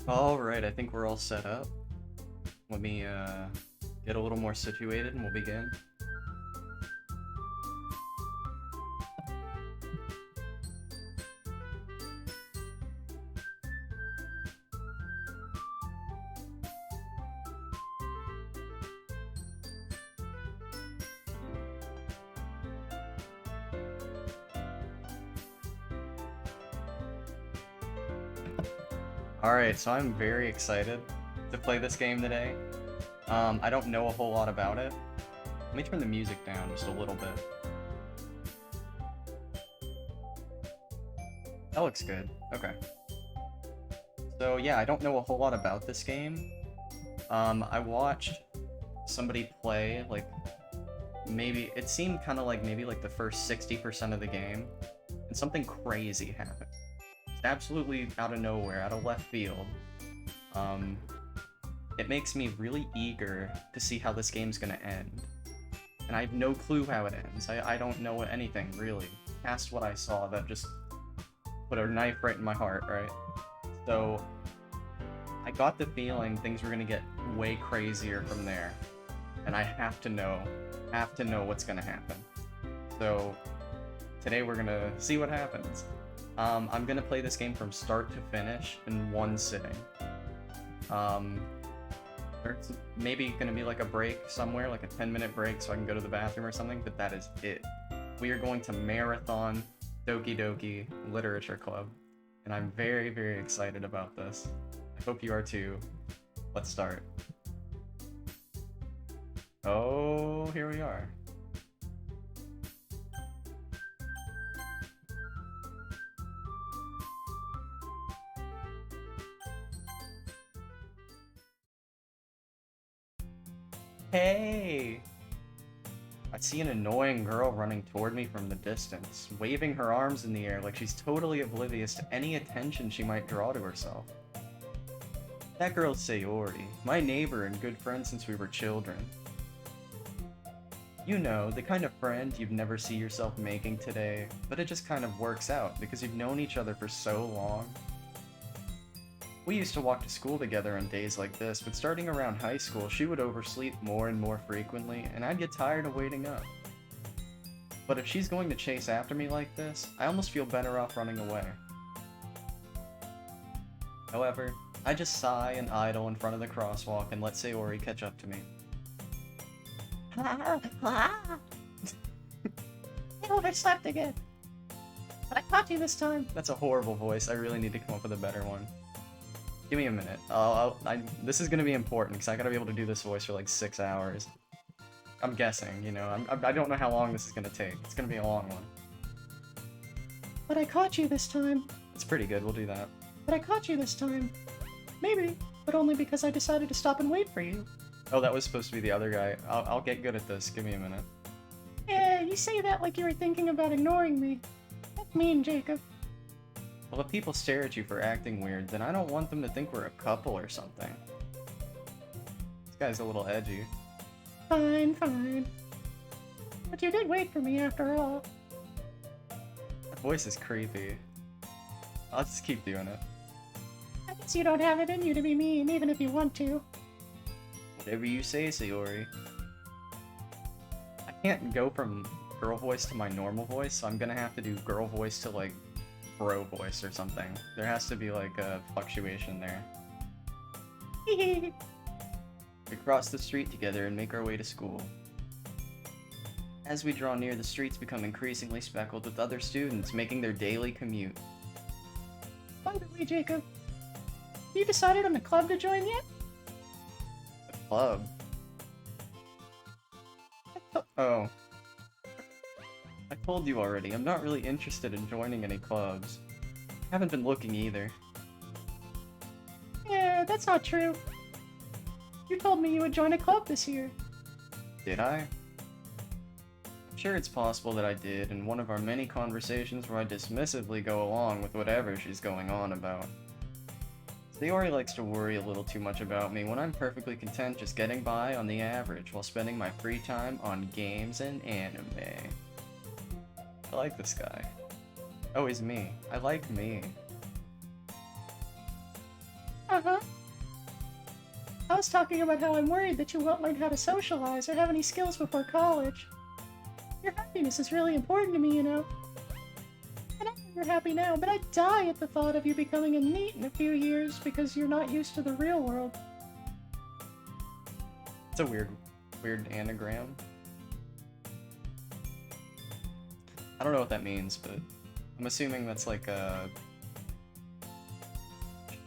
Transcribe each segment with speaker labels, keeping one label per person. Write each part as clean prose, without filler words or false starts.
Speaker 1: Alright, I think we're all set up. Let me get a little more situated and we'll begin. Alright, so I'm very excited to play this game today. I don't know a whole lot about it. Let me turn the music down just a little bit. That looks good. Okay. So yeah, I don't know a whole lot about this game. I watched somebody play, like, maybe, it seemed kind of like maybe like the first 60% of the game, and something crazy happened. Absolutely out of nowhere, out of left field. It makes me really eager to see how this game's gonna end. And I have no clue how it ends. I don't know anything, really. Past what I saw that just put a knife right in my heart, right? So, I got the feeling things were gonna get way crazier from there. And I have to know what's gonna happen. So, today we're gonna see what happens. I'm gonna play this game from start to finish in one sitting. There's maybe gonna be like a break somewhere, like a 10-minute break so I can go to the bathroom or something, but that is it. We are going to marathon Doki Literature Club, and I'm very, very excited about this. I hope you are too. Let's start. Oh, here we are. Hey! I see an annoying girl running toward me from the distance, waving her arms in the air like she's totally oblivious to any attention she might draw to herself. That girl's Sayori, my neighbor and good friend since we were children. You know, the kind of friend you'd never see yourself making today, but it just kind of works out because you've known each other for so long. We used to walk to school together on days like this, but starting around high school, she would oversleep more and more frequently, and I'd get tired of waiting up. But if she's going to chase after me like this, I almost feel better off running away. However, I just sigh and idle in front of the crosswalk and let Sayori catch up to me.
Speaker 2: I overslept again. But I caught you this time.
Speaker 1: That's a horrible voice. I really need to come up with a better one. Give me a minute. This is gonna be important because I gotta be able to do this voice for like 6 hours. I'm guessing, you know. I don't know how long this is gonna take. It's gonna be a long one.
Speaker 2: But I caught you this time.
Speaker 1: It's pretty good. We'll do that.
Speaker 2: But I caught you this time. Maybe, but only because I decided to stop and wait for you.
Speaker 1: Oh, that was supposed to be the other guy. I'll get good at this. Give me a minute.
Speaker 2: Yeah, you say that like you were thinking about ignoring me. That's mean, Jacob.
Speaker 1: Well, if people stare at you for acting weird, then I don't want them to think we're a couple or something. This guy's a little edgy.
Speaker 2: Fine. But you did wait for me after all.
Speaker 1: That voice is creepy. I'll just keep doing it.
Speaker 2: I guess you don't have it in you to be mean, even if you want to.
Speaker 1: Whatever you say, Sayori. I can't go from girl voice to my normal voice, so I'm gonna have to do girl voice to, like, bro voice or something. There has to be, like, a fluctuation there. We cross the street together and make our way to school. As we draw near, the streets become increasingly speckled with other students making their daily commute.
Speaker 2: By the way, Jacob, you decided on the club to join yet?
Speaker 1: The club? Oh. I told you already, I'm not really interested in joining any clubs. I haven't been looking either.
Speaker 2: Yeah, that's not true. You told me you would join a club this year.
Speaker 1: Did I? I'm sure it's possible that I did in one of our many conversations where I dismissively go along with whatever she's going on about. Sayori likes to worry a little too much about me when I'm perfectly content just getting by on the average while spending my free time on games and anime. I like this guy. Oh, he's me. I like me.
Speaker 2: Uh-huh. I was talking about how I'm worried that you won't learn how to socialize or have any skills before college. Your happiness is really important to me, you know. And I know you're happy now, but I'd die at the thought of you becoming a NEET in a few years because you're not used to the real world.
Speaker 1: It's a weird anagram. I don't know what that means, but I'm assuming that's like a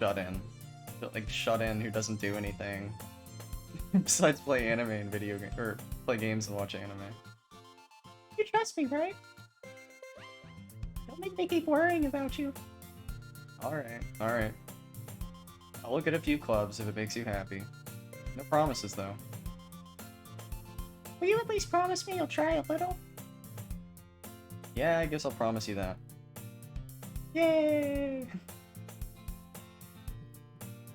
Speaker 1: shut-in. Like shut-in who doesn't do anything besides play anime and video games, or play games and watch anime.
Speaker 2: You trust me, right? Don't make me keep worrying about you.
Speaker 1: Alright, alright. I'll look at a few clubs if it makes you happy. No promises, though.
Speaker 2: Will you at least promise me you'll try a little?
Speaker 1: Yeah, I guess I'll promise you that.
Speaker 2: Yay!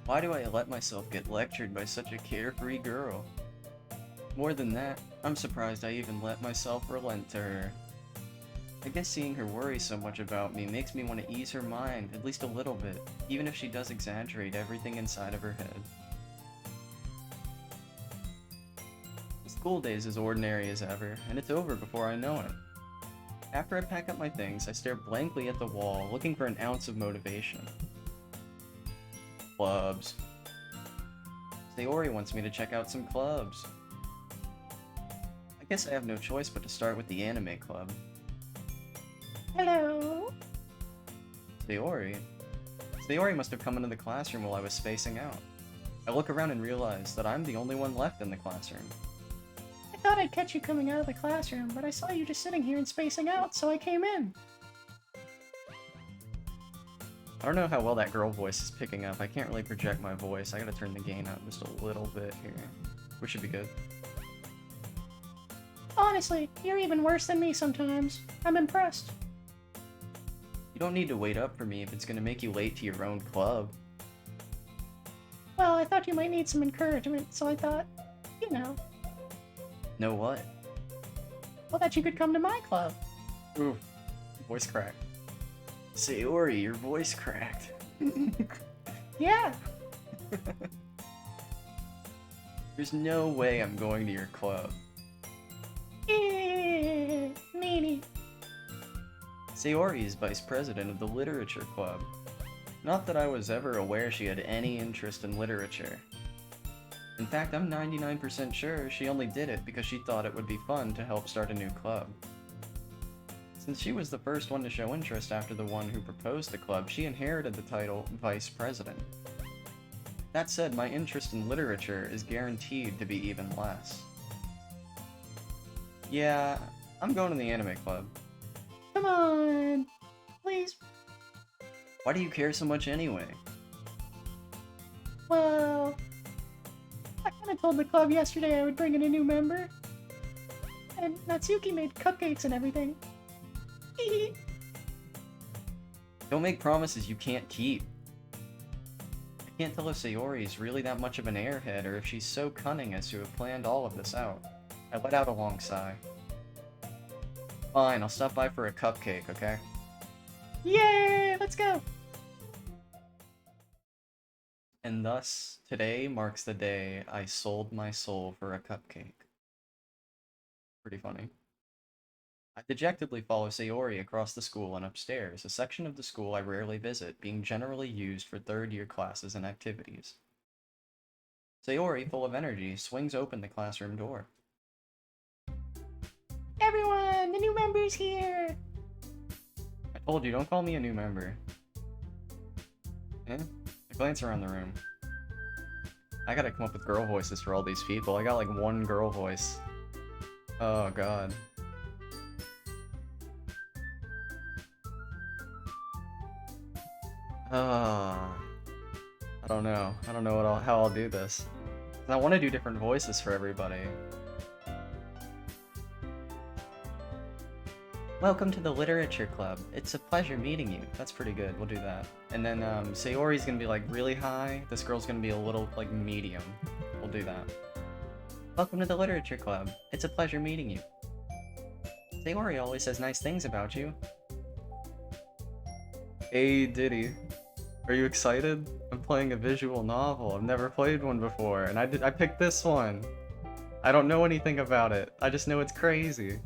Speaker 1: Why do I let myself get lectured by such a carefree girl? More than that, I'm surprised I even let myself relent to her. I guess seeing her worry so much about me makes me want to ease her mind, at least a little bit, even if she does exaggerate everything inside of her head. The school days is ordinary as ever, and it's over before I know it. After I pack up my things, I stare blankly at the wall, looking for an ounce of motivation. Clubs. Sayori wants me to check out some clubs. I guess I have no choice but to start with the anime club.
Speaker 2: Hello?
Speaker 1: Sayori? Sayori must have come into the classroom while I was spacing out. I look around and realize that I'm the only one left in the classroom.
Speaker 2: I thought I'd catch you coming out of the classroom, but I saw you just sitting here and spacing out, so I came in.
Speaker 1: I don't know how well that girl voice is picking up. I can't really project my voice. I gotta turn the gain up just a little bit here. Which should be good.
Speaker 2: Honestly, you're even worse than me sometimes. I'm impressed.
Speaker 1: You don't need to wait up for me if it's gonna make you late to your own club.
Speaker 2: Well, I thought you might need some encouragement, so I thought, you know.
Speaker 1: Know what?
Speaker 2: Well, that you could come to my club.
Speaker 1: Ooh, voice crack. Sayori, your voice cracked.
Speaker 2: Yeah.
Speaker 1: There's no way I'm going to your club.
Speaker 2: Meanie.
Speaker 1: Sayori is vice president of the literature club. Not that I was ever aware she had any interest in literature. In fact, I'm 99% sure she only did it because she thought it would be fun to help start a new club. Since she was the first one to show interest after the one who proposed the club, she inherited the title Vice President. That said, my interest in literature is guaranteed to be even less. Yeah, I'm going to the anime club.
Speaker 2: Come on. Please.
Speaker 1: Why do you care so much anyway?
Speaker 2: Well, I kinda told the club yesterday I would bring in a new member. And Natsuki made cupcakes and everything.
Speaker 1: Don't make promises you can't keep. I can't tell if Sayori is really that much of an airhead or if she's so cunning as to have planned all of this out. I let out a long sigh. Fine, I'll stop by for a cupcake, okay?
Speaker 2: Yay! Let's go!
Speaker 1: And thus, today marks the day I sold my soul for a cupcake. Pretty funny. I dejectedly follow Sayori across the school and upstairs, a section of the school I rarely visit, being generally used for third-year classes and activities. Sayori, full of energy, swings open the classroom door.
Speaker 2: Everyone! The new member's here!
Speaker 1: I told you, don't call me a new member. Eh? I glance around the room. I gotta come up with girl voices for all these people. I got like one girl voice. Oh god. I don't know. I don't know how I'll do this. I want to do different voices for everybody. Welcome to the Literature Club. It's a pleasure meeting you. That's pretty good. We'll do that. And then Sayori's gonna be like really high. This girl's gonna be a little like medium. We'll do that. Welcome to the Literature Club. It's a pleasure meeting you. Sayori always says nice things about you. Hey, Diddy. Are you excited? I'm playing a visual novel. I've never played one before, and I picked this one. I don't know anything about it. I just know it's crazy.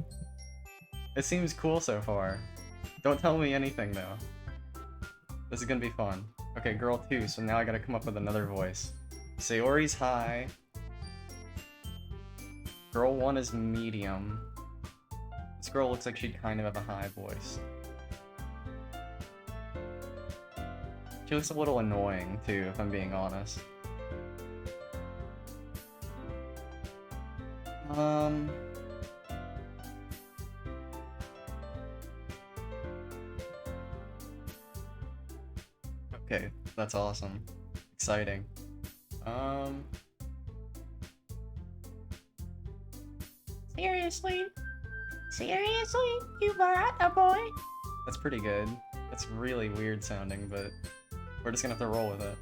Speaker 1: It seems cool so far. Don't tell me anything though. This is gonna be fun. Okay, girl 2, so now I gotta come up with another voice. Sayori's high. Girl 1 is medium. This girl looks like she'd kind of have a high voice. She looks a little annoying, too, if I'm being honest. Okay, that's awesome. Exciting.
Speaker 2: Seriously? Seriously? You brought a boy?
Speaker 1: That's pretty good. That's really weird sounding, but we're just gonna have to roll with it.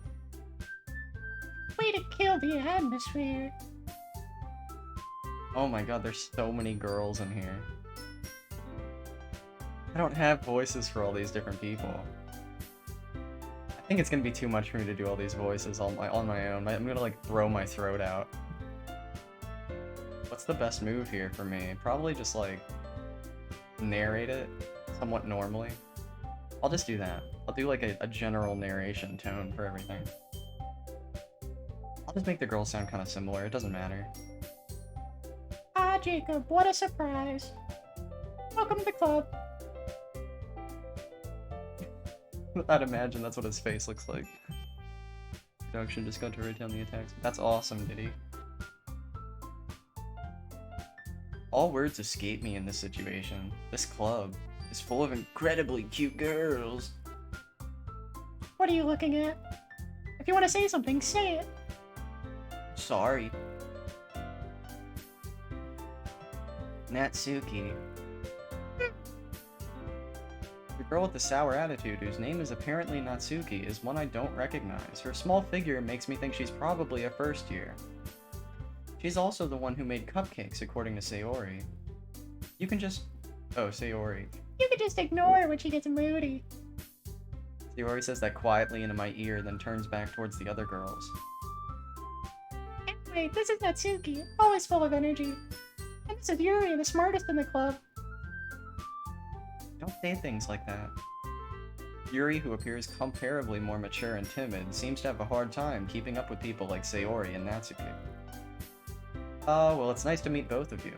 Speaker 2: Way to kill the atmosphere.
Speaker 1: Oh my god, there's so many girls in here. I don't have voices for all these different people. I think it's gonna be too much for me to do all these voices on my own. I'm gonna like throw my throat out. What's the best move here for me? Probably just like narrate it somewhat normally. I'll just do that. I'll do like a general narration tone for everything. I'll just make the girls sound kind of similar. It doesn't matter.
Speaker 2: Ah, Jacob, what a surprise. Welcome to the club.
Speaker 1: I'd imagine that's what his face looks like. Production just got to write down the attacks. That's awesome, Diddy. All words escape me in this situation. This club is full of incredibly cute girls.
Speaker 2: What are you looking at? If you want to say something, say it.
Speaker 1: Sorry. Natsuki. The girl with the sour attitude, whose name is apparently Natsuki, is one I don't recognize. Her small figure makes me think she's probably a first year. She's also the one who made cupcakes, according to Sayori. You can just... Oh, Sayori.
Speaker 2: You can just ignore her when she gets moody.
Speaker 1: Sayori says that quietly into my ear, then turns back towards the other girls.
Speaker 2: Anyway, this is Natsuki, always full of energy. And this is Yuri, the smartest in the club.
Speaker 1: Don't say things like that. Yuri, who appears comparably more mature and timid, seems to have a hard time keeping up with people like Sayori and Natsuki. Oh, well, it's nice to meet both of you.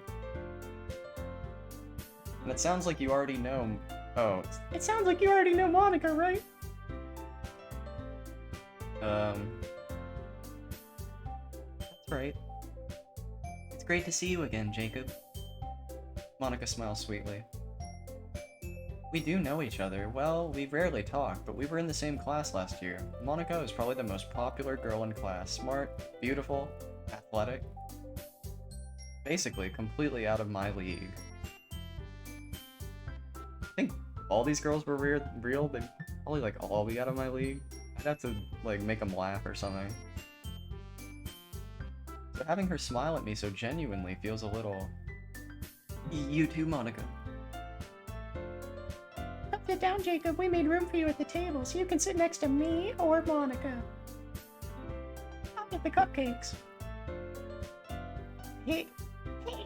Speaker 1: And it sounds like you already know... Oh,
Speaker 2: It sounds like you already know Monica, right?
Speaker 1: That's right. It's great to see you again, Jacob. Monica smiles sweetly. We do know each other. Well, we rarely talk, but we were in the same class last year. Monica is probably the most popular girl in class. Smart, beautiful, athletic. Basically, completely out of my league. I think all these girls were real. They'd probably like all be out of my league. I'd have to like make them laugh or something. So having her smile at me so genuinely feels a little... You too, Monica.
Speaker 2: Come sit down, Jacob. We made room for you at the table, so you can sit next to me or Monica. I'll get the cupcakes. Hey,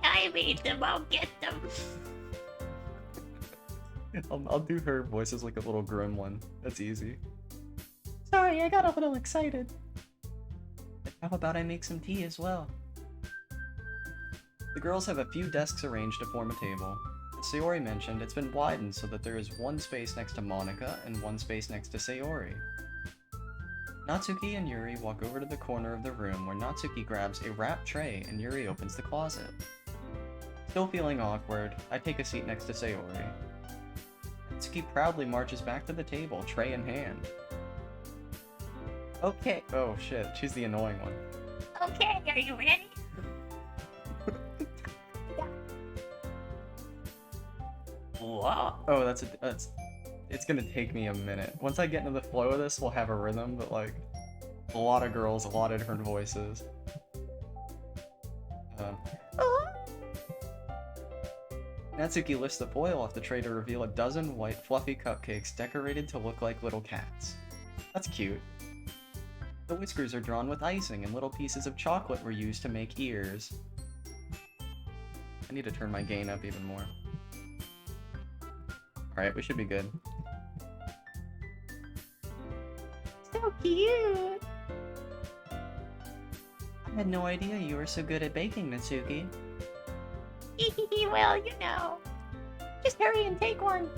Speaker 2: I made them. I'll get them.
Speaker 1: I'll do her voice as like a little gremlin. That's easy.
Speaker 2: Sorry, I got a little excited.
Speaker 1: How about I make some tea as well? The girls have a few desks arranged to form a table. As Sayori mentioned, it's been widened so that there is one space next to Monica and one space next to Sayori. Natsuki and Yuri walk over to the corner of the room where Natsuki grabs a wrapped tray and Yuri opens the closet. Still feeling awkward, I take a seat next to Sayori. Natsuki proudly marches back to the table, tray in hand. Okay. Oh shit, she's the annoying one.
Speaker 2: Okay, are you ready?
Speaker 1: Whoa. Oh, that's it's gonna take me a minute. Once I get into the flow of this, we'll have a rhythm, but like, a lot of girls, a lot of different voices. Natsuki lifts the foil off the tray to reveal a dozen white fluffy cupcakes decorated to look like little cats. That's cute. The whiskers are drawn with icing, and little pieces of chocolate were used to make ears. I need to turn my gain up even more. Alright, we should be good.
Speaker 2: So cute!
Speaker 1: I had no idea you were so good at baking, Natsuki.
Speaker 2: Well, you know. Just hurry and take one.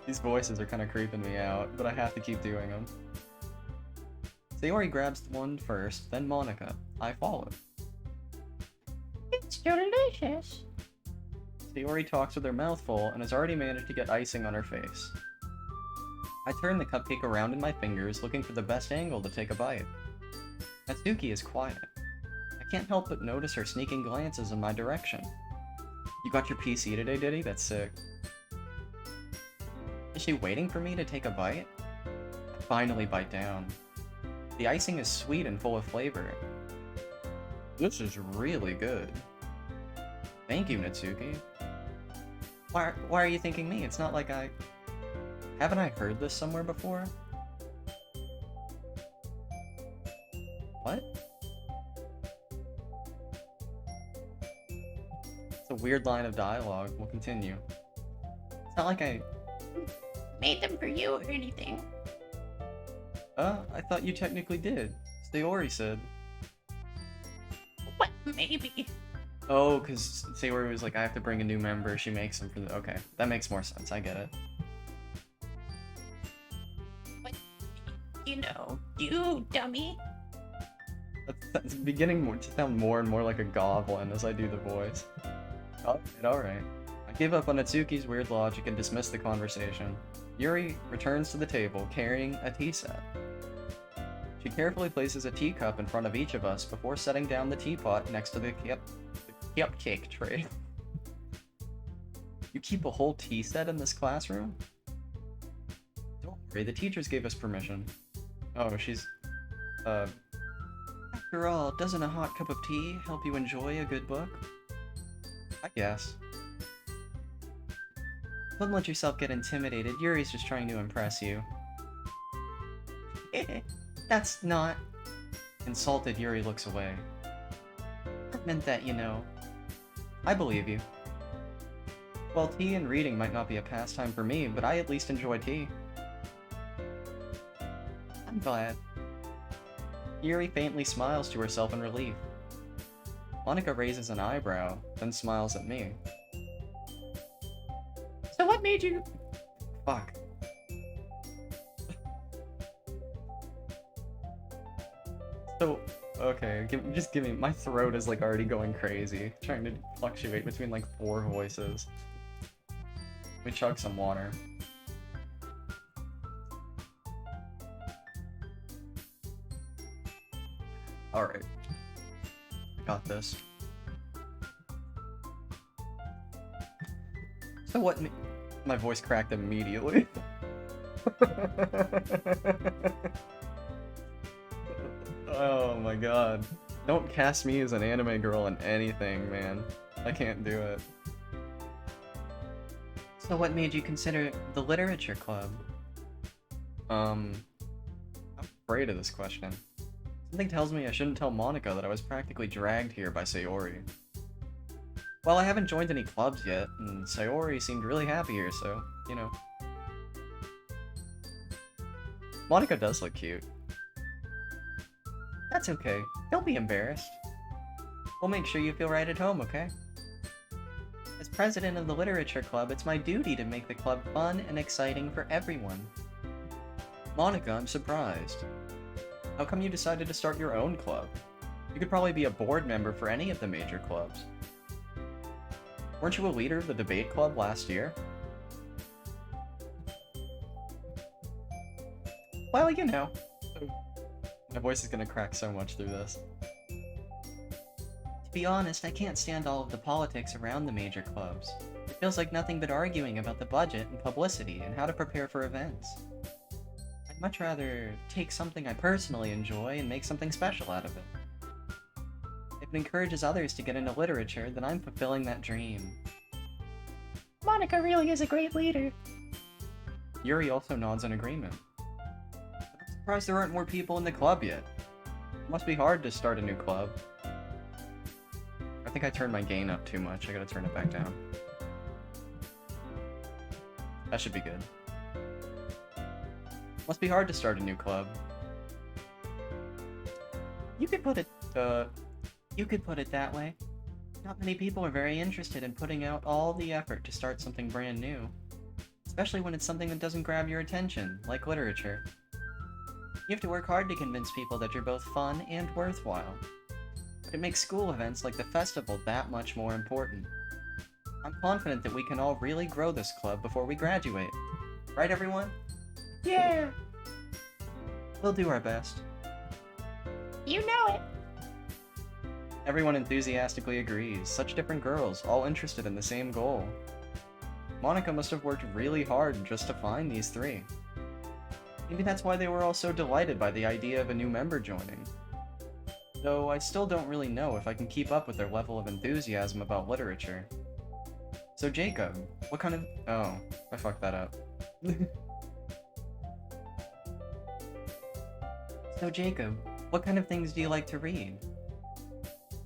Speaker 1: These voices are kind of creeping me out, but I have to keep doing them. Sayori grabs one first, then Monica. I follow.
Speaker 2: It's delicious.
Speaker 1: Sayori talks with her mouth full and has already managed to get icing on her face. I turn the cupcake around in my fingers, looking for the best angle to take a bite. Natsuki is quiet. I can't help but notice her sneaking glances in my direction. You got your PC today, Diddy? That's sick. Is she waiting for me to take a bite? I finally bite down. The icing is sweet and full of flavor. This is really good. Thank you, Natsuki. Why are you thanking me? It's not like I... Haven't I heard this somewhere before? What? It's a weird line of dialogue. We'll continue. It's not like I...
Speaker 2: Made them for you or anything.
Speaker 1: I thought you technically did. Sayori said.
Speaker 2: Well, maybe.
Speaker 1: Oh, because Sayori was like, I have to bring a new member, she makes them for the... Okay, that makes more sense, I get it.
Speaker 2: But, you know, you dummy.
Speaker 1: That's beginning to sound more and more like a goblin as I do the voice. Alright. I give up on Natsuki's weird logic and dismiss the conversation. Yuri returns to the table, carrying a tea set. She carefully places a teacup in front of each of us before setting down the teapot next to the cupcake tray. You keep a whole tea set in this classroom? Don't worry, the teachers gave us permission. Oh, she's... After all, doesn't a hot cup of tea help you enjoy a good book? I guess. Don't let yourself get intimidated. Yuri's just trying to impress you. That's not... Insulted, Yuri looks away. I meant that, you know. I believe you. Well, tea and reading might not be a pastime for me, but I at least enjoy tea. I'm glad. Yuri faintly smiles to herself in relief. Monica raises an eyebrow, then smiles at me.
Speaker 2: So what made you...
Speaker 1: Fuck. So, okay, just give me... My throat is like already going crazy, trying to fluctuate between like 4 voices. Let me chug some water. Alright. Got this. So what my voice cracked immediately. Oh my god. Don't cast me as an anime girl in anything, man. I can't do it. So what made you consider the literature club? I'm afraid of this question. Something tells me I shouldn't tell Monica that I was practically dragged here by Sayori. Well, I haven't joined any clubs yet, and Sayori seemed really happy here, so, you know. Monica does look cute. That's okay. Don't be embarrassed. We'll make sure you feel right at home, okay? As president of the literature club, it's my duty to make the club fun and exciting for everyone. Monica, I'm surprised. How come you decided to start your own club? You could probably be a board member for any of the major clubs. Weren't you a leader of the debate club last year? Well, you know. My voice is gonna crack so much through this. To be honest, I can't stand all of the politics around the major clubs. It feels like nothing but arguing about the budget and publicity and how to prepare for events. I'd much rather take something I personally enjoy and make something special out of it. If it encourages others to get into literature, then I'm fulfilling that dream.
Speaker 2: Monica really is a great leader.
Speaker 1: Yuri also nods in agreement. I'm surprised there aren't more people in the club yet. It must be hard to start a new club. I think I turned my gain up too much. I gotta turn it back down. That should be good. Must be hard to start a new club. You could put it that way. Not many people are very interested in putting out all the effort to start something brand new. Especially when it's something that doesn't grab your attention, like literature. You have to work hard to convince people that you're both fun and worthwhile. But it makes school events like the festival that much more important. I'm confident that we can all really grow this club before we graduate. Right, everyone?
Speaker 2: Yeah,
Speaker 1: We'll do our best.
Speaker 2: you know it.
Speaker 1: Everyone enthusiastically agrees. Such different girls, all interested in the same goal. Monica must have worked really hard just to find these three. Maybe that's why they were all so delighted by the idea of a new member joining. Though I still don't really know if I can keep up with their level of enthusiasm about literature. So Jacob, what kind of... Oh, I fucked that up. So Jacob, what kind of things do you like to read?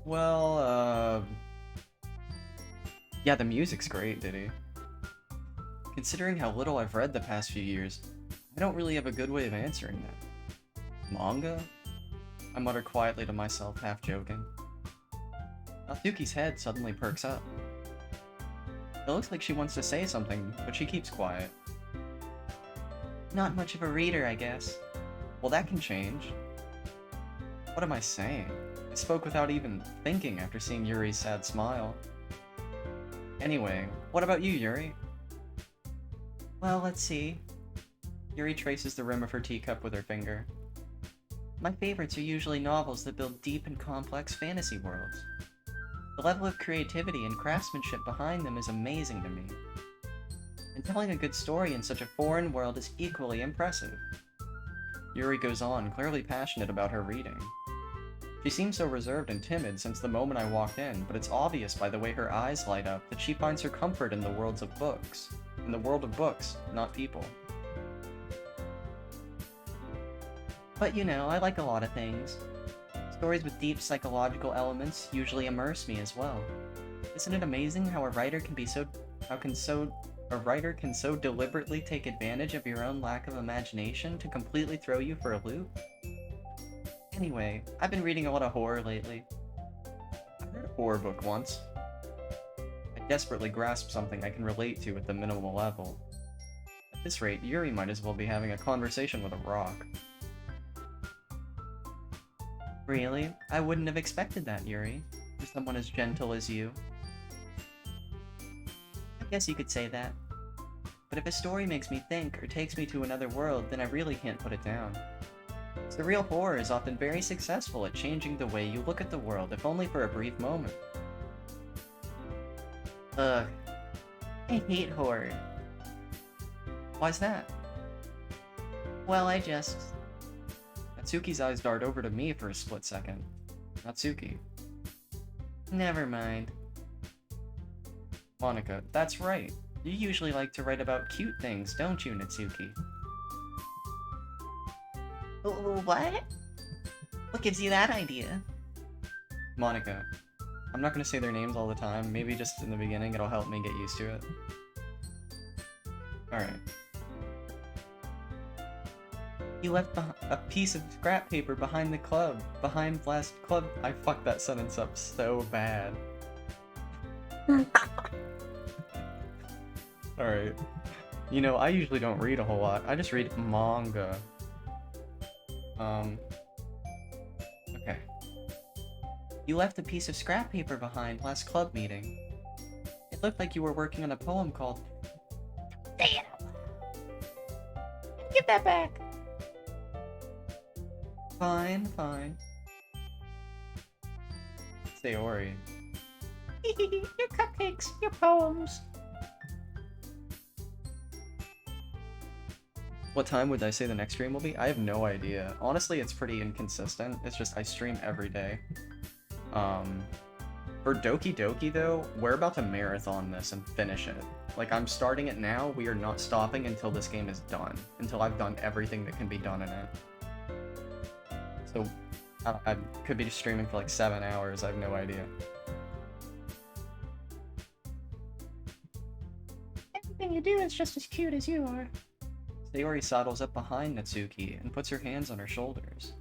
Speaker 1: Well, yeah, the music's great, Diddy. Considering how little I've read the past few years, I don't really have a good way of answering that. Manga? I mutter quietly to myself, half joking. Natsuki's head suddenly perks up. It looks like she wants to say something, but she keeps quiet. Not much of a reader, I guess. Well, that can change. What am I saying? I spoke without even thinking after seeing Yuri's sad smile. Anyway, what about you, Yuri? Well, let's see. Yuri traces the rim of her teacup with her finger. My favorites are usually novels that build deep and complex fantasy worlds. The level of creativity and craftsmanship behind them is amazing to me. And telling a good story in such a foreign world is equally impressive. Yuri goes on, clearly passionate about her reading. She seems so reserved and timid since the moment I walked in, but it's obvious by the way her eyes light up that she finds her comfort in the worlds of books. In the world of books, not people. But you know, I like a lot of things. Stories with deep psychological elements usually immerse me as well. Isn't it amazing how a writer can so deliberately take advantage of your own lack of imagination to completely throw you for a loop? Anyway, I've been reading a lot of horror lately. I read a horror book once. I desperately grasped something I can relate to at the minimal level. At this rate, Yuri might as well be having a conversation with a rock. Really? I wouldn't have expected that, Yuri. For someone as gentle as you. I guess you could say that. But if a story makes me think or takes me to another world, then I really can't put it down. Surreal horror is often very successful at changing the way you look at the world, if only for a brief moment. Ugh. I hate horror. Why's that? Well, Natsuki's eyes dart over to me for a split second. Natsuki. Never mind. Monica, that's right. You usually like to write about cute things, don't you, Natsuki? What? What gives you that idea? Monica. I'm not gonna say their names all the time, maybe just in the beginning, it'll help me get used to it. Alright. You left a piece of scrap paper behind the club. Behind last club. I fucked that sentence up so bad. Alright. You know, I usually don't read a whole lot. I just read manga. Okay. You left a piece of scrap paper behind last club meeting. It looked like you were working on a poem called...
Speaker 2: Say it out loud. Give that back.
Speaker 1: Fine, fine. Sayori.
Speaker 2: Your cupcakes, your poems.
Speaker 1: What time would I say the next stream will be? I have no idea. Honestly, it's pretty inconsistent. It's just I stream every day. For For Doki Doki, though, we're about to marathon this and finish it. Like, I'm starting it now, we are not stopping until this game is done. Until I've done everything that can be done in it. So, I could be streaming for like 7 hours, I have no idea.
Speaker 2: Everything you do is just as cute as you are.
Speaker 1: Sayori sidles up behind Natsuki and puts her hands on her shoulders.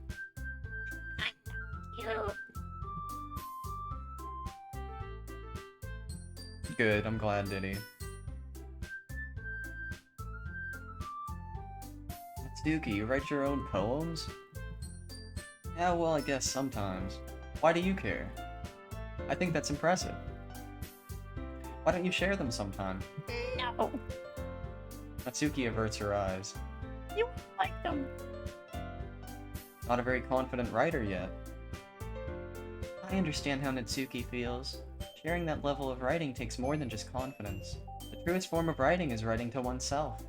Speaker 2: I know you.
Speaker 1: Good, I'm glad, Diddy. Natsuki, you write your own poems? Yeah, well, I guess sometimes. Why do you care? I think that's impressive. Why don't you share them sometime?
Speaker 2: No.
Speaker 1: Natsuki averts her eyes.
Speaker 2: You won't like them.
Speaker 1: Not a very confident writer yet. I understand how Natsuki feels. Sharing that level of writing takes more than just confidence. The truest form of writing is writing to oneself.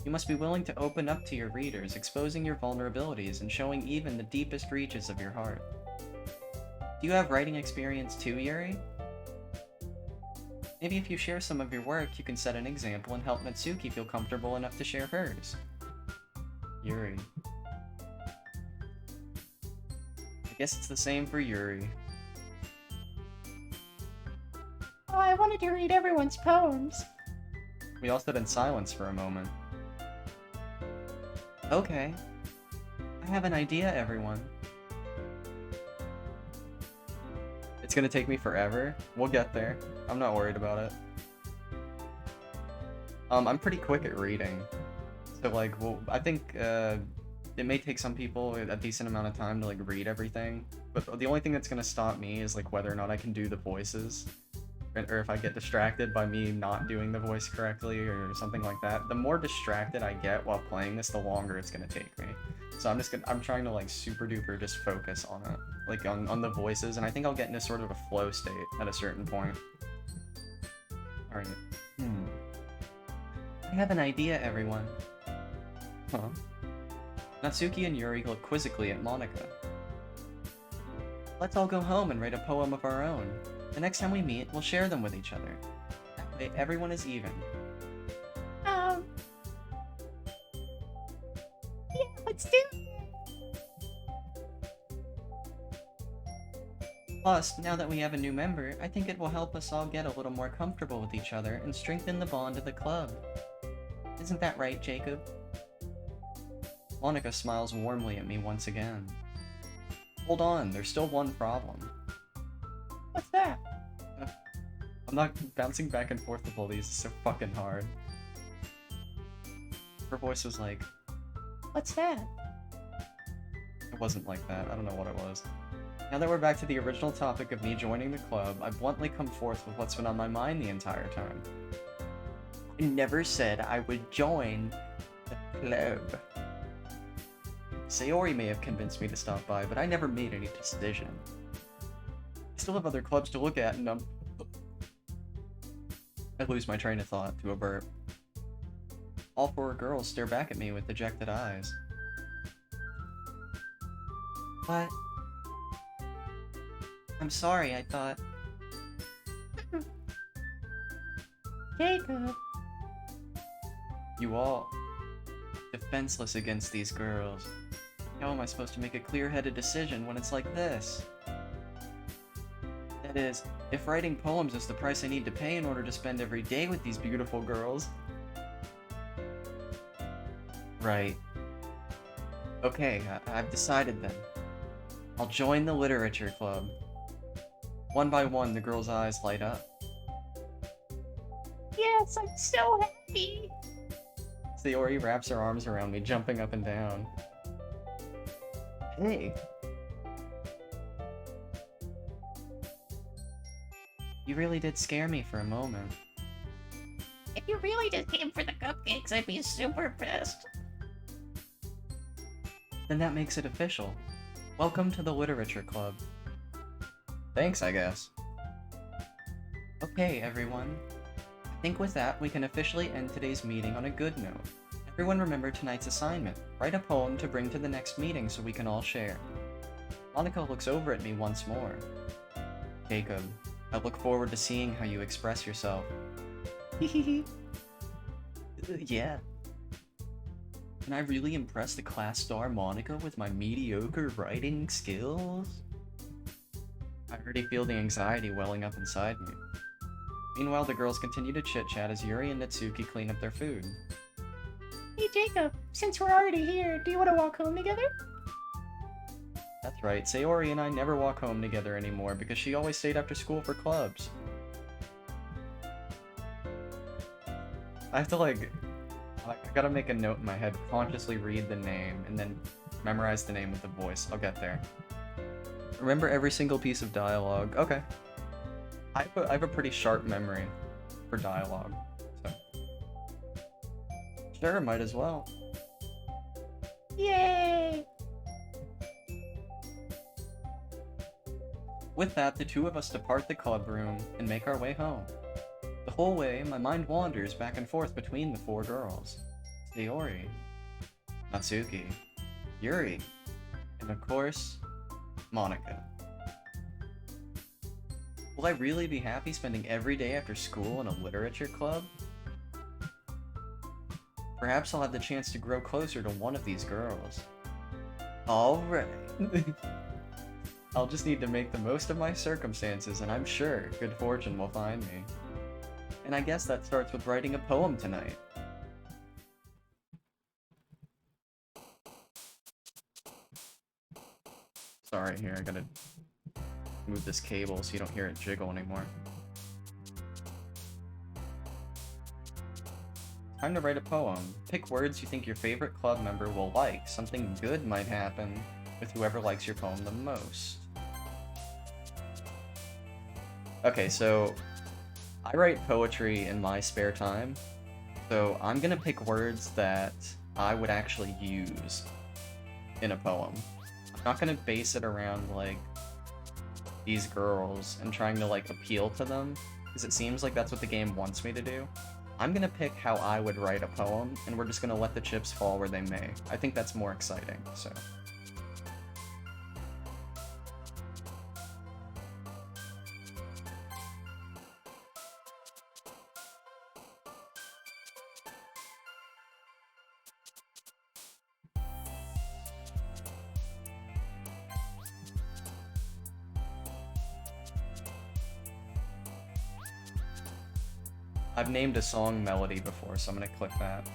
Speaker 1: You must be willing to open up to your readers, exposing your vulnerabilities and showing even the deepest reaches of your heart. Do you have writing experience too, Yuri? Maybe if you share some of your work, you can set an example and help Natsuki feel comfortable enough to share hers. Yuri. I guess it's the same for Yuri.
Speaker 2: Oh, I wanted to read everyone's poems.
Speaker 1: We all stood in silence for a moment. Okay. I have an idea, everyone. It's gonna take me forever. We'll get there. I'm not worried about it. I'm pretty quick at reading. So, like, well, I think, it may take some people a decent amount of time to, like, read everything. But the only thing that's gonna stop me is, like, whether or not I can do the voices. Or if I get distracted by me not doing the voice correctly or something like that. The more distracted I get while playing this, the longer it's gonna take me. So I'm trying to like super duper just focus on it. Like on the voices, and I think I'll get into sort of a flow state at a certain point. Alright. I have an idea, everyone. Huh? Natsuki and Yuri look quizzically at Monika. Let's all go home and write a poem of our own. The next time we meet, we'll share them with each other. That way, everyone is even.
Speaker 2: Yeah, let's do it.
Speaker 1: Plus, now that we have a new member, I think it will help us all get a little more comfortable with each other and strengthen the bond of the club. Isn't that right, Jacob? Monika smiles warmly at me once again. Hold on, there's still one problem.
Speaker 2: What's that?
Speaker 1: I'm not bouncing back and forth with all these, it's so fucking hard. Her voice was like...
Speaker 2: What's that?
Speaker 1: It wasn't like that, I don't know what it was. Now that we're back to the original topic of me joining the club, I bluntly come forth with what's been on my mind the entire time. I never said I would join the club. Sayori may have convinced me to stop by, but I never made any decision. I still have other clubs to look at, and I lose my train of thought to a burp. All four girls stare back at me with dejected eyes. What? I'm sorry, I thought...
Speaker 2: Jacob.
Speaker 1: You all... defenseless against these girls. How am I supposed to make a clear-headed decision when it's like this? That is, if writing poems is the price I need to pay in order to spend every day with these beautiful girls... Right. Okay, I've decided then. I'll join the literature club. One by one, the girls' eyes light up.
Speaker 2: Yes, I'm so happy.
Speaker 1: Sayori wraps her arms around me, jumping up and down. Hey! You really did scare me for a moment.
Speaker 2: If you really just came for the cupcakes, I'd be super pissed.
Speaker 1: Then that makes it official. Welcome to the Literature Club. Thanks, I guess. Okay, everyone. I think with that, we can officially end today's meeting on a good note. Everyone remember tonight's assignment. Write a poem to bring to the next meeting so we can all share. Monika looks over at me once more. Jacob, I look forward to seeing how you express yourself. Yeah. Can I really impress the class star Monica with my mediocre writing skills? I already feel the anxiety welling up inside me. Meanwhile, the girls continue to chit-chat as Yuri and Natsuki clean up their food.
Speaker 2: Hey Jacob, since we're already here, do you want to walk home together?
Speaker 1: That's right, Sayori and I never walk home together anymore because she always stayed after school for clubs. I have to I gotta make a note in my head, consciously read the name, and then memorize the name with the voice. I'll get there. Remember every single piece of dialogue. Okay. I have a pretty sharp memory for dialogue, so. Sure, might as well.
Speaker 2: Yay!
Speaker 1: With that, the two of us depart the club room and make our way home. The whole way, my mind wanders back and forth between the four girls. Sayori, Natsuki, Yuri, and of course, Monica. Will I really be happy spending every day after school in a literature club? Perhaps I'll have the chance to grow closer to one of these girls. Alright. I'll just need to make the most of my circumstances, and I'm sure good fortune will find me. And I guess that starts with writing a poem tonight. Sorry, here, I gotta move this cable so you don't hear it jiggle anymore. Time to write a poem. Pick words you think your favorite club member will like. Something good might happen with whoever likes your poem the most. Okay, so I write poetry in my spare time, so I'm gonna pick words that I would actually use in a poem. I'm not gonna base it around, like, these girls and trying to, like, appeal to them, because it seems like that's what the game wants me to do. I'm gonna pick how I would write a poem, and we're just gonna let the chips fall where they may. I think that's more exciting, so. I've named a song melody before, so I'm gonna click that.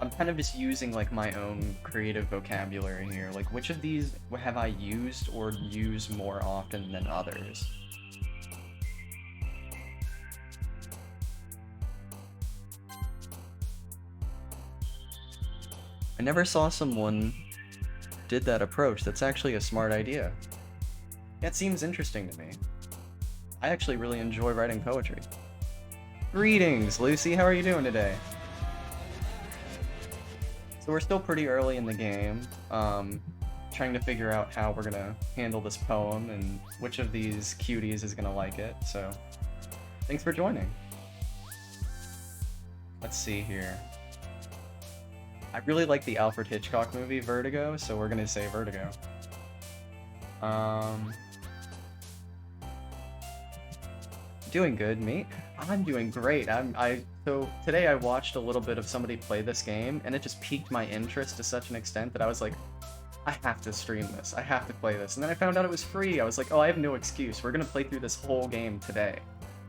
Speaker 1: I'm kind of just using, like, my own creative vocabulary here. Like, which of these have I used or use more often than others? I never saw someone did that approach. That's actually a smart idea. That seems interesting to me. I actually really enjoy writing poetry. Greetings, Lucy, how are you doing today? So we're still pretty early in the game, trying to figure out how we're gonna handle this poem and which of these cuties is gonna like it, so thanks for joining. Let's see here. I really like the Alfred Hitchcock movie, Vertigo, so we're gonna say Vertigo. Doing good, mate. I'm doing great. So today I watched a little bit of somebody play this game, and it just piqued my interest to such an extent that I was like, I have to stream this. I have to play this. And then I found out it was free. I was like, oh, I have no excuse. We're gonna play through this whole game today.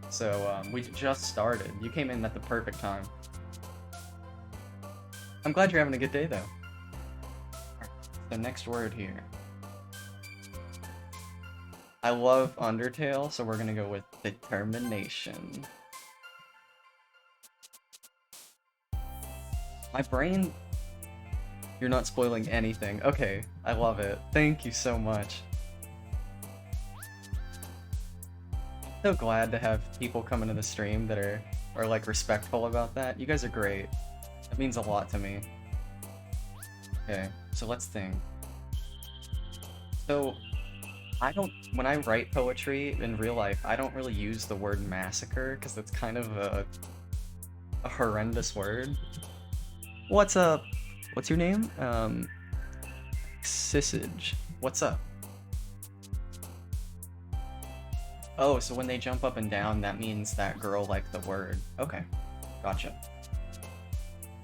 Speaker 1: So we just started. You came in at the perfect time. I'm glad you're having a good day, though. Alright, the next word here. I love Undertale, so we're gonna go with determination. My brain... You're not spoiling anything. Okay, I love it. Thank you so much. I'm so glad to have people come into the stream that are like respectful about that. You guys are great. That means a lot to me. Okay, so let's think. So... when I write poetry in real life, I don't really use the word massacre, because that's kind of a horrendous word. What's up? What's your name? Sissage. What's up? Oh, so when they jump up and down, that means that girl liked the word. Okay, gotcha.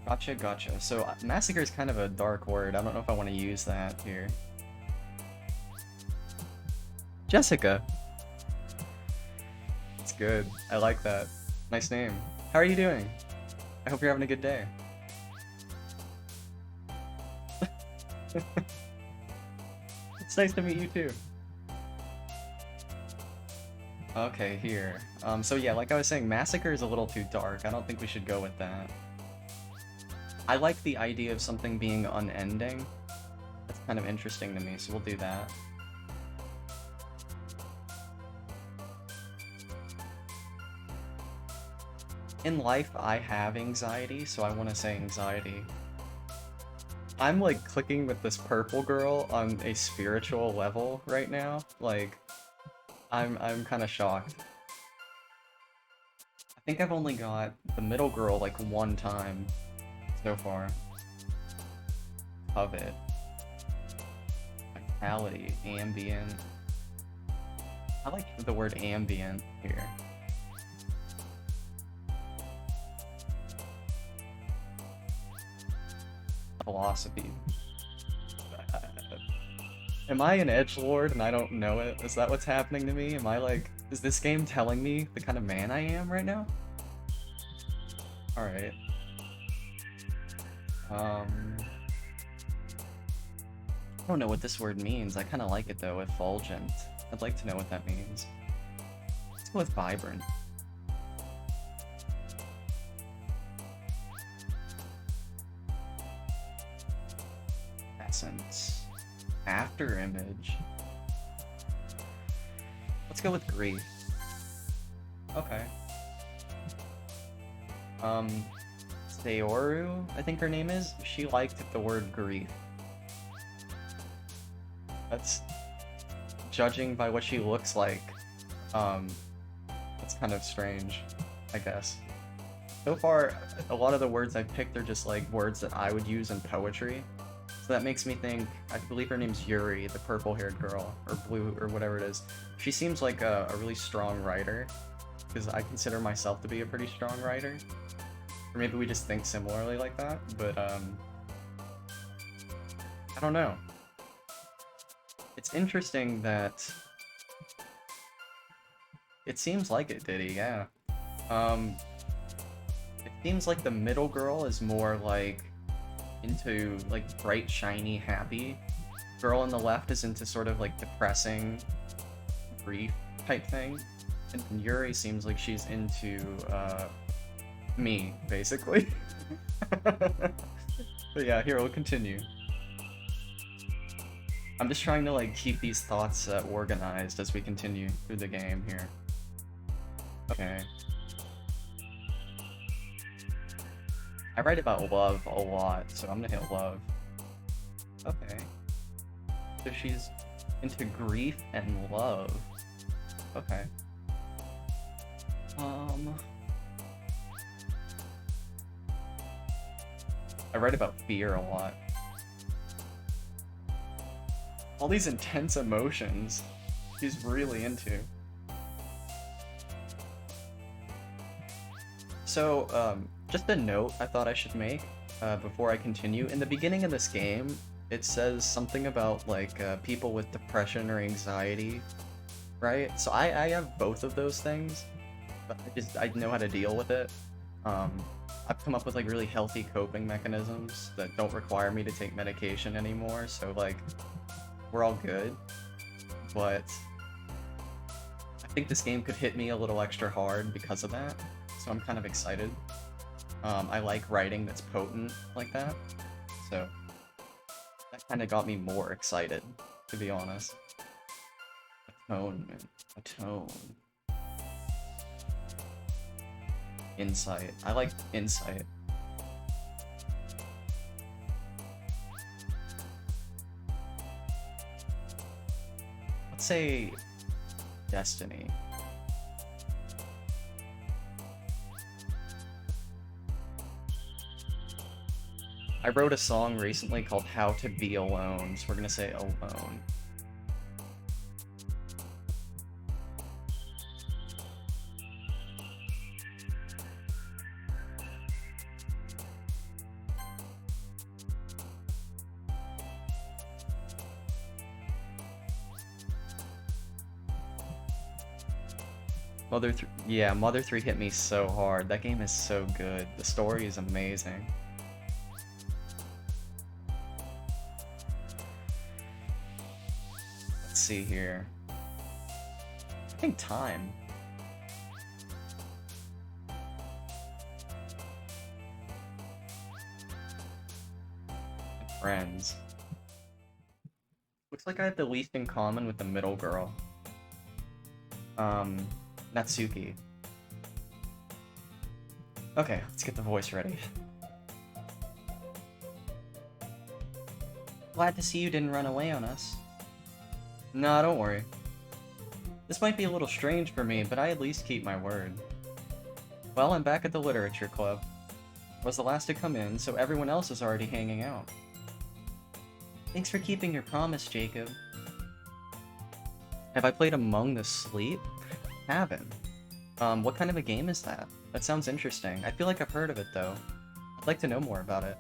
Speaker 1: Gotcha. So massacre is kind of a dark word. I don't know if I want to use that here. Jessica. It's good. I like that. Nice name. How are you doing? I hope you're having a good day. It's nice to meet you too. Okay, here. So yeah, like I was saying, massacre is a little too dark. I don't think we should go with that. I like the idea of something being unending. That's kind of interesting to me, so we'll do that. In life, I have anxiety, so I want to say anxiety. I'm like clicking with this purple girl on a spiritual level right now. Like, I'm kind of shocked. I think I've only got the middle girl like one time so far. Covet. Vitality. Ambient. I like the word ambient here. Philosophy. Am I an edgelord and I don't know it? Is that what's happening to me? Am I like... Is this game telling me the kind of man I am right now? Alright. I don't know what this word means. I kind of like it though, effulgent. I'd like to know what that means. Let's go with vibrant. Essence. After image. Let's go with grief. Okay. Seoru, I think her name is. She liked the word grief. That's judging by what she looks like. That's kind of strange, I guess. So far, a lot of the words I've picked are just like words that I would use in poetry. So that makes me think, I believe her name's Yuri, the purple-haired girl, or blue, or whatever it is. She seems like a really strong writer, because I consider myself to be a pretty strong writer. Or maybe we just think similarly like that, but, I don't know. It's interesting that... It seems like it, Diddy, yeah. It seems like the middle girl is more like... into like bright, shiny, happy. Girl on the left is into sort of like depressing, grief type thing. And Yuri seems like she's into me, basically. But yeah, here, we'll continue. I'm just trying to like keep these thoughts organized as we continue through the game here. Okay. I write about love a lot, so I'm gonna hit love. Okay. So she's into grief and love. Okay. I write about fear a lot. All these intense emotions she's really into. So, just a note I thought I should make before I continue. In the beginning of this game, it says something about like people with depression or anxiety, right? So I have both of those things, but I know how to deal with it. I've come up with like really healthy coping mechanisms that don't require me to take medication anymore, so like we're all good. But I think this game could hit me a little extra hard because of that, so I'm kind of excited. I like writing that's potent like that, so that kind of got me more excited, to be honest. Atonement. Atone. Insight. I like insight. Let's say destiny. I wrote a song recently called How to Be Alone, so we're gonna say alone. Yeah, Mother 3 hit me so hard. That game is so good. The story is amazing. Let's see here. I think time. Friends. Looks like I have the least in common with the middle girl. Natsuki. Okay, let's get the voice ready. Glad to see you didn't run away on us. Nah, don't worry. This might be a little strange for me, but I at least keep my word. Well, I'm back at the literature club. I was the last to come in, so everyone else is already hanging out. Thanks for keeping your promise, Jacob. Have I played Among the Sleep? Haven't. What kind of a game is that? That sounds interesting. I feel like I've heard of it, though. I'd like to know more about it.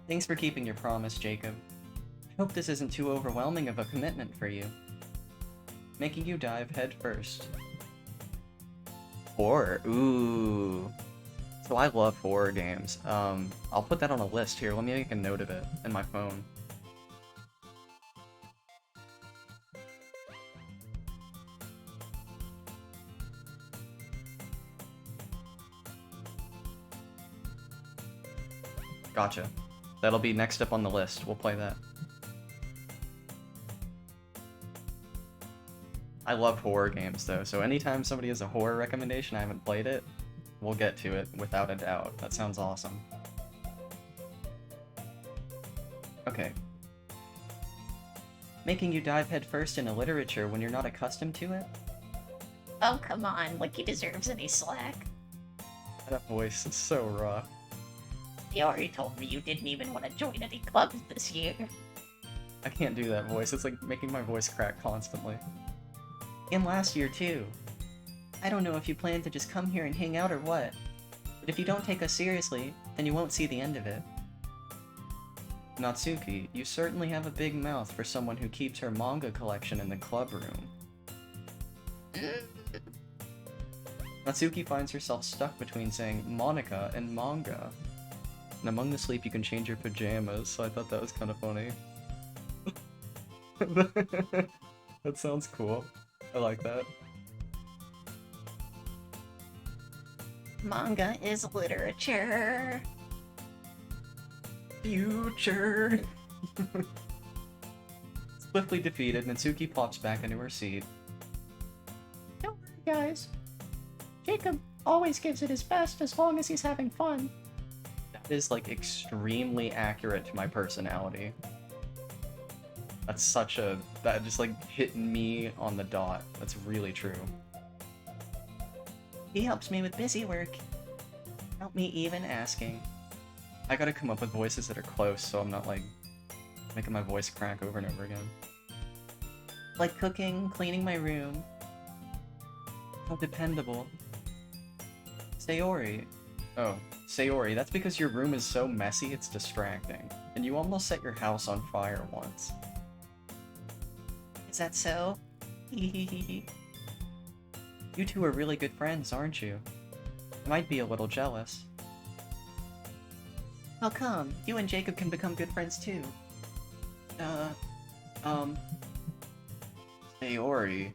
Speaker 1: Thanks for keeping your promise, Jacob. I hope this isn't too overwhelming of a commitment for you. Making you dive head first. Horror. Ooh. So I love horror games. I'll put that on a list here. Let me make a note of it in my phone. Gotcha. That'll be next up on the list. We'll play that. I love horror games, though, so anytime somebody has a horror recommendation I haven't played it, we'll get to it without a doubt. That sounds awesome. Okay. Making you dive headfirst into literature when you're not accustomed to it?
Speaker 2: Oh, come on, like he deserves any slack.
Speaker 1: That voice is so raw.
Speaker 2: You already told me you didn't even want to join any clubs this year.
Speaker 1: I can't do that voice. It's like making my voice crack constantly. And last year, too. I don't know if you plan to just come here and hang out or what, but if you don't take us seriously, then you won't see the end of it. Natsuki, you certainly have a big mouth for someone who keeps her manga collection in the club room. Natsuki finds herself stuck between saying Monica and manga. And Among the Sleep you can change your pajamas, so I thought that was kind of funny. That sounds cool. I like that.
Speaker 2: Manga is literature.
Speaker 1: Future! Swiftly defeated, Natsuki pops back into her seat.
Speaker 2: Don't worry, guys. Jacob always gives it his best as long as he's having fun.
Speaker 1: That is, like, extremely accurate to my personality. That's such a... that just, like, hit me on the dot. That's really true.
Speaker 2: He helps me with busy work. Without me even asking.
Speaker 1: I gotta come up with voices that are close, so I'm not, like, making my voice crack over and over again.
Speaker 2: Like cooking, cleaning my room.
Speaker 1: How dependable. Sayori. Oh, Sayori, that's because your room is so messy it's distracting. And you almost set your house on fire once.
Speaker 2: Is that so?
Speaker 1: You two are really good friends, aren't you? I might be a little jealous.
Speaker 2: How come? You and Jacob can become good friends too.
Speaker 1: Sayori.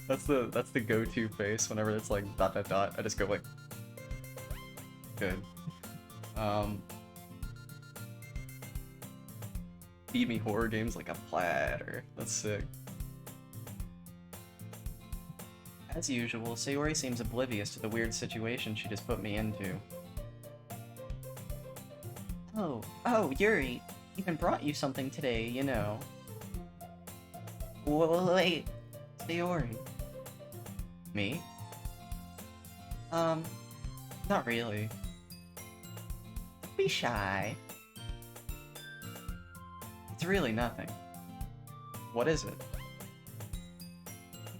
Speaker 1: That's the go-to face whenever it's like ... I just go like good. Feed me horror games like a platter. That's sick. As usual, Sayori seems oblivious to the weird situation she just put me into.
Speaker 2: Oh, Yuri. Even brought you something today, you know. Wait,
Speaker 1: Sayori. Me? Not really.
Speaker 2: don't be shy.
Speaker 1: It's really nothing. What is it?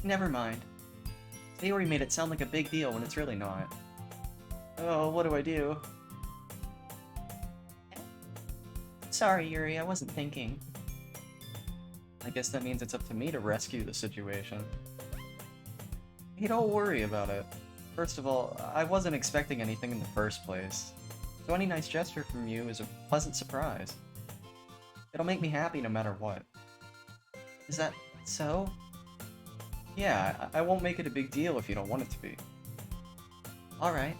Speaker 1: Never mind. Sayori made it sound like a big deal when it's really not. Oh, what do I do? Sorry, Yuri, I wasn't thinking. I guess that means it's up to me to rescue the situation. Hey, don't worry about it. First of all, I wasn't expecting anything in the first place. So any nice gesture from you is a pleasant surprise. It'll make me happy no matter what. Is that so? Yeah, I won't make it a big deal if you don't want it to be. Alright.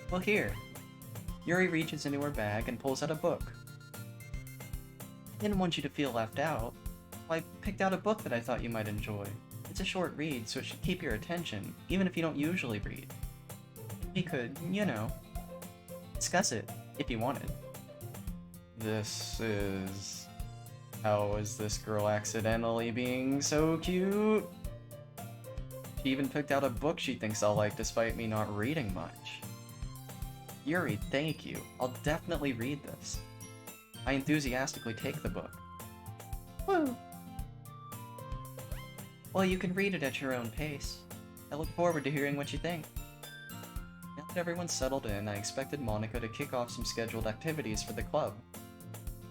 Speaker 1: Well, here. Yuri reaches into her bag and pulls out a book. Didn't want you to feel left out. I picked out a book that I thought you might enjoy. It's a short read, so it should keep your attention, even if you don't usually read. We could, you know, discuss it, if you wanted. This is... How is this girl accidentally being so cute? She even picked out a book she thinks I'll like despite me not reading much. Yuri, thank you. I'll definitely read this. I enthusiastically take the book.
Speaker 2: Woo!
Speaker 1: Well, you can read it at your own pace. I look forward to hearing what you think. Now that everyone's settled in, I expected Monica to kick off some scheduled activities for the club.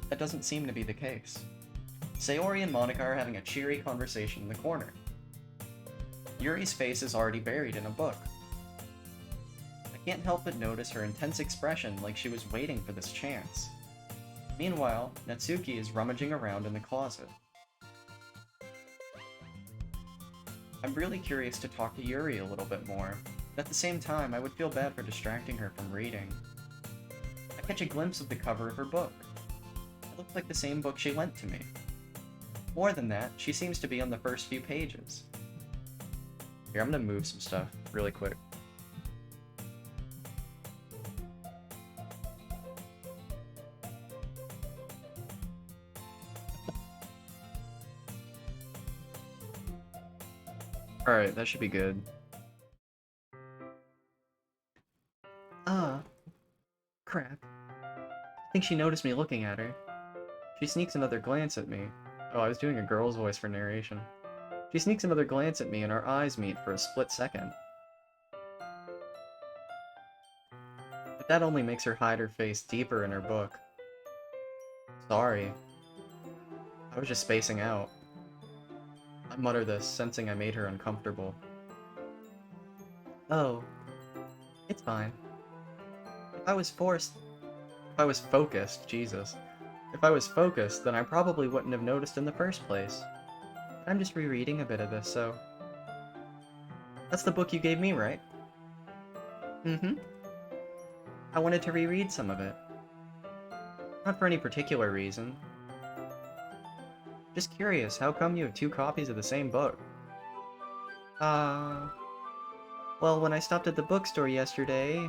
Speaker 1: That doesn't seem to be the case. Sayori and Monica are having a cheery conversation in the corner. Yuri's face is already buried in a book. I can't help but notice her intense expression like she was waiting for this chance. Meanwhile, Natsuki is rummaging around in the closet. I'm really curious to talk to Yuri a little bit more, but at the same time I would feel bad for distracting her from reading. I catch a glimpse of the cover of her book. It looks like the same book she lent to me. More than that, she seems to be on the first few pages. Here, I'm gonna move some stuff really quick. Alright, that should be good. Crap. I think she noticed me looking at her. She sneaks another glance at me. Oh, I was doing a girl's voice for narration. She sneaks another glance at me and our eyes meet for a split second. But that only makes her hide her face deeper in her book. Sorry. I was just spacing out. I mutter this, sensing I made her uncomfortable. Oh. It's fine. If I was focused, Jesus. If I was focused, then I probably wouldn't have noticed in the first place. I'm just rereading a bit of this, so... That's the book you gave me, right? Mm-hmm. I wanted to reread some of it. Not for any particular reason. Just curious, how come you have 2 copies of the same book? Well, when I stopped at the bookstore yesterday...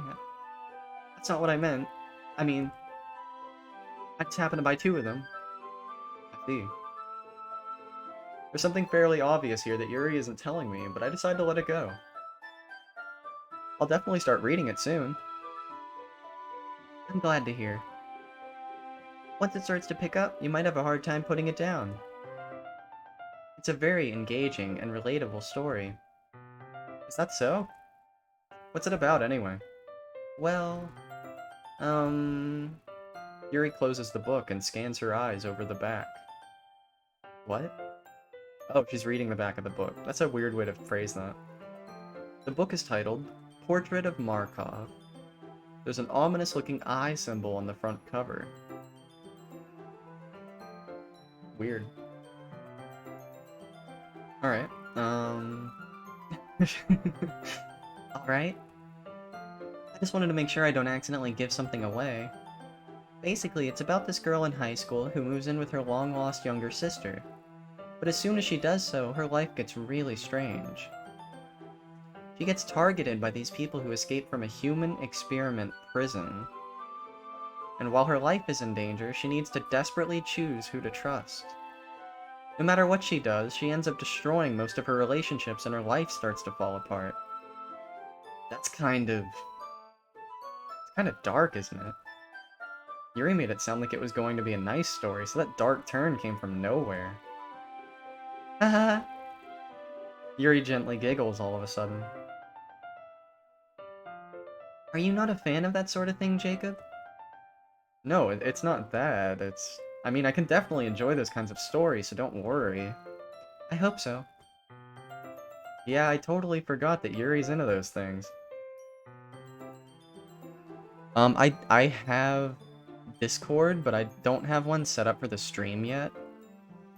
Speaker 1: That's not what I meant. I mean... I just happened to buy 2 of them. I see. There's something fairly obvious here that Yuri isn't telling me, but I decided to let it go. I'll definitely start reading it soon. I'm glad to hear. Once it starts to pick up, you might have a hard time putting it down. It's a very engaging and relatable story. Is that so? What's it about, anyway? Well... Yuri closes the book and scans her eyes over the back. What? Oh, she's reading the back of the book. That's a weird way to phrase that. The book is titled Portrait of Markov. There's an ominous-looking eye symbol on the front cover. Weird. Alright, Alright. I just wanted to make sure I don't accidentally give something away. Basically, it's about this girl in high school who moves in with her long-lost younger sister. But as soon as she does so, her life gets really strange. She gets targeted by these people who escaped from a human experiment prison. And while her life is in danger, she needs to desperately choose who to trust. No matter what she does, she ends up destroying most of her relationships and her life starts to fall apart. That's kind of dark, isn't it? Yuri made it sound like it was going to be a nice story, so that dark turn came from nowhere. Haha! Yuri gently giggles all of a sudden. Are you not a fan of that sort of thing, Jacob? No, it's not that. It's... I mean, I can definitely enjoy those kinds of stories, so don't worry.
Speaker 2: I hope so.
Speaker 1: Yeah, I totally forgot that Yuri's into those things. I have Discord, but I don't have one set up for the stream yet.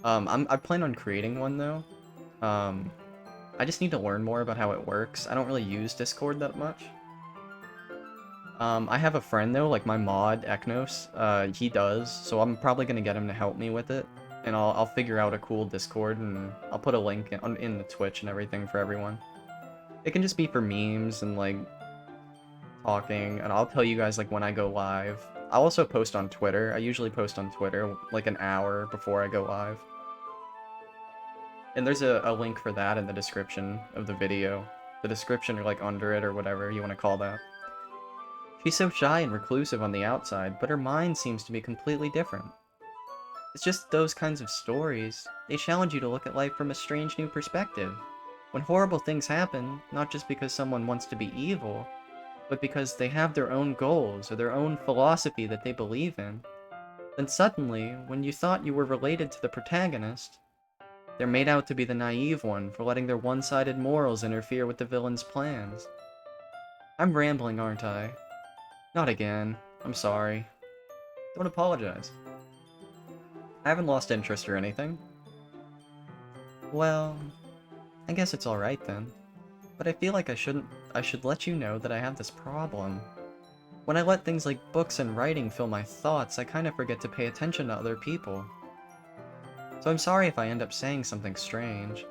Speaker 1: I plan on creating one, though. I just need to learn more about how it works. I don't really use Discord that much. I have a friend, though, like my mod, Eknos, he does, so I'm probably gonna get him to help me with it. And I'll figure out a cool Discord, and I'll put a link in the Twitch and everything for everyone. It can just be for memes and, like, talking, and I'll tell you guys, like, when I go live. I'll also post on Twitter. I usually post on Twitter, like, an hour before I go live. And there's a link for that in the description of the video. The description, or, like, under it, or whatever you want to call that. She's so shy and reclusive on the outside, but her mind seems to be completely different. It's just those kinds of stories. They challenge you to look at life from a strange new perspective. When horrible things happen, not just because someone wants to be evil, but because they have their own goals or their own philosophy that they believe in, then suddenly, when you thought you were related to the protagonist, they're made out to be the naive one for letting their one-sided morals interfere with the villain's plans. I'm rambling, aren't I? Not again. I'm sorry. Don't apologize. I haven't lost interest or anything. Well, I guess it's alright then. But I feel like I should let you know that I have this problem. When I let things like books and writing fill my thoughts, I kind of forget to pay attention to other people. So I'm sorry if I end up saying something strange.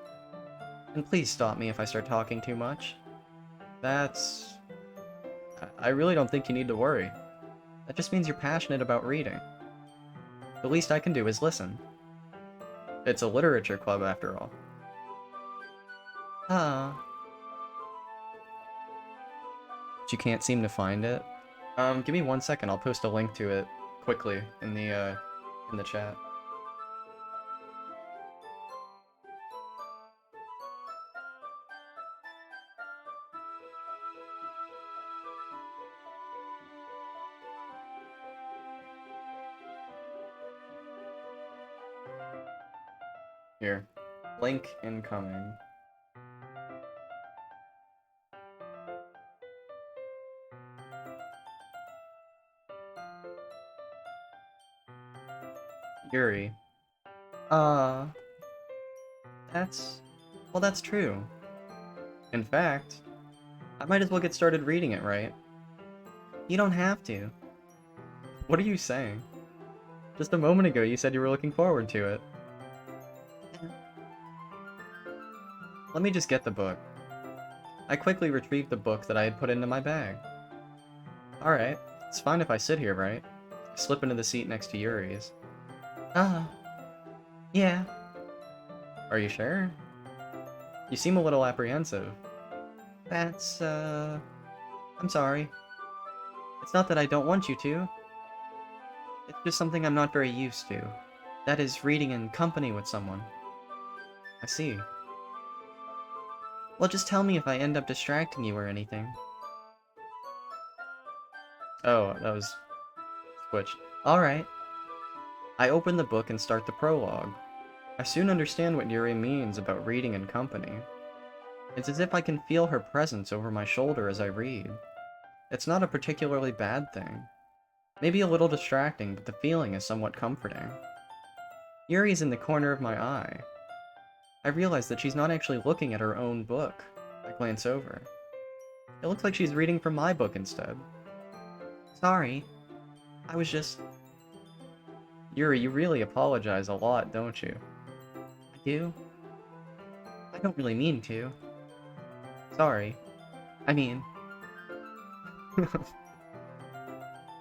Speaker 1: And please stop me if I start talking too much. I really don't think you need to worry. That just means you're passionate about reading. The least I can do is listen. It's a literature club after all. Ah. But you can't seem to find it? Give me 1 second, I'll post a link to it quickly in the chat. Here. Link incoming. Yuri. Well, that's true. In fact, I might as well get started reading it, right? You don't have to. What are you saying? Just a moment ago you said you were looking forward to it. Let me just get the book. I quickly retrieved the book that I had put into my bag. Alright, it's fine if I sit here, right? I slip into the seat next to Yuri's.
Speaker 2: Yeah.
Speaker 1: Are you sure? You seem a little apprehensive.
Speaker 2: I'm sorry.
Speaker 1: It's not that I don't want you to.
Speaker 2: It's just something I'm not very used to. That is, reading in company with someone.
Speaker 1: I see.
Speaker 2: Well, just tell me if I end up distracting you or anything.
Speaker 1: Oh, that was switched.
Speaker 2: Alright.
Speaker 1: I open the book and start the prologue. I soon understand what Yuri means about reading in company. It's as if I can feel her presence over my shoulder as I read. It's not a particularly bad thing. Maybe a little distracting, but the feeling is somewhat comforting. Yuri's in the corner of my eye. I realize that she's not actually looking at her own book. I glance over. It looks like she's reading from my book instead.
Speaker 2: Sorry. I was just...
Speaker 1: Yuri, you really apologize a lot, don't you?
Speaker 2: I do? I don't really mean to. Sorry. I mean...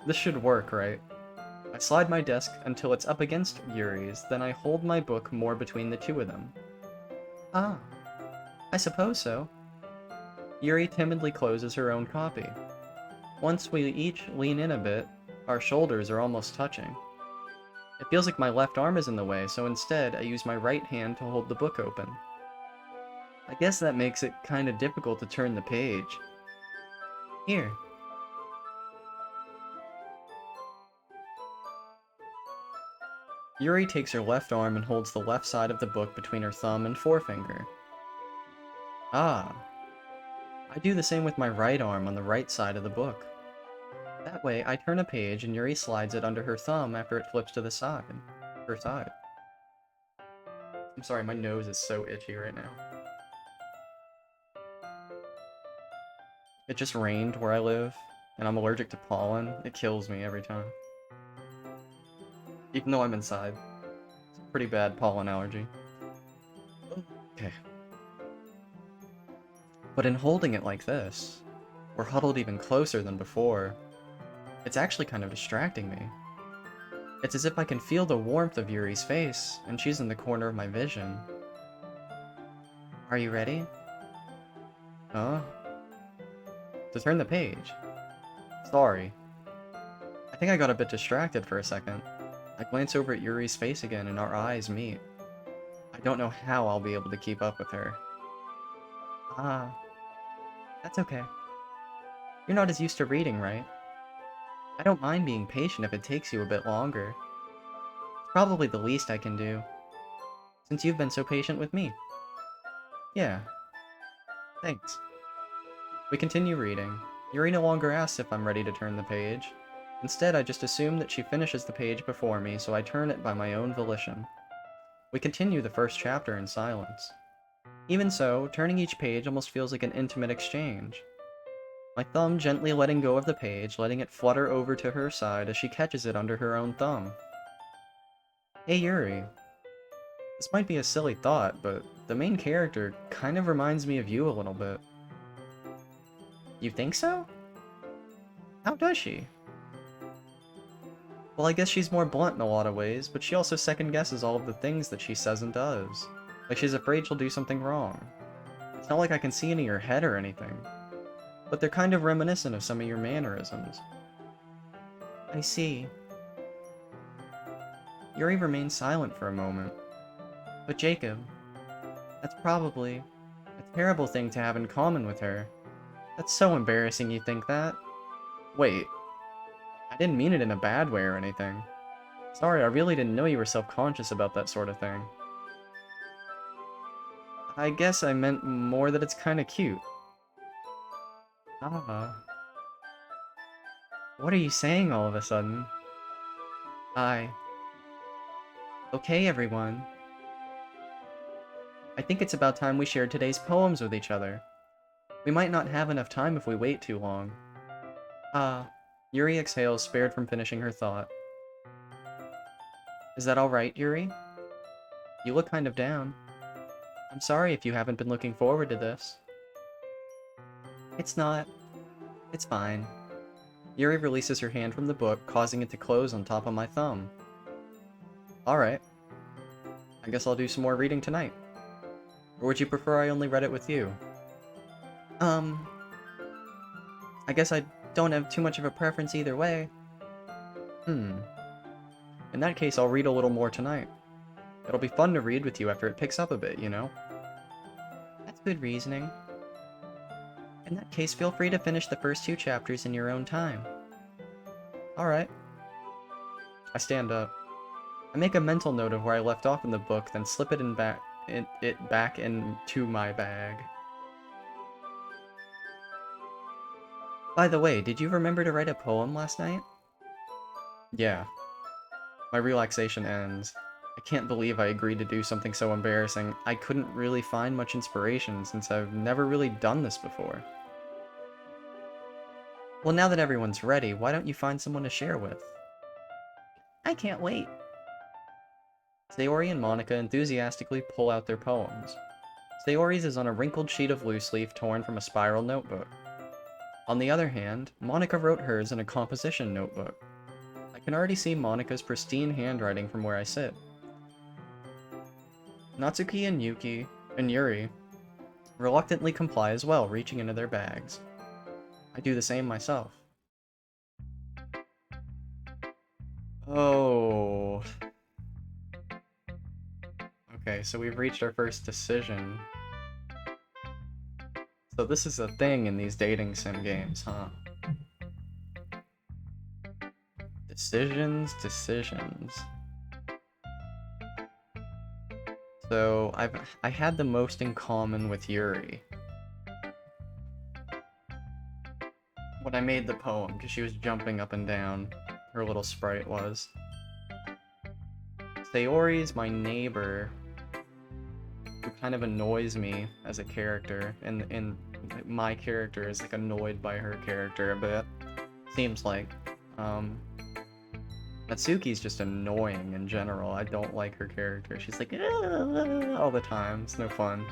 Speaker 1: This should work, right? I slide my desk until it's up against Yuri's, then I hold my book more between the two of them.
Speaker 2: Ah. I suppose so.
Speaker 1: Yuri timidly closes her own copy. Once we each lean in a bit, our shoulders are almost touching. It feels like my left arm is in the way, so instead I use my right hand to hold the book open. I guess that makes it kinda difficult to turn the page.
Speaker 2: Here.
Speaker 1: Yuri takes her left arm and holds the left side of the book between her thumb and forefinger. Ah. I do the same with my right arm on the right side of the book. That way, I turn a page and Yuri slides it under her thumb after it flips to the side. Her side. I'm sorry, my nose is so itchy right now. It just rained where I live, and I'm allergic to pollen. It kills me every time. Even though I'm inside. It's a pretty bad pollen allergy. Okay. But in holding it like this, we're huddled even closer than before. It's actually kind of distracting me. It's as if I can feel the warmth of Yuri's face, and she's in the corner of my vision. Are you ready? Huh? To turn the page. Sorry. I think I got a bit distracted for a second. I glance over at Yuri's face again and our eyes meet. I don't know how I'll be able to keep up with her. Ah. That's okay. You're not as used to reading, right? I don't mind being patient if it takes you a bit longer. It's probably the least I can do, since you've been so patient with me. Yeah. Thanks. We continue reading. Yuri no longer asks if I'm ready to turn the page. Instead, I just assume that she finishes the page before me, so I turn it by my own volition. We continue the first chapter in silence. Even so, turning each page almost feels like an intimate exchange. My thumb gently letting go of the page, letting it flutter over to her side as she catches it under her own thumb. Hey Yuri. This might be a silly thought, but the main character kind of reminds me of you a little bit. You think so? How does she? Well, I guess she's more blunt in a lot of ways, but she also second-guesses all of the things that she says and does. Like she's afraid she'll do something wrong. It's not like I can see into your head or anything, but they're kind of reminiscent of some of your mannerisms. I see. Yuri remains silent for a moment. But Jacob, that's probably a terrible thing to have in common with her. That's so embarrassing you think that. Wait, I didn't mean it in a bad way or anything. Sorry, I really didn't know you were self-conscious about that sort of thing. I guess I meant more that it's kinda cute. Ah. What are you saying all of a sudden? Okay, everyone. I think it's about time we shared today's poems with each other. We might not have enough time if we wait too long. Yuri exhales, spared from finishing her thought. Is that alright, Yuri? You look kind of down. I'm sorry if you haven't been looking forward to this. It's not. It's fine. Yuri releases her hand from the book, causing it to close on top of my thumb. Alright. I guess I'll do some more reading tonight. Or would you prefer I only read it with you? I guess I don't have too much of a preference either way. In that case, I'll read a little more tonight. It'll be fun to read with you after it picks up a bit, you know? That's good reasoning. In that case, feel free to finish the first 2 chapters in your own time. Alright. I stand up. I make a mental note of where I left off in the book, then slip it back into my bag. By the way, did you remember to write a poem last night? Yeah. My relaxation ends. I can't believe I agreed to do something so embarrassing. I couldn't really find much inspiration since I've never really done this before. Well, now that everyone's ready, why don't you find someone to share with? I can't wait. Sayori and Monika enthusiastically pull out their poems. Sayori's is on a wrinkled sheet of loose leaf torn from a spiral notebook. On the other hand, Monika wrote hers in a composition notebook. I can already see Monika's pristine handwriting from where I sit. Natsuki and Yuri reluctantly comply as well, reaching into their bags. I do the same myself. Oh. Okay, so we've reached our first decision. So this is a thing in these dating sim games, huh? Decisions. So I had the most in common with Yuri when I made the poem, because she was jumping up and down. Her little sprite was. Sayori's my neighbor, who kind of annoys me as a character, and my character is like annoyed by her character a bit. Seems like. Natsuki's just annoying in general. I don't like her character. She's like all the time. It's no fun.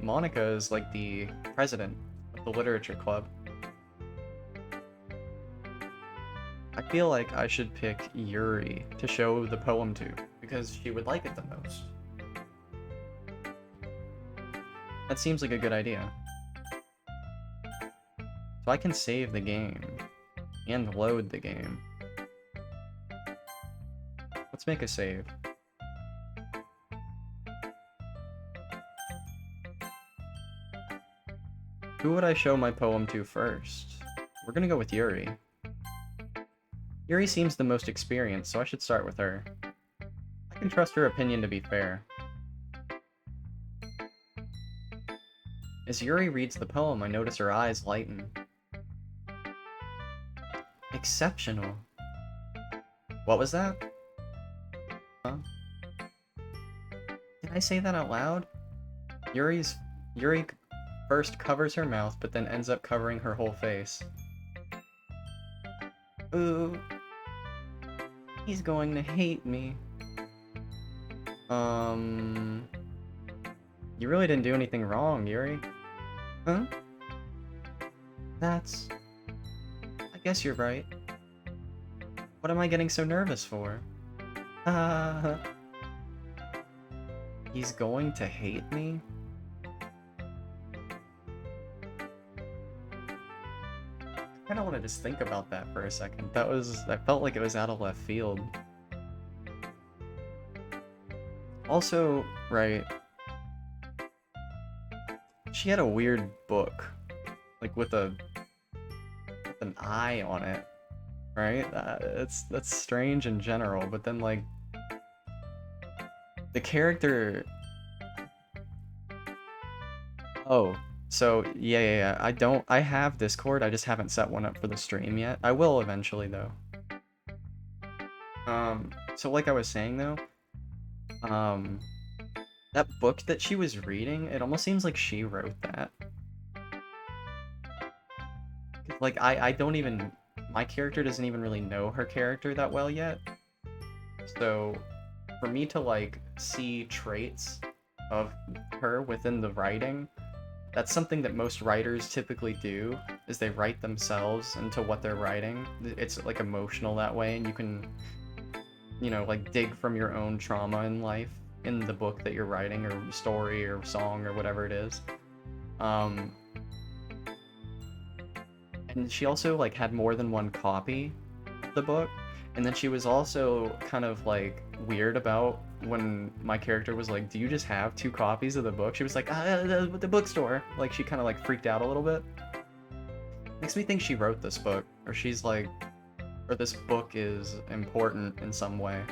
Speaker 1: Monica is like the president of the literature club. I feel like I should pick Yuri to show the poem to, because she would like it the most. That seems like a good idea. So I can save the game and load the game. Let's make a save. Who would I show my poem to first? We're gonna go with Yuri. Yuri seems the most experienced, so I should start with her. I can trust her opinion to be fair. As Yuri reads the poem, I notice her eyes lighten. Exceptional. What was that? Huh? Did I say that out loud? Yuri first covers her mouth, but then ends up covering her whole face. Ooh. He's going to hate me. You really didn't do anything wrong, Yuri. Huh? I guess you're right. What am I getting so nervous for? He's going to hate me? I kinda wanna just think about that for a second. I felt like it was out of left field. Also, right, she had a weird book, like with an eye on it, right? That's strange in general, but then like the character. Oh, so yeah. I have Discord. I just haven't set one up for the stream yet. I will eventually though. So like I was saying though, that book that she was reading, it almost seems like she wrote that. Like, I don't even... My character doesn't even really know her character that well yet. So, for me to, like, see traits of her within the writing, that's something that most writers typically do, is they write themselves into what they're writing. It's, like, emotional that way, and you can, you know, like, dig from your own trauma in life in the book that you're writing, or story, or song, or whatever it is. And she also, like, had more than one copy of the book, and then she was also kind of, like, weird about when my character was like, do you just have 2 copies of the book? She was like, the bookstore. Like, she kind of, like, freaked out a little bit. Makes me think she wrote this book, or she's, like, or this book is important in some way.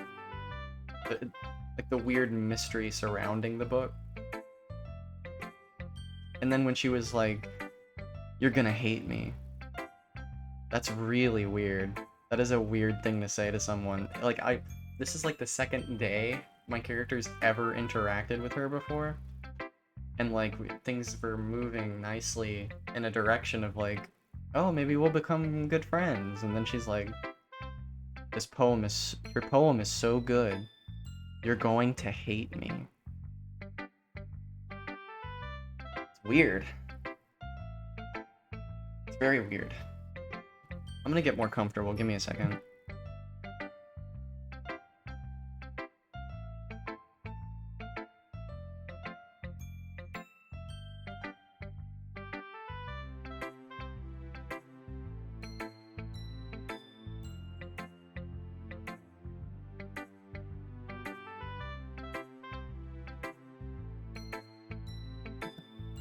Speaker 1: Like, the weird mystery surrounding the book. And then when she was like, you're gonna hate me. That's really weird. That is a weird thing to say to someone. Like, this is like the second day my character's ever interacted with her before. And like, things were moving nicely in a direction of like, oh, maybe we'll become good friends. And then she's like, your poem is so good. You're going to hate me. It's weird. It's very weird. I'm gonna get more comfortable. Give me a second.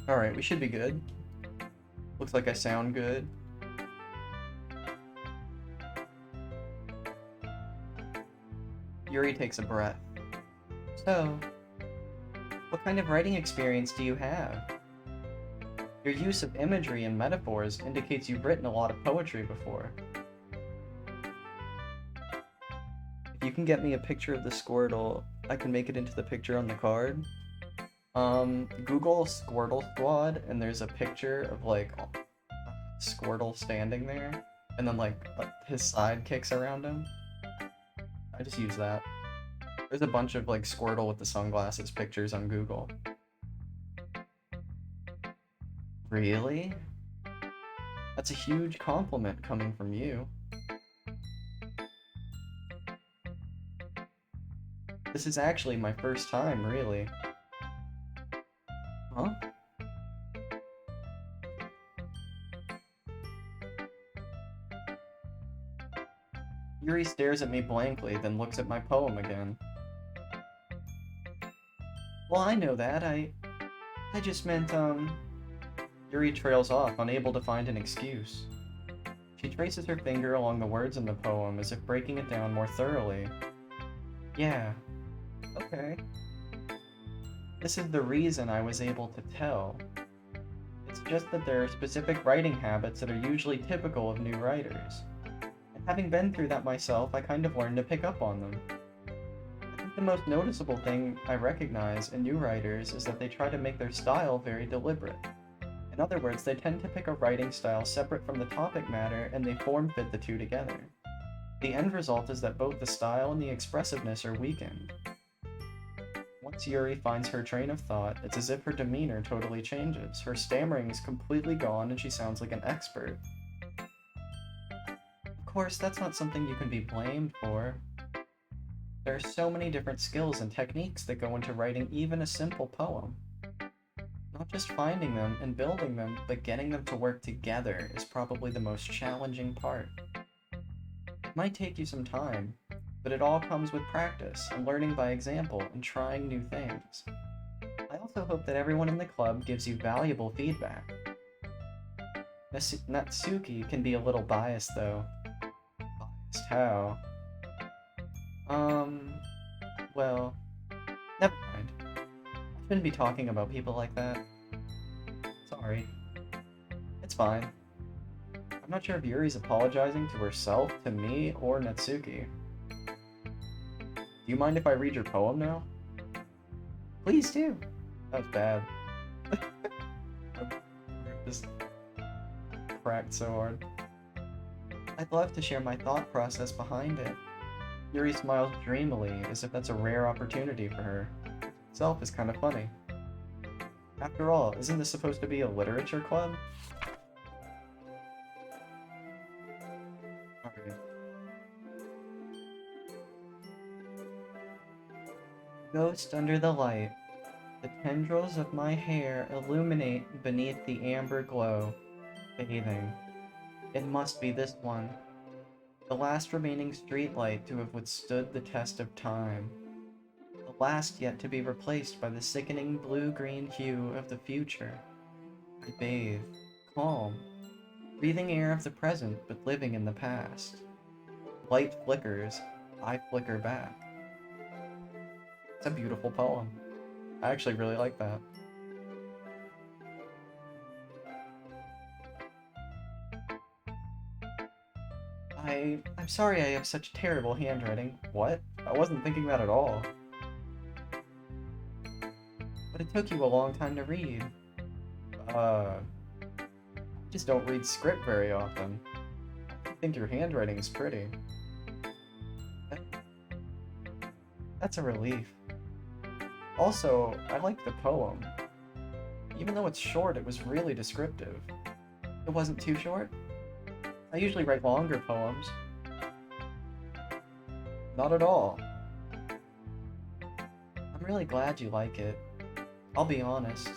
Speaker 1: Alright, we should be good. Looks like I sound good. Yuri takes a breath. So, What kind of writing experience do you have? Your use of imagery and metaphors indicates you've written a lot of poetry before. If you can get me a picture of the Squirtle, I can make it into the picture on the card. Google Squirtle Squad, and there's a picture of, like, Squirtle standing there, and then, like his sidekicks around him. I just use that. There's a bunch of, like, Squirtle with the sunglasses pictures on Google. Really? That's a huge compliment coming from you. This is actually my first time, really. Huh? Yuri stares at me blankly, then looks at my poem again. Well, I know that. I just meant, Yuri trails off, unable to find an excuse. She traces her finger along the words in the poem, as if breaking it down more thoroughly. Yeah. Okay. This is the reason I was able to tell. It's just that there are specific writing habits that are usually typical of new writers. And having been through that myself, I kind of learned to pick up on them. I think the most noticeable thing I recognize in new writers is that they try to make their style very deliberate. In other words, they tend to pick a writing style separate from the topic matter, and they form-fit the two together. The end result is that both the style and the expressiveness are weakened. Once Yuri finds her train of thought, it's as if her demeanor totally changes. Her stammering is completely gone and she sounds like an expert. Of course, that's not something you can be blamed for. There are so many different skills and techniques that go into writing even a simple poem. Not just finding them and building them, but getting them to work together is probably the most challenging part. It might take you some time, but it all comes with practice and learning by example and trying new things. I also hope that everyone in the club gives you valuable feedback. Natsuki can be a little biased though. Biased how? Well, never mind. I shouldn't be talking about people like that. Sorry. It's fine. I'm not sure if Yuri's apologizing to herself, to me, or Natsuki. Do you mind if I read your poem now? Please do. That was bad. Just cracked so hard. I'd love to share my thought process behind it. Yuri smiles dreamily, as if that's a rare opportunity for her. Itself is kind of funny. After all, isn't this supposed to be a literature club? Okay. Ghost under the light. The tendrils of my hair illuminate beneath the amber glow. Bathing. It must be this one. The last remaining streetlight to have withstood the test of time. The last yet to be replaced by the sickening blue-green hue of the future. I bathe, calm, breathing air of the present but living in the past. Light flickers, I flicker back. It's a beautiful poem. I actually really like that. I'm sorry I have such terrible handwriting. What? I wasn't thinking that at all. But it took you a long time to read. I just don't read script very often. I think your handwriting is pretty. That's a relief. Also, I like the poem. Even though it's short, it was really descriptive. It wasn't too short? I usually write longer poems. Not at all. I'm really glad you like it. I'll be honest.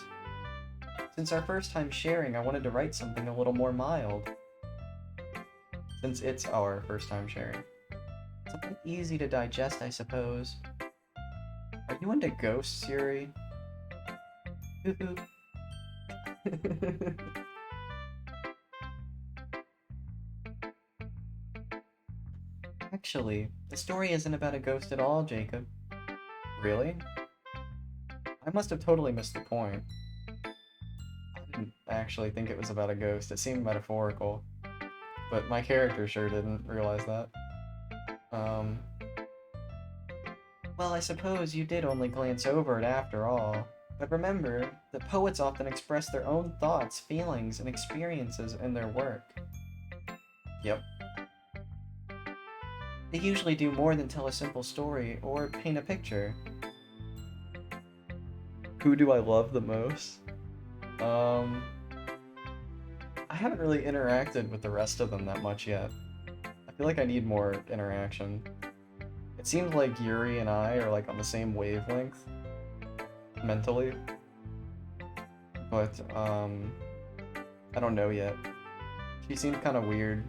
Speaker 1: Since our first time sharing, I wanted to write something a little more mild. Since it's our first time sharing. Something easy to digest, I suppose. Are you into ghosts, Yuri? Hoo-hoo. Actually, the story isn't about a ghost at all, Jacob. Really? I must have totally missed the point. I didn't actually think it was about a ghost. It seemed metaphorical. But my character sure didn't realize that. Well, I suppose you did only glance over it after all. But remember, that poets often express their own thoughts, feelings, and experiences in their work. Yep. They usually do more than tell a simple story or paint a picture. Who do I love the most? I haven't really interacted with the rest of them that much yet. I feel like I need more interaction. It seems like Yuri and I are like on the same wavelength mentally. But I don't know yet. She seemed kind of weird.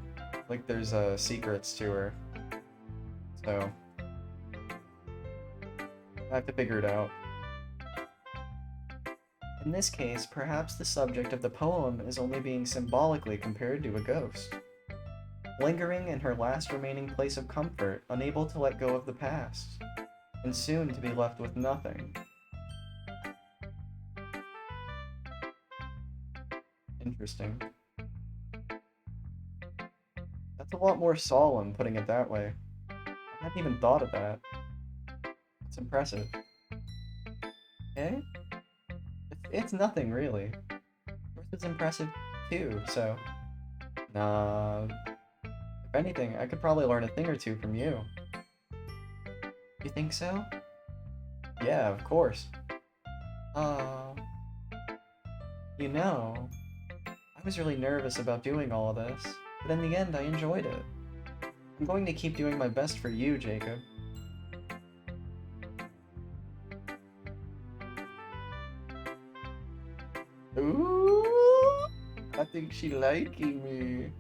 Speaker 1: Like there's secrets to her. So I have to figure it out. In this case, perhaps the subject of the poem is only being symbolically compared to a ghost. Lingering in her last remaining place of comfort, unable to let go of the past, and soon to be left with nothing. Interesting. That's a lot more solemn, putting it that way. I hadn't even thought of that. It's impressive. Okay? It's nothing, really. Yours is impressive, too, so... Nah... If anything, I could probably learn a thing or two from you. You think so? Yeah, of course. You know... I was really nervous about doing all of this, but in the end I enjoyed it. I'm going to keep doing my best for you, Jacob. Ooh, I think she liking me.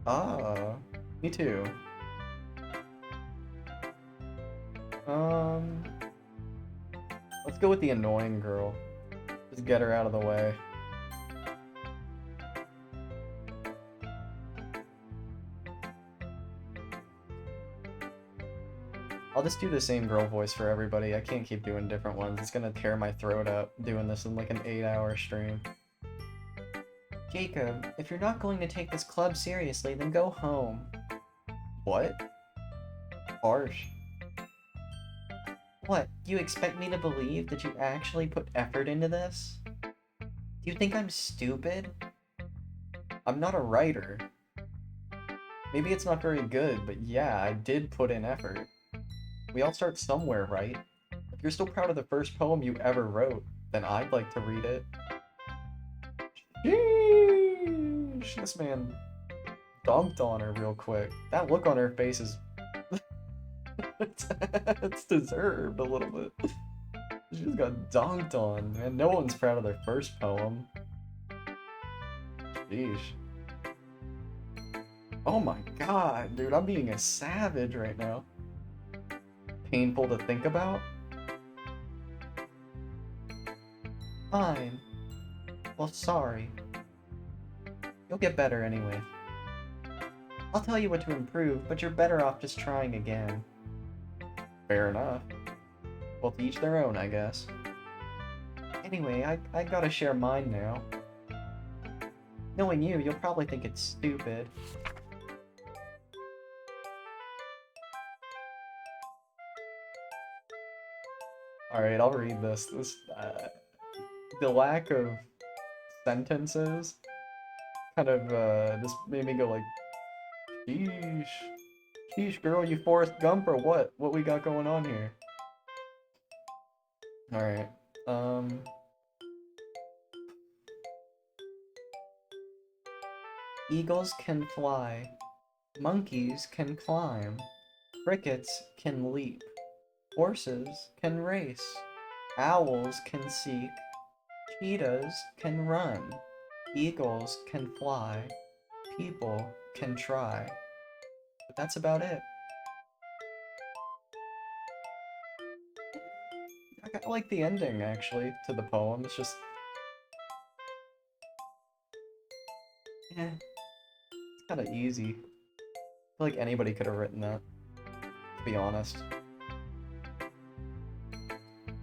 Speaker 1: Ah, me too. Let's go with the annoying girl. Just get her out of the way. I'll just do the same girl voice for everybody. I can't keep doing different ones. It's gonna tear my throat up doing this in like an 8-hour stream. Jacob, if you're not going to take this club seriously, then go home. What? Harsh. What, you expect me to believe that you actually put effort into this? Do you think I'm stupid? I'm not a writer. Maybe it's not very good, but yeah, I did put in effort. We all start somewhere, right? If you're still proud of the first poem you ever wrote, then I'd like to read it. Sheesh, this man dunked on her real quick. That look on her face is... it's deserved a little bit. She just got dunked on, man. No one's proud of their first poem. Sheesh. Oh my god, dude, I'm being a savage right now. Painful to think about? Fine. Well, sorry. You'll get better anyway. I'll tell you what to improve, but you're better off just trying again. Fair enough. Well, to each their own, I guess. Anyway, I gotta share mine now. Knowing you, you'll probably think it's stupid. Alright, I'll read this. The lack of sentences kind of, just made me go like, sheesh. Sheesh, girl, you Forrest Gump or what? What we got going on here? Alright, Eagles can fly. Monkeys can climb. Crickets can leap. Horses can race. Owls can seek. Cheetahs can run. Eagles can fly. People can try. But that's about it. I like the ending, actually, to the poem. It's just... yeah. It's kind of easy. I feel like anybody could have written that, to be honest.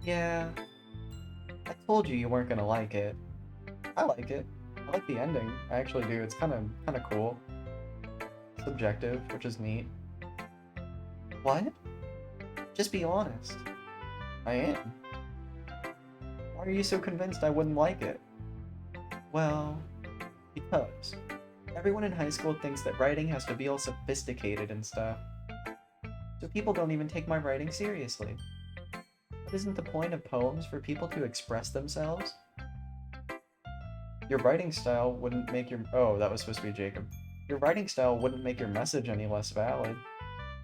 Speaker 1: Yeah. Told you you weren't gonna like it. I like it. I like the ending. I actually do. It's kind of cool. Subjective, which is neat. What? Just be honest. I am. Why are you so convinced I wouldn't like it? Well, because everyone in high school thinks that writing has to be all sophisticated and stuff. So people don't even take my writing seriously. But isn't the point of poems for people to express themselves? Your writing style wouldn't make your... Oh, that was supposed to be Jacob. Your writing style wouldn't make your message any less valid.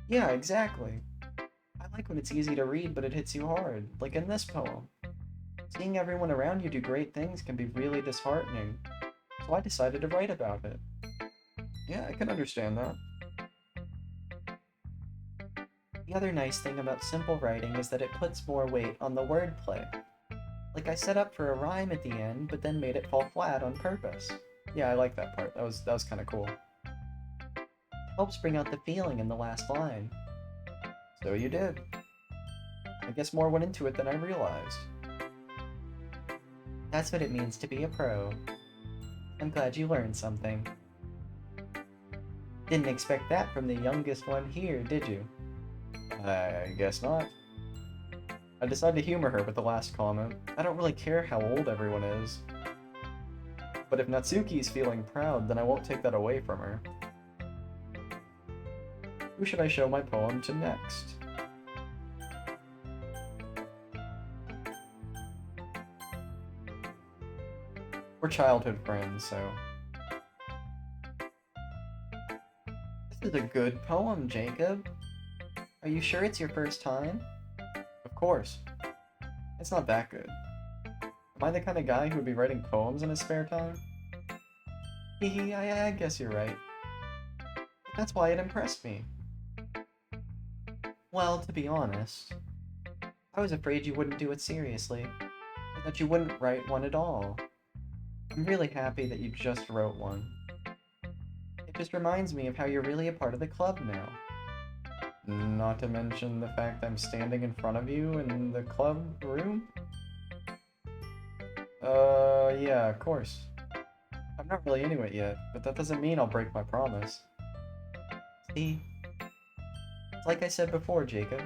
Speaker 1: Yeah, exactly. I like when it's easy to read, but it hits you hard, like in this poem. Seeing everyone around you do great things can be really disheartening, so I decided to write about it. Yeah, I can understand that. The other nice thing about simple writing is that it puts more weight on the wordplay. Like I set up for a rhyme at the end, but then made it fall flat on purpose. Yeah, I like that part. That was kind of cool. Helps bring out the feeling in the last line. So you did. I guess more went into it than I realized. That's what it means to be a pro. I'm glad you learned something. Didn't expect that from the youngest one here, did you? I guess not. I decided to humor her with the last comment. I don't really care how old everyone is. But if Natsuki's feeling proud, then I won't take that away from her. Who should I show my poem to next? We're childhood friends, so... This is a good poem, Jacob. Are you sure it's your first time? Of course. It's not that good. Am I the kind of guy who would be writing poems in his spare time? Hehe, I guess you're right. But that's why it impressed me. Well, to be honest, I was afraid you wouldn't do it seriously, or that you wouldn't write one at all. I'm really happy that you just wrote one. It just reminds me of how you're really a part of the club now. Not to mention the fact I'm standing in front of you in the club room? Yeah, of course. I'm not really into it yet, but that doesn't mean I'll break my promise. See? It's like I said before, Jacob.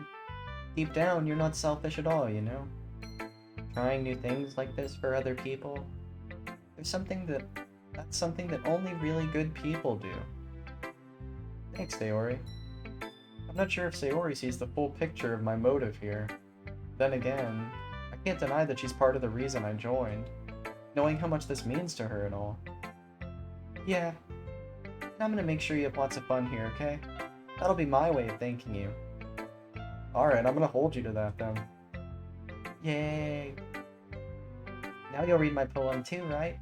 Speaker 1: Deep down, you're not selfish at all, you know? Trying new things like this for other people. That's something that only really good people do. Thanks, Sayori. I'm not sure if Sayori sees the full picture of my motive here. Then again, I can't deny that she's part of the reason I joined, knowing how much this means to her and all. Yeah, I'm gonna make sure you have lots of fun here, okay? That'll be my way of thanking you. Alright, I'm gonna hold you to that then. Yay! Now you'll read my poem too, right?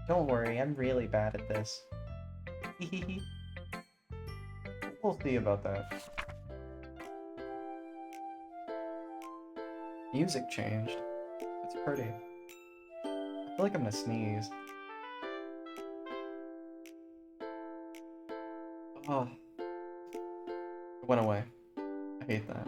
Speaker 1: Don't worry, I'm really bad at this. Hehehe. We'll see about that. Music changed. It's pretty. I feel like I'm gonna sneeze. Oh. It went away. I hate that.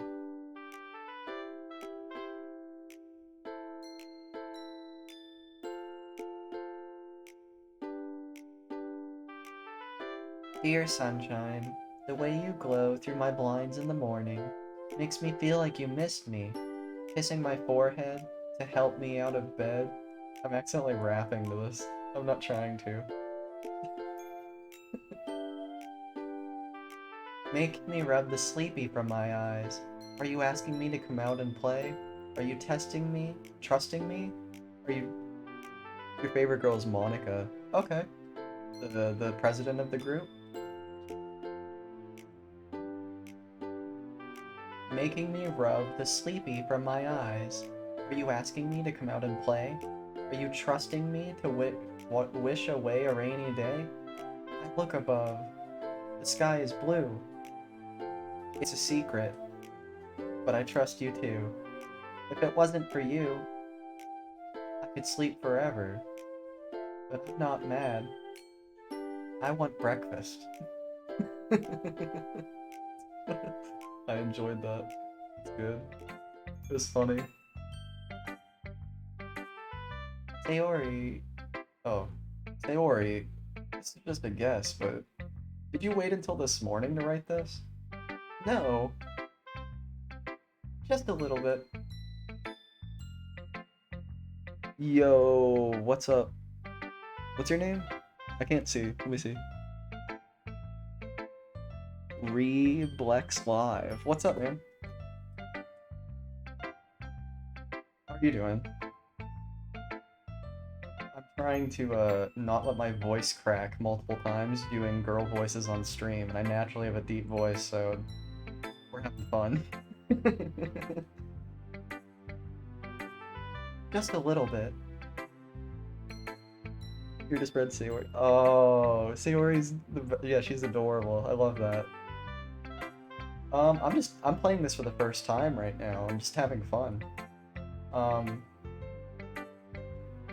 Speaker 1: Dear sunshine, the way you glow through my blinds in the morning makes me feel like you missed me, kissing my forehead to help me out of bed. I'm accidentally rapping to this. I'm not trying to. Make me rub the sleepy from my eyes. Are you asking me to come out and play? Are you testing me? Trusting me? Are you... Your favorite girl is Monica. Okay. The president of the group? Making me rub the sleepy from my eyes. Are you asking me to come out and play? Are you trusting me to wish away a rainy day? I look above. The sky is blue. It's a secret, but I trust you too. If it wasn't for you, I could sleep forever. But I'm not mad. I want breakfast. I enjoyed that. It's good. It was funny. Sayori... Oh. Sayori, this is just a guess, but... Did you wait until this morning to write this? No. Just a little bit. Yo, what's up? What's your name? I can't see. Let me see. Reblex Live. What's up, man? How are you doing? I'm trying to not let my voice crack multiple times doing girl voices on stream, and I naturally have a deep voice, so we're having fun. Just a little bit. Here to spread Sayori. Oh, Sayori's yeah, she's adorable. I love that. I'm playing this for the first time right now. I'm just having fun.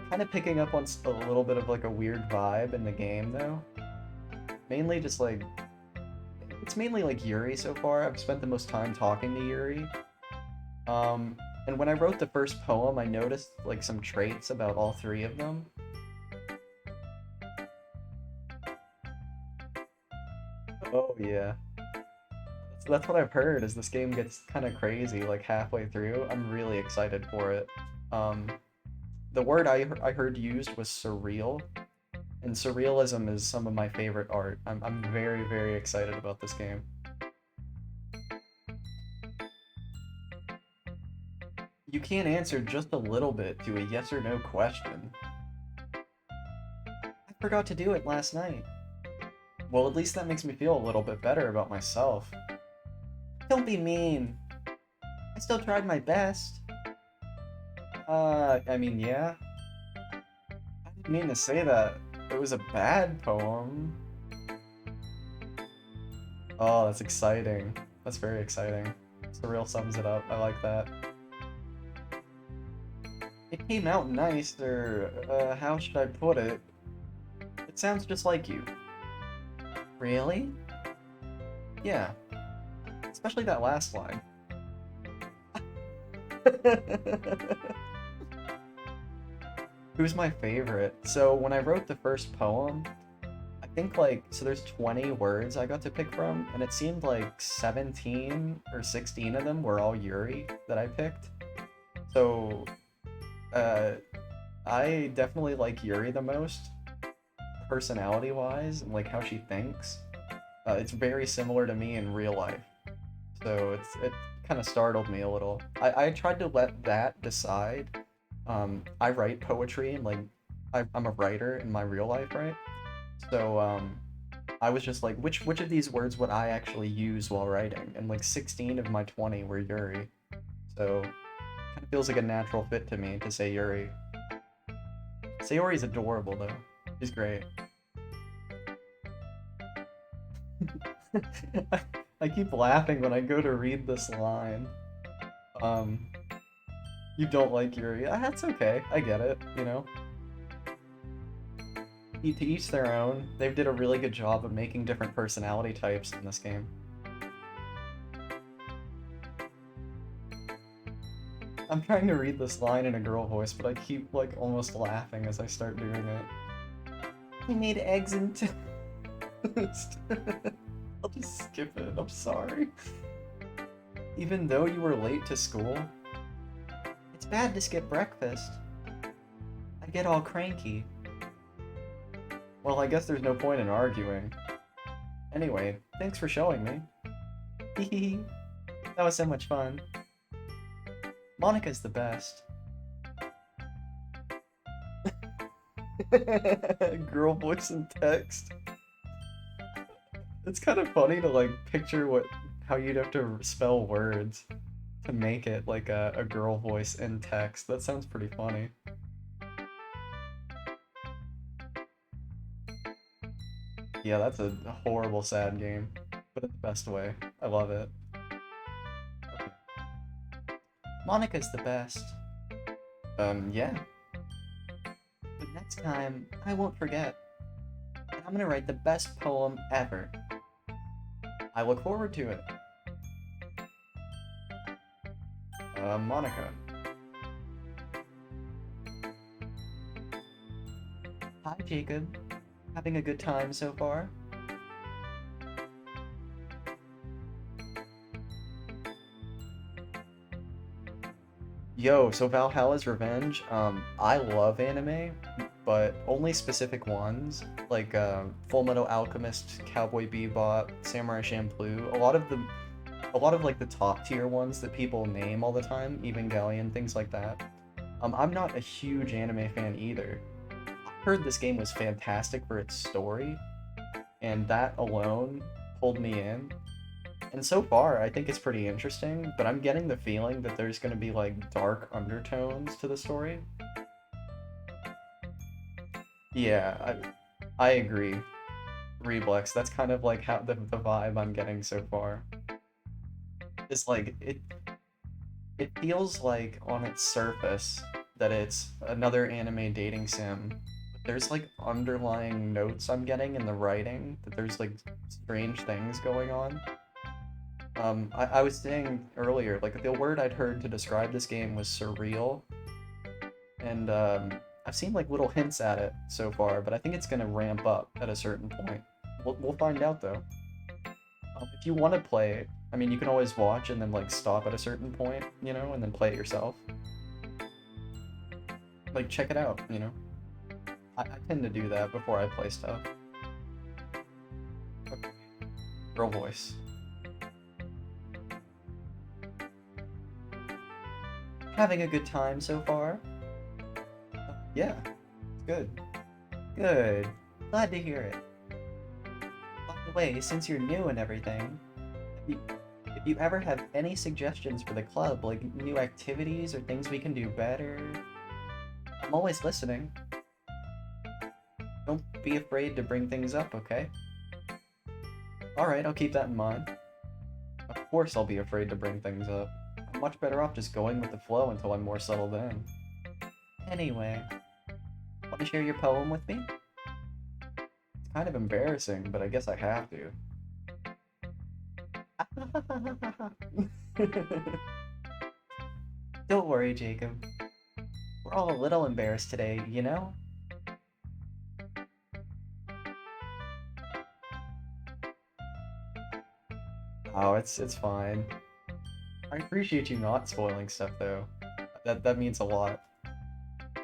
Speaker 1: Kind of picking up on a little bit of like a weird vibe in the game though. Mainly just like, it's mainly like Yuri so far. I've spent the most time talking to Yuri. And when I wrote the first poem, I noticed like some traits about all three of them. Oh yeah. That's what I've heard, is this game gets kind of crazy like halfway through. I'm really excited for it. The word I heard used was surreal, and surrealism is some of my favorite art. I'm very, very excited about this game. You can't answer just a little bit to a yes or no question. I forgot to do it last night. Well, at least that makes me feel a little bit better about myself. Don't be mean. I still tried my best. I mean, yeah. I didn't mean to say that. It was a bad poem. Oh, that's exciting. That's very exciting. Surreal sums it up. I like that. It came out nice, or, how should I put it? It sounds just like you. Really? Yeah. Especially that last line. Who's my favorite? So when I wrote the first poem, I think like, so there's 20 words I got to pick from, and it seemed like 17 or 16 of them were all Yuri that I picked. So, I definitely like Yuri the most, personality-wise, and like how she thinks. It's very similar to me in real life. So it kind of startled me a little. I tried to let that decide. I write poetry, and like I'm a writer in my real life, right? So I was just like, which of these words would I actually use while writing? And like 16 of my 20 were Yuri. So kind of feels like a natural fit to me to say Yuri. Sayori's adorable though. She's great. I keep laughing when I go to read this line. You don't like Yuri. That's okay. I get it, you know? To each their own. They did a really good job of making different personality types in this game. I'm trying to read this line in a girl voice, but I keep, like, almost laughing as I start doing it. He made eggs and toast. I'll just skip it, I'm sorry. Even though you were late to school? It's bad to skip breakfast. I get all cranky. Well, I guess there's no point in arguing. Anyway, thanks for showing me. Hehe. That was so much fun. Monica's the best. Girl voice in text. It's kind of funny to like picture how you'd have to spell words to make it like a girl voice in text. That sounds pretty funny. Yeah, that's a horrible sad game, but in the best way. I love it. Okay. Monica's the best. Yeah. But next time, I won't forget. And I'm gonna write the best poem ever. I look forward to it. Monica. Hi, Jacob. Having a good time so far? Yo, so Valhalla's Revenge, I love anime, but only specific ones, like Full Metal Alchemist, Cowboy Bebop, Samurai Champloo, a lot of like the top tier ones that people name all the time, Evangelion, things like that. I'm not a huge anime fan either. I heard this game was fantastic for its story, and that alone pulled me in. And so far, I think it's pretty interesting, but I'm getting the feeling that there's going to be like dark undertones to the story. Yeah, I agree. Reblex, that's kind of like how the vibe I'm getting so far. It's like it feels like on its surface that it's another anime dating sim. But there's like underlying notes I'm getting in the writing that there's like strange things going on. I was saying earlier, like the word I'd heard to describe this game was surreal, and I've seen like little hints at it so far, but I think it's gonna ramp up at a certain point. We'll find out though. If you want to play it, I mean, you can always watch and then like stop at a certain point, you know, and then play it yourself. Like check it out, you know. I tend to do that before I play stuff. Okay. Girl voice. Having a good time so far? Yeah, good. Good. Glad to hear it. By the way, since you're new and everything, if you ever have any suggestions for the club, like new activities or things we can do better, I'm always listening. Don't be afraid to bring things up, okay? Alright, I'll keep that in mind. Of course I'll be afraid to bring things up. I'm much better off just going with the flow until I'm more settled in. Anyway, want to share your poem with me? It's kind of embarrassing, but I guess I have to. Don't worry, Jacob. We're all a little embarrassed today, you know? Oh, it's fine. I appreciate you not spoiling stuff though. That means a lot.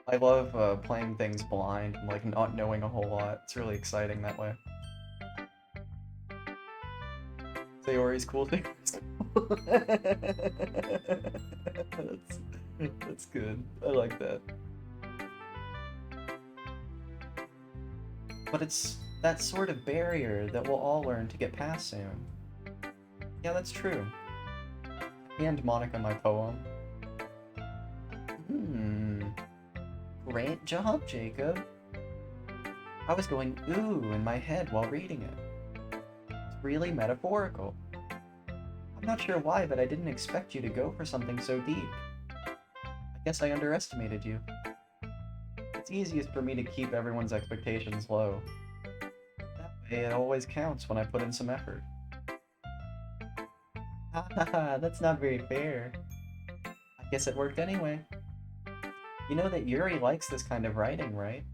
Speaker 1: I love playing things blind and like not knowing a whole lot. It's really exciting that way. Sayori's cool thing. That's good. I like that. But it's that sort of barrier that we'll all learn to get past soon. Yeah, that's true. Hand Monica my poem. Great job, Jacob. I was going ooh in my head while reading it. It's really metaphorical. I'm not sure why, but I didn't expect you to go for something so deep. I guess I underestimated you. It's easiest for me to keep everyone's expectations low. That way it always counts when I put in some effort. Haha, that's not very fair. I guess it worked anyway. You know that Yuri likes this kind of writing, right?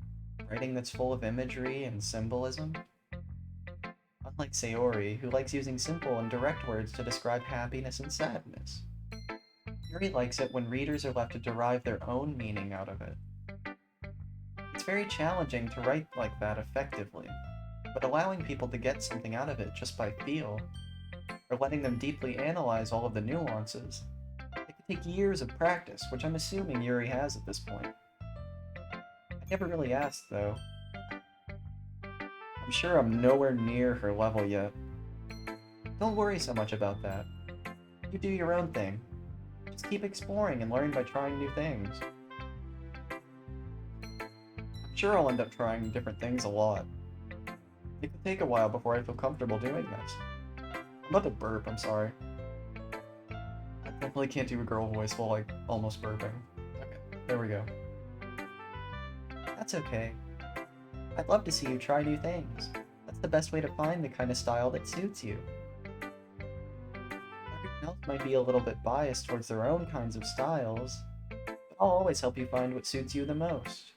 Speaker 1: Writing that's full of imagery and symbolism? Unlike Sayori, who likes using simple and direct words to describe happiness and sadness. Yuri likes it when readers are left to derive their own meaning out of it. It's very challenging to write like that effectively, but allowing people to get something out of it just by feel, or letting them deeply analyze all of the nuances, it could take years of practice, which I'm assuming Yuri has at this point. I never really asked, though. I'm sure I'm nowhere near her level yet. Don't worry so much about that. You do your own thing. Just keep exploring and learn by trying new things. I'm sure I'll end up trying different things a lot. It could take a while before I feel comfortable doing this. I'm about to burp, I'm sorry. I definitely can't do a girl voice while, like, almost burping. Okay, there we go. That's okay. I'd love to see you try new things. That's the best way to find the kind of style that suits you. Everyone else might be a little bit biased towards their own kinds of styles, but I'll always help you find what suits you the most.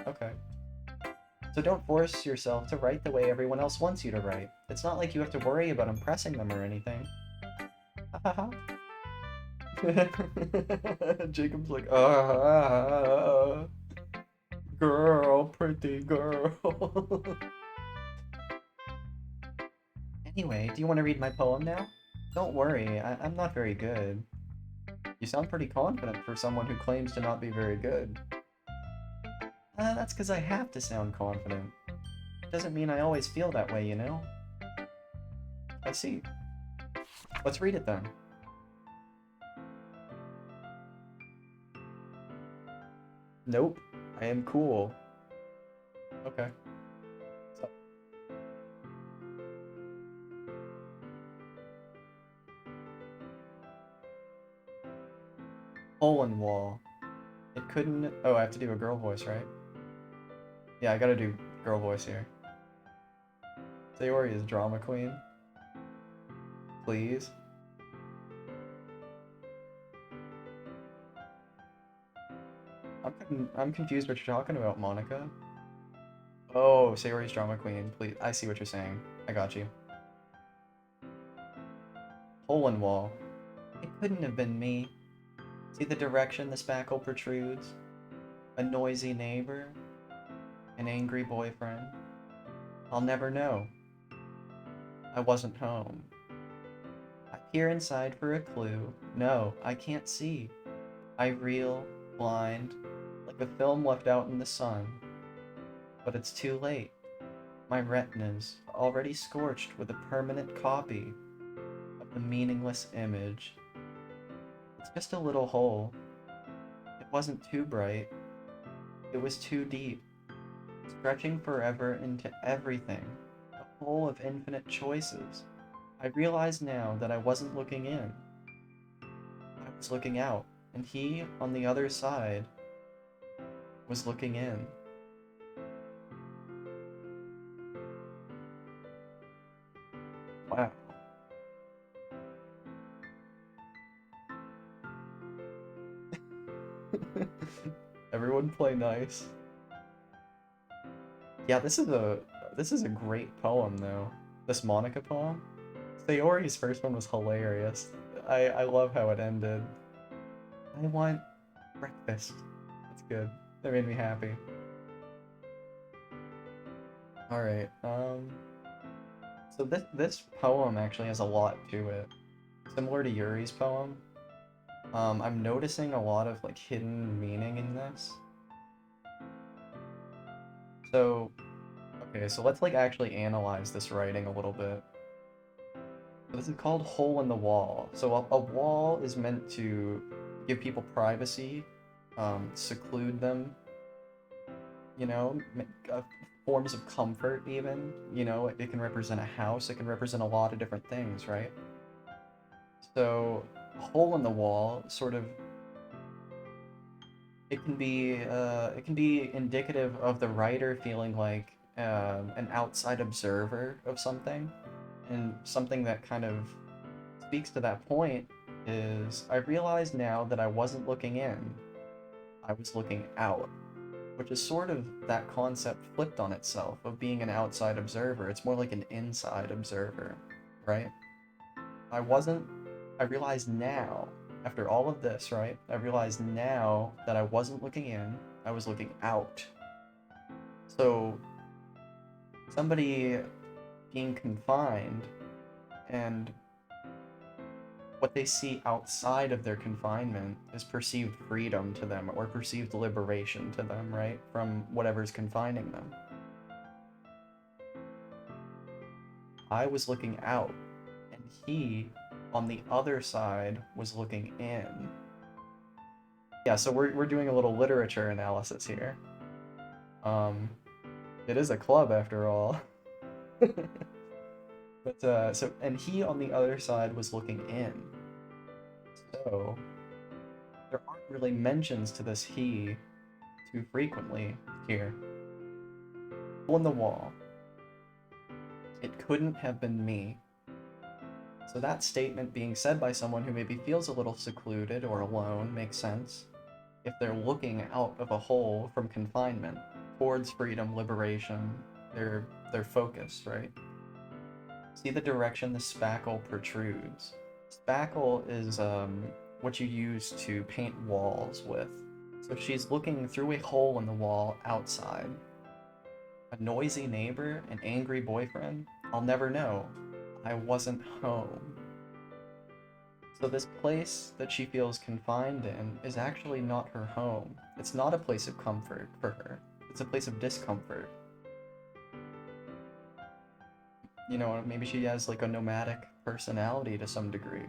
Speaker 1: Okay. So don't force yourself to write the way everyone else wants you to write. It's not like you have to worry about impressing them or anything. Ha ha ha. Jacob's like, girl, pretty girl. Anyway, do you want to read my poem now? Don't worry, I'm not very good. You sound pretty confident for someone who claims to not be very good. That's because I have to sound confident. Doesn't mean I always feel that way, you know? I see. Let's read it then. Nope, I am cool. Okay. So. Hole in wall. It couldn't. Oh, I have to do a girl voice, right? Yeah, I gotta do girl voice here. Sayori is drama queen. Please. I'm confused what you're talking about, Monica. Oh, Sayori's drama queen. Please, I see what you're saying. I got you. Hole in wall. It couldn't have been me. See the direction the spackle protrudes? A noisy neighbor? An angry boyfriend? I'll never know. I wasn't home. I peer inside for a clue. No, I can't see. I reel, blind, like a film left out in the sun. But it's too late. My retina's already scorched with a permanent copy of the meaningless image. It's just a little hole. It wasn't too bright. It was too deep, stretching forever into everything, a hole of infinite choices. I realize now that I wasn't looking in. I was looking out, and he, on the other side, was looking in. Wow. Everyone play nice. Yeah, this is a great poem though. This Monica poem. Sayori's first one was hilarious. I love how it ended. I want breakfast. That's good. That made me happy. Alright, so this poem actually has a lot to it. Similar to Yuri's poem. I'm noticing a lot of like hidden meaning in this. So, okay, so let's like actually analyze this writing a little bit. So this is called Hole in the Wall. So a wall is meant to give people privacy, seclude them, you know, forms of comfort even, you know, it can represent a house, it can represent a lot of different things, right? So, a hole in the wall sort of it can be indicative of the writer feeling like an outside observer of something, and something that kind of speaks to that point is I realize now that I wasn't looking in, I was looking out, which is sort of that concept flipped on itself of being an outside observer. It's more like an inside observer, right? I realize now, after all of this, right? I realize now that I wasn't looking in, I was looking out. So, somebody being confined and what they see outside of their confinement is perceived freedom to them or perceived liberation to them, right? From whatever's confining them. I was looking out, and he, on the other side, was looking in. Yeah, so we're doing a little literature analysis here. It is a club after all. But, and he on the other side was looking in. So, there aren't really mentions to this he too frequently here. Hole in the wall. It couldn't have been me. So that statement being said by someone who maybe feels a little secluded or alone makes sense if they're looking out of a hole from confinement. towards freedom, liberation. They're focused, right? See the direction the spackle protrudes. Spackle is what you use to paint walls with. So she's looking through a hole in the wall outside. A noisy neighbor, an angry boyfriend? I'll never know. I wasn't home. So this place that she feels confined in is actually not her home. It's not a place of comfort for her. It's a place of discomfort. You know, maybe she has like a nomadic personality to some degree.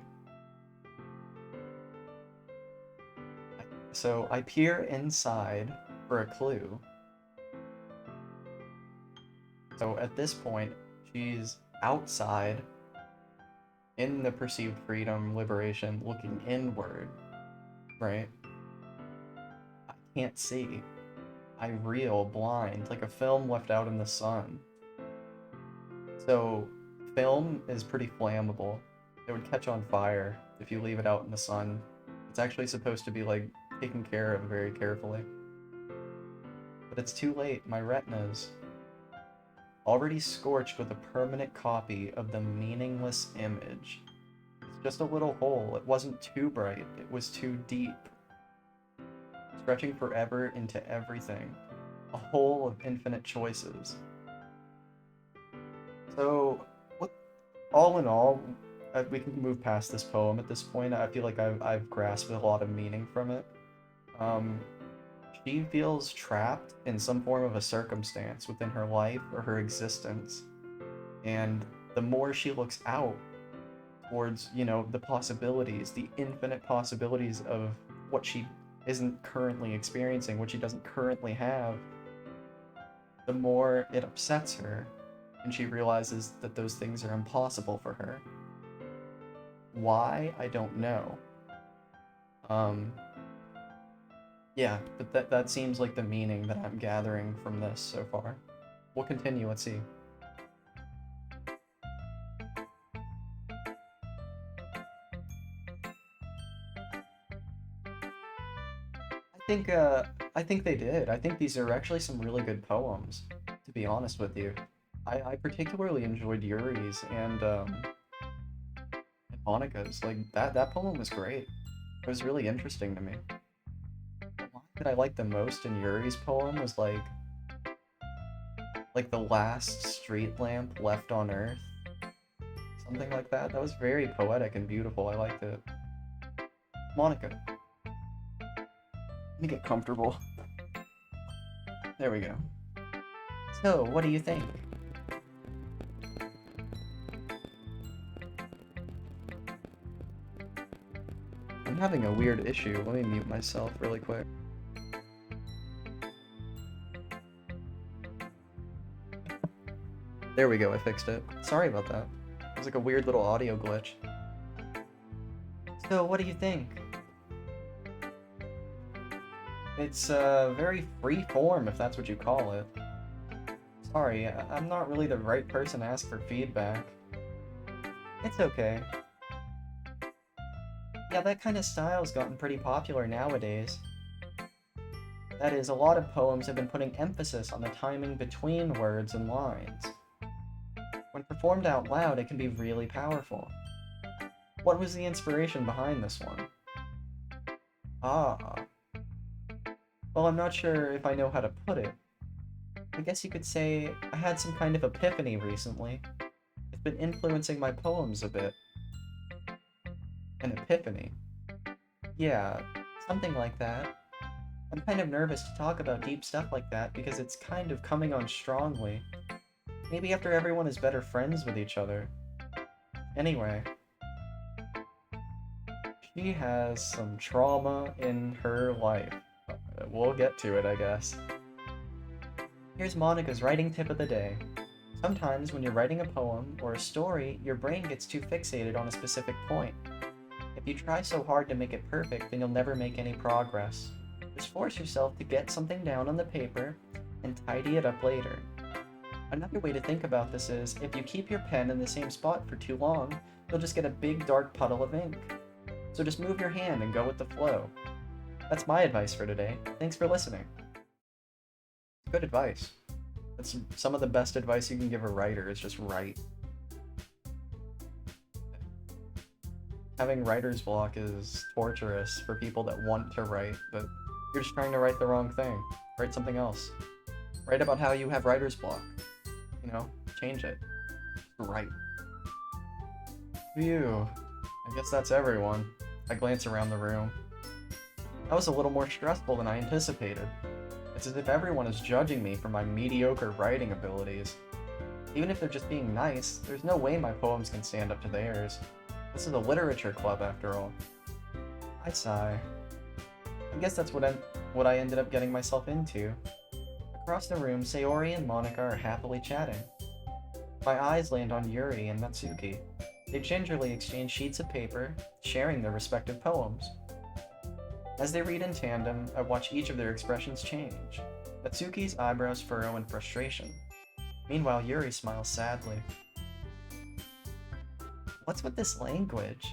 Speaker 1: So I peer inside for a clue. So at this point, she's outside in the perceived freedom, liberation, looking inward, right? I can't see. I reel blind, like a film left out in the sun. So film is pretty flammable. It would catch on fire if you leave it out in the sun. It's actually supposed to be like taken care of very carefully. But it's too late. My retina's already scorched with a permanent copy of the meaningless image. It's just a little hole. It wasn't too bright. It was too deep. Stretching forever into everything. A hole of infinite choices. So, all in all, we can move past this poem at this point. I feel like I've grasped a lot of meaning from it. She feels trapped in some form of a circumstance within her life or her existence. And the more she looks out towards, you know, the possibilities, the infinite possibilities of what she isn't currently experiencing, what she doesn't currently have, the more it upsets her. And she realizes that those things are impossible for her. Why? I don't know. Yeah, but that seems like the meaning that I'm gathering from this so far. We'll continue, let's see. I think they did. I think these are actually some really good poems, to be honest with you. I particularly enjoyed Yuri's and Monika's. Like, that poem was great. It was really interesting to me. The line that I liked the most in Yuri's poem was like the last street lamp left on Earth. Something like that. That was very poetic and beautiful. I liked it. Monika. Let me get comfortable. There we go. So, what do you think? I'm having a weird issue. Let me mute myself really quick. There we go, I fixed it. Sorry about that. It was like a weird little audio glitch. So, what do you think? It's very free form, if that's what you call it. Sorry, I'm not really the right person to ask for feedback. It's okay. Yeah, that kind of style's gotten pretty popular nowadays. That is, a lot of poems have been putting emphasis on the timing between words and lines. When performed out loud, it can be really powerful. What was the inspiration behind this one? Ah. Well, I'm not sure if I know how to put it. I guess you could say I had some kind of epiphany recently. It's been influencing my poems a bit. An epiphany? Yeah, something like that. I'm kind of nervous to talk about deep stuff like that because it's kind of coming on strongly. Maybe after everyone is better friends with each other. Anyway. She has some trauma in her life. We'll get to it, I guess. Here's Monika's writing tip of the day. Sometimes when you're writing a poem or a story, your brain gets too fixated on a specific point. If you try so hard to make it perfect, then you'll never make any progress. Just force yourself to get something down on the paper and tidy it up later. Another way to think about this is, if you keep your pen in the same spot for too long, you'll just get a big dark puddle of ink. So just move your hand and go with the flow. That's my advice for today. Thanks for listening. Good advice. That's some of the best advice you can give a writer is just write. Having writer's block is torturous for people that want to write, but you're just trying to write the wrong thing. Write something else. Write about how you have writer's block. You know, change it. Just write. Phew. I guess that's everyone. I glance around the room. That was a little more stressful than I anticipated. It's as if everyone is judging me for my mediocre writing abilities. Even if they're just being nice, there's no way my poems can stand up to theirs. This is a literature club, after all. I sigh. I guess that's what I ended up getting myself into. Across the room, Sayori and Monica are happily chatting. My eyes land on Yuri and Natsuki. They gingerly exchange sheets of paper, sharing their respective poems. As they read in tandem, I watch each of their expressions change. Natsuki's eyebrows furrow in frustration. Meanwhile, Yuri smiles sadly. What's with this language?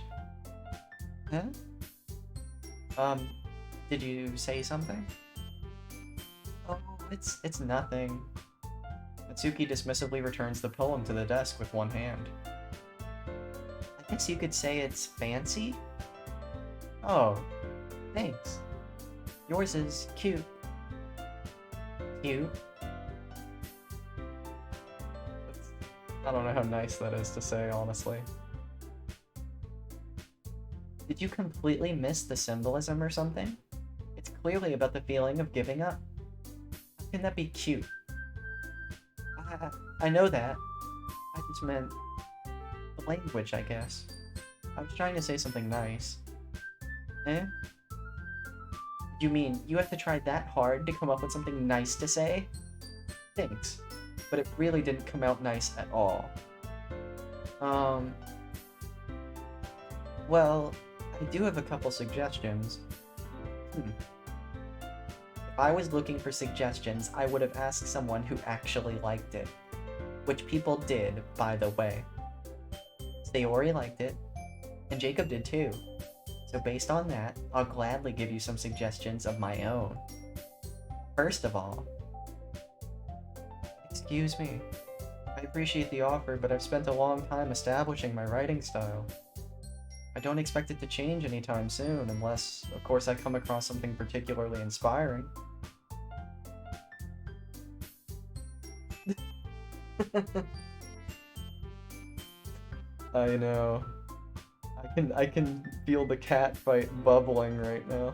Speaker 1: Huh? Did you say something? Oh, it's nothing. Natsuki dismissively returns the poem to the desk with one hand. I guess you could say it's fancy? Oh, thanks. Yours is cute. Cute? I don't know how nice that is to say, honestly. Did you completely miss the symbolism or something? It's clearly about the feeling of giving up. How can that be cute? I know that. I just meant the language, I guess. I was trying to say something nice. Eh? You mean you have to try that hard to come up with something nice to say? Thanks. But it really didn't come out nice at all. Well, I do have a couple suggestions. If I was looking for suggestions, I would have asked someone who actually liked it. Which people did, by the way. Sayori liked it, and Jacob did too. So based on that, I'll gladly give you some suggestions of my own. First of all, excuse me. I appreciate the offer, but I've spent a long time establishing my writing style. I don't expect it to change anytime soon, unless, of course, I come across something particularly inspiring. I know. I can feel the cat fight bubbling right now.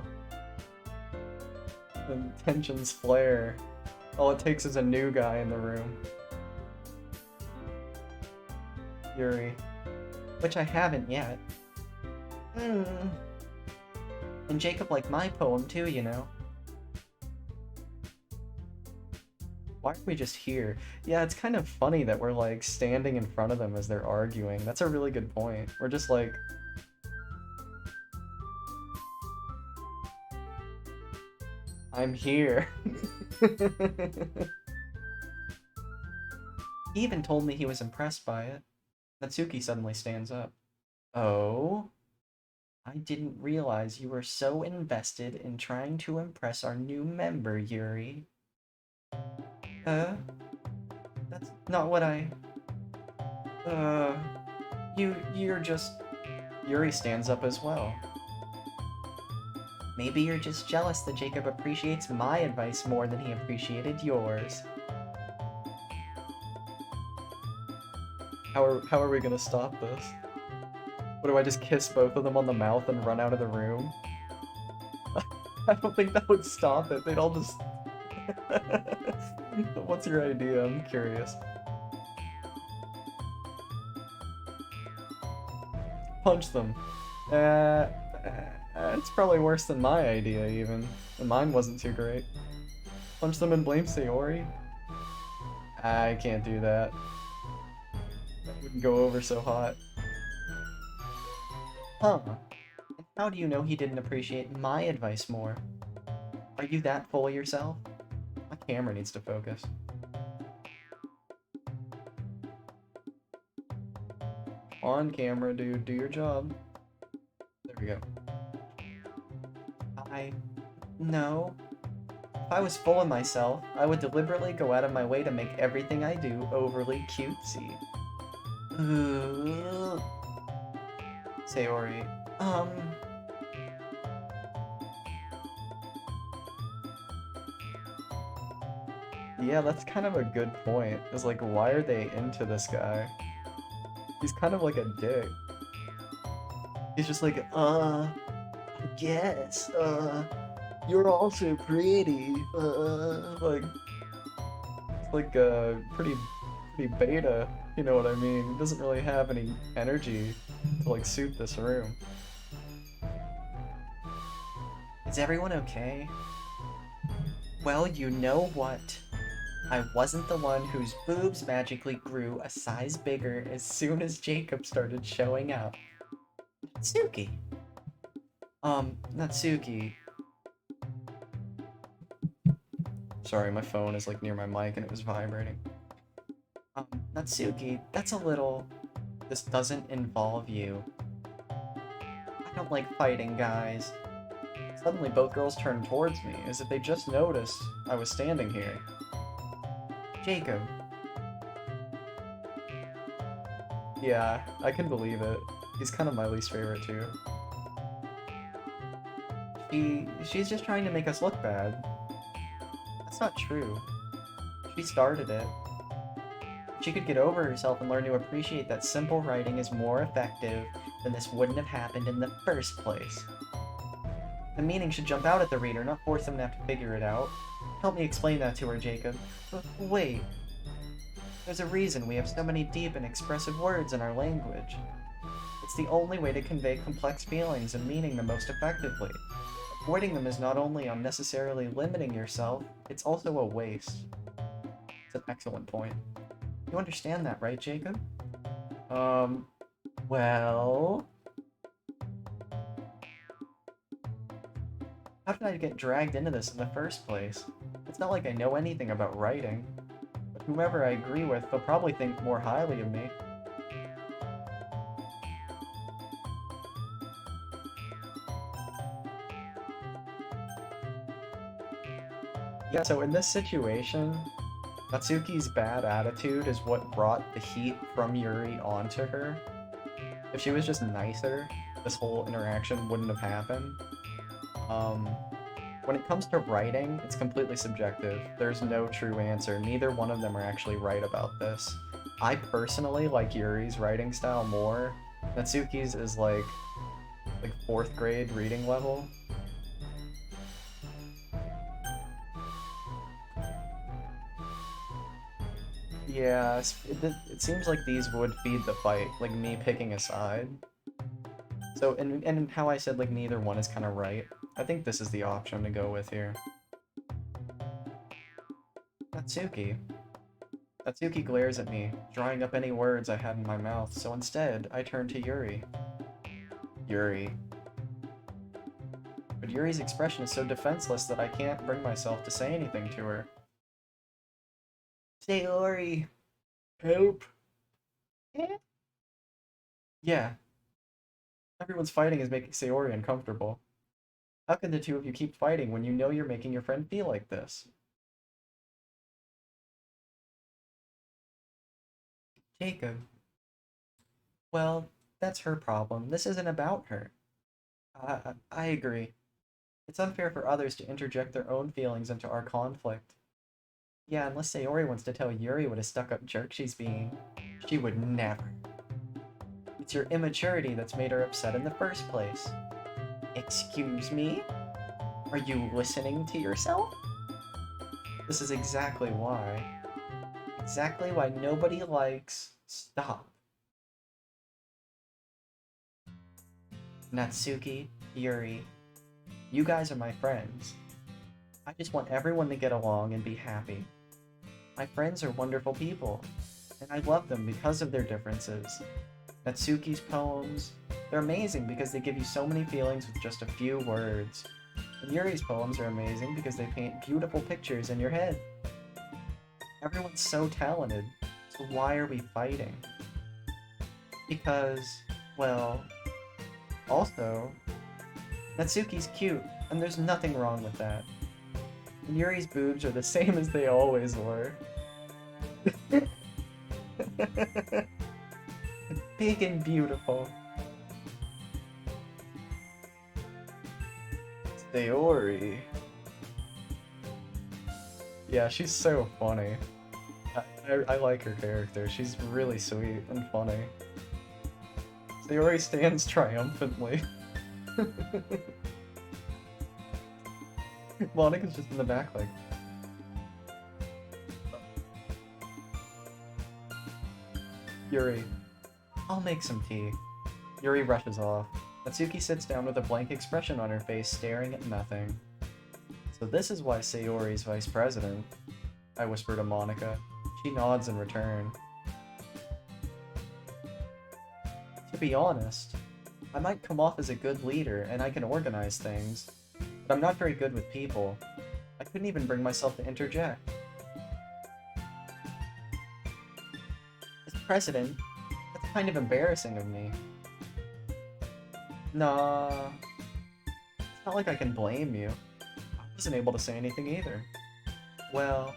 Speaker 1: The tensions flare. All it takes is a new guy in the room. Yuri. Which I haven't yet. And Jacob liked my poem too, you know. Why are we just here? Yeah, it's kind of funny that we're like standing in front of them as they're arguing. That's a really good point. We're just like... I'm here. He even told me he was impressed by it. Natsuki suddenly stands up. Oh? I didn't realize you were so invested in trying to impress our new member, Yuri. That's not what I... You're just... Yuri stands up as well. Maybe you're just jealous that Jacob appreciates my advice more than he appreciated yours. How are we gonna stop this? What, do I just kiss both of them on the mouth and run out of the room? I don't think that would stop it. They'd all just... What's your idea? I'm curious. Punch them. It's probably worse than my idea, even. And mine wasn't too great. Punch them and blame Sayori? I can't do that. That wouldn't go over so hot. Huh. And how do you know he didn't appreciate my advice more? Are you that full of yourself? My camera needs to focus. On camera, dude. Do your job. There we go. No. If I was full of myself, I would deliberately go out of my way to make everything I do overly cutesy. Ooh. Sayori, yeah, that's kind of a good point. Is like, why are they into this guy? He's kind of like a dick. He's just like, I guess, you're also pretty, pretty beta, you know what I mean? He doesn't really have any energy to, like, suit this room. Is everyone okay? Well, you know what? I wasn't the one whose boobs magically grew a size bigger as soon as Jacob started showing up. Natsuki. Natsuki. Sorry, my phone is like near my mic and it was vibrating. Natsuki, that's a little... This doesn't involve you. I don't like fighting, guys. Suddenly both girls turned towards me, as if they just noticed I was standing here. Jacob. Yeah, I can believe it. He's kind of my least favorite too. She's just trying to make us look bad. That's not true. She started it. If she could get over herself and learn to appreciate that simple writing is more effective, then this wouldn't have happened in the first place. The meaning should jump out at the reader, not force them to have to figure it out. Help me explain that to her, Jacob. Wait. There's a reason we have so many deep and expressive words in our language. It's the only way to convey complex feelings and meaning the most effectively. Avoiding them is not only unnecessarily limiting yourself, it's also a waste. It's an excellent point. You understand that, right, Jacob? Well... How did I get dragged into this in the first place? It's not like I know anything about writing. But whomever I agree with, they'll probably think more highly of me. Yeah, so in this situation, Natsuki's bad attitude is what brought the heat from Yuri onto her. If she was just nicer, this whole interaction wouldn't have happened. When it comes to writing, it's completely subjective. There's no true answer. Neither one of them are actually right about this. I personally like Yuri's writing style more. Natsuki's is like 4th grade reading level. Yeah, it seems like these would feed the fight, like me picking a side. So, and how I said like neither one is kind of right. I think this is the option to go with here. Natsuki. Natsuki glares at me, drawing up any words I had in my mouth, so instead, I turn to Yuri. Yuri. But Yuri's expression is so defenseless that I can't bring myself to say anything to her. Sayori. Help. Yeah. Everyone's fighting is making Sayori uncomfortable. How can the two of you keep fighting when you know you're making your friend feel like this? Jacob. Well, that's her problem. This isn't about her. I agree. It's unfair for others to interject their own feelings into our conflict. Yeah, unless Sayori wants to tell Yuri what a stuck-up jerk she's being. She would never. It's your immaturity that's made her upset in the first place. Excuse me? Are you listening to yourself? This is exactly why. Exactly why nobody likes... Stop. Natsuki, Yuri, you guys are my friends. I just want everyone to get along and be happy. My friends are wonderful people, and I love them because of their differences. Natsuki's poems, they're amazing because they give you so many feelings with just a few words. And Yuri's poems are amazing because they paint beautiful pictures in your head. Everyone's so talented, so why are we fighting? Because, well, also, Natsuki's cute, and there's nothing wrong with that. And Yuri's boobs are the same as they always were. Big and beautiful. Sayori. Yeah, she's so funny. I like her character. She's really sweet and funny. Sayori stands triumphantly. Monica's just in the back like... Yuri. I'll make some tea. Yuri rushes off. Natsuki sits down with a blank expression on her face, staring at nothing. So this is why Sayori's vice president, I whisper to Monica. She nods in return. To be honest, I might come off as a good leader and I can organize things, but I'm not very good with people. I couldn't even bring myself to interject. As president, that's kind of embarrassing of me. Nah, it's not like I can blame you. I wasn't able to say anything either. Well,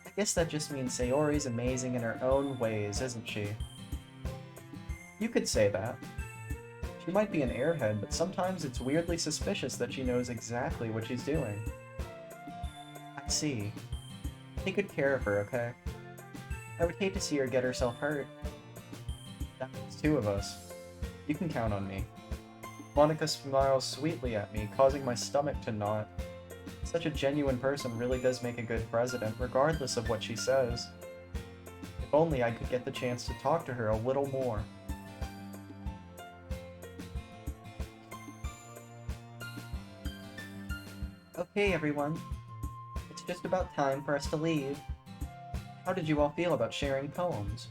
Speaker 1: I guess that just means Sayori's amazing in her own ways, isn't she? You could say that. She might be an airhead, but sometimes it's weirdly suspicious that she knows exactly what she's doing. I see. Take good care of her, okay? I would hate to see her get herself hurt. That's two of us. You can count on me. Monica smiles sweetly at me, causing my stomach to knot. Such a genuine person really does make a good president, regardless of what she says. If only I could get the chance to talk to her a little more. Okay, everyone. It's just about time for us to leave. How did you all feel about sharing poems?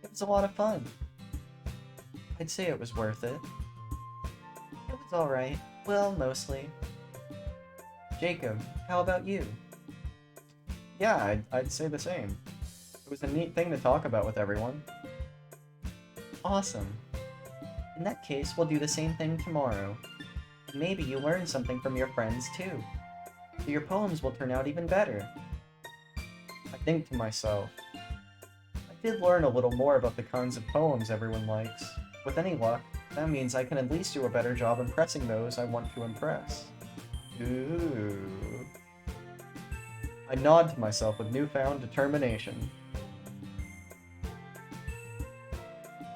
Speaker 1: It was a lot of fun. I'd say it was worth it. It was alright. Well, mostly. Jacob, how about you? Yeah, I'd say the same. It was a neat thing to talk about with everyone. Awesome. In that case, we'll do the same thing tomorrow. And maybe you learn something from your friends too. So your poems will turn out even better. I think to myself, I did learn a little more about the kinds of poems everyone likes. With any luck, that means I can at least do a better job impressing those I want to impress. Ooh. I nod to myself with newfound determination.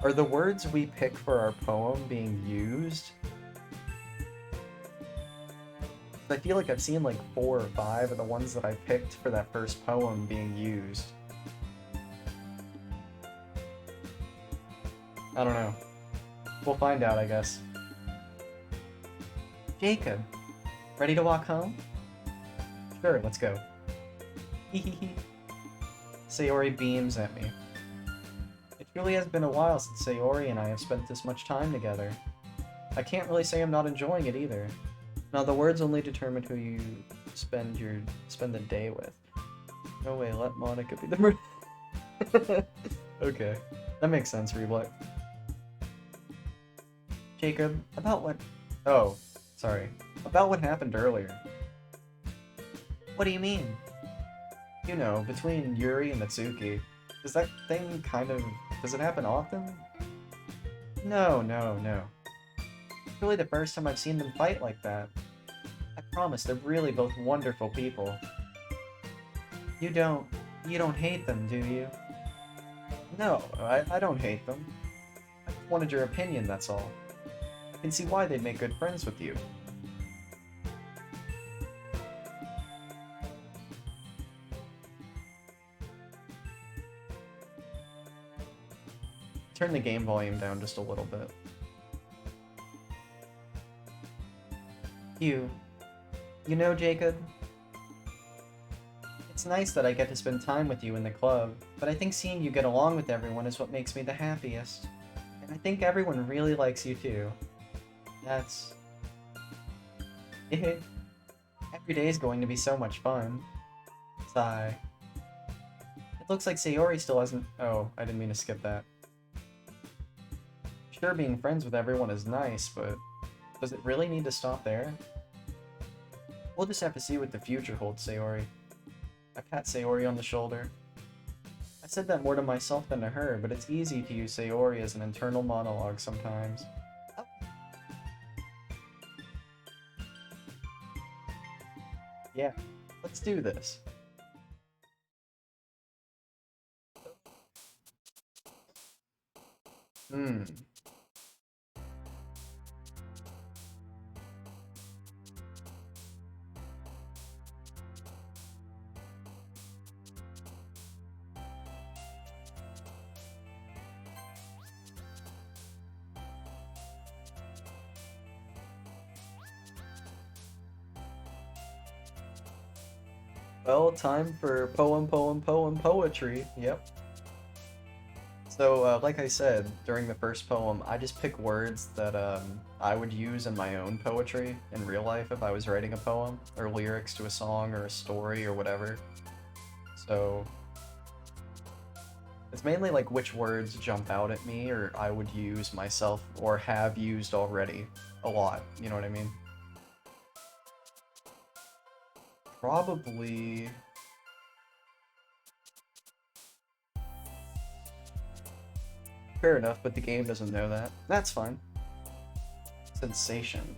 Speaker 1: Are the words we pick for our poem being used? I feel like I've seen like 4 or 5 of the ones that I picked for that first poem being used. I don't know. We'll find out, I guess. Jacob, ready to walk home? Sure, let's go. Hehehe. Sayori beams at me. It truly has been a while since Sayori and I have spent this much time together. I can't really say I'm not enjoying it either. Now the words only determine who you spend the day with. No way, let Monica be the Okay, that makes sense, Reblock. Jacob, about what... Oh, sorry. About what happened earlier. What do you mean? You know, between Yuri and Natsuki. Does that thing kind of... Does it happen often? No. It's really the first time I've seen them fight like that. I promise, they're really both wonderful people. You don't hate them, do you? No, I don't hate them. I just wanted your opinion, that's all. I can see why they'd make good friends with you. Turn the game volume down just a little bit. You know, Jacob? It's nice that I get to spend time with you in the club, but I think seeing you get along with everyone is what makes me the happiest. And I think everyone really likes you too. That's... Every day is going to be so much fun. Sigh. It looks like Sayori still hasn't... Oh, I didn't mean to skip that. Sure, being friends with everyone is nice, but does it really need to stop there? We'll just have to see what the future holds, Sayori. I pat Sayori on the shoulder. I said that more to myself than to her, but it's easy to use Sayori as an internal monologue sometimes. Oh. Yeah, let's do this. Well, time for poetry. Yep. So, like I said, during the first poem, I just pick words that I would use in my own poetry in real life if I was writing a poem, or lyrics to a song or a story or whatever. So, it's mainly like which words jump out at me or I would use myself or have used already a lot, you know what I mean? Probably... Fair enough, but the game doesn't know that. That's fine. Sensation.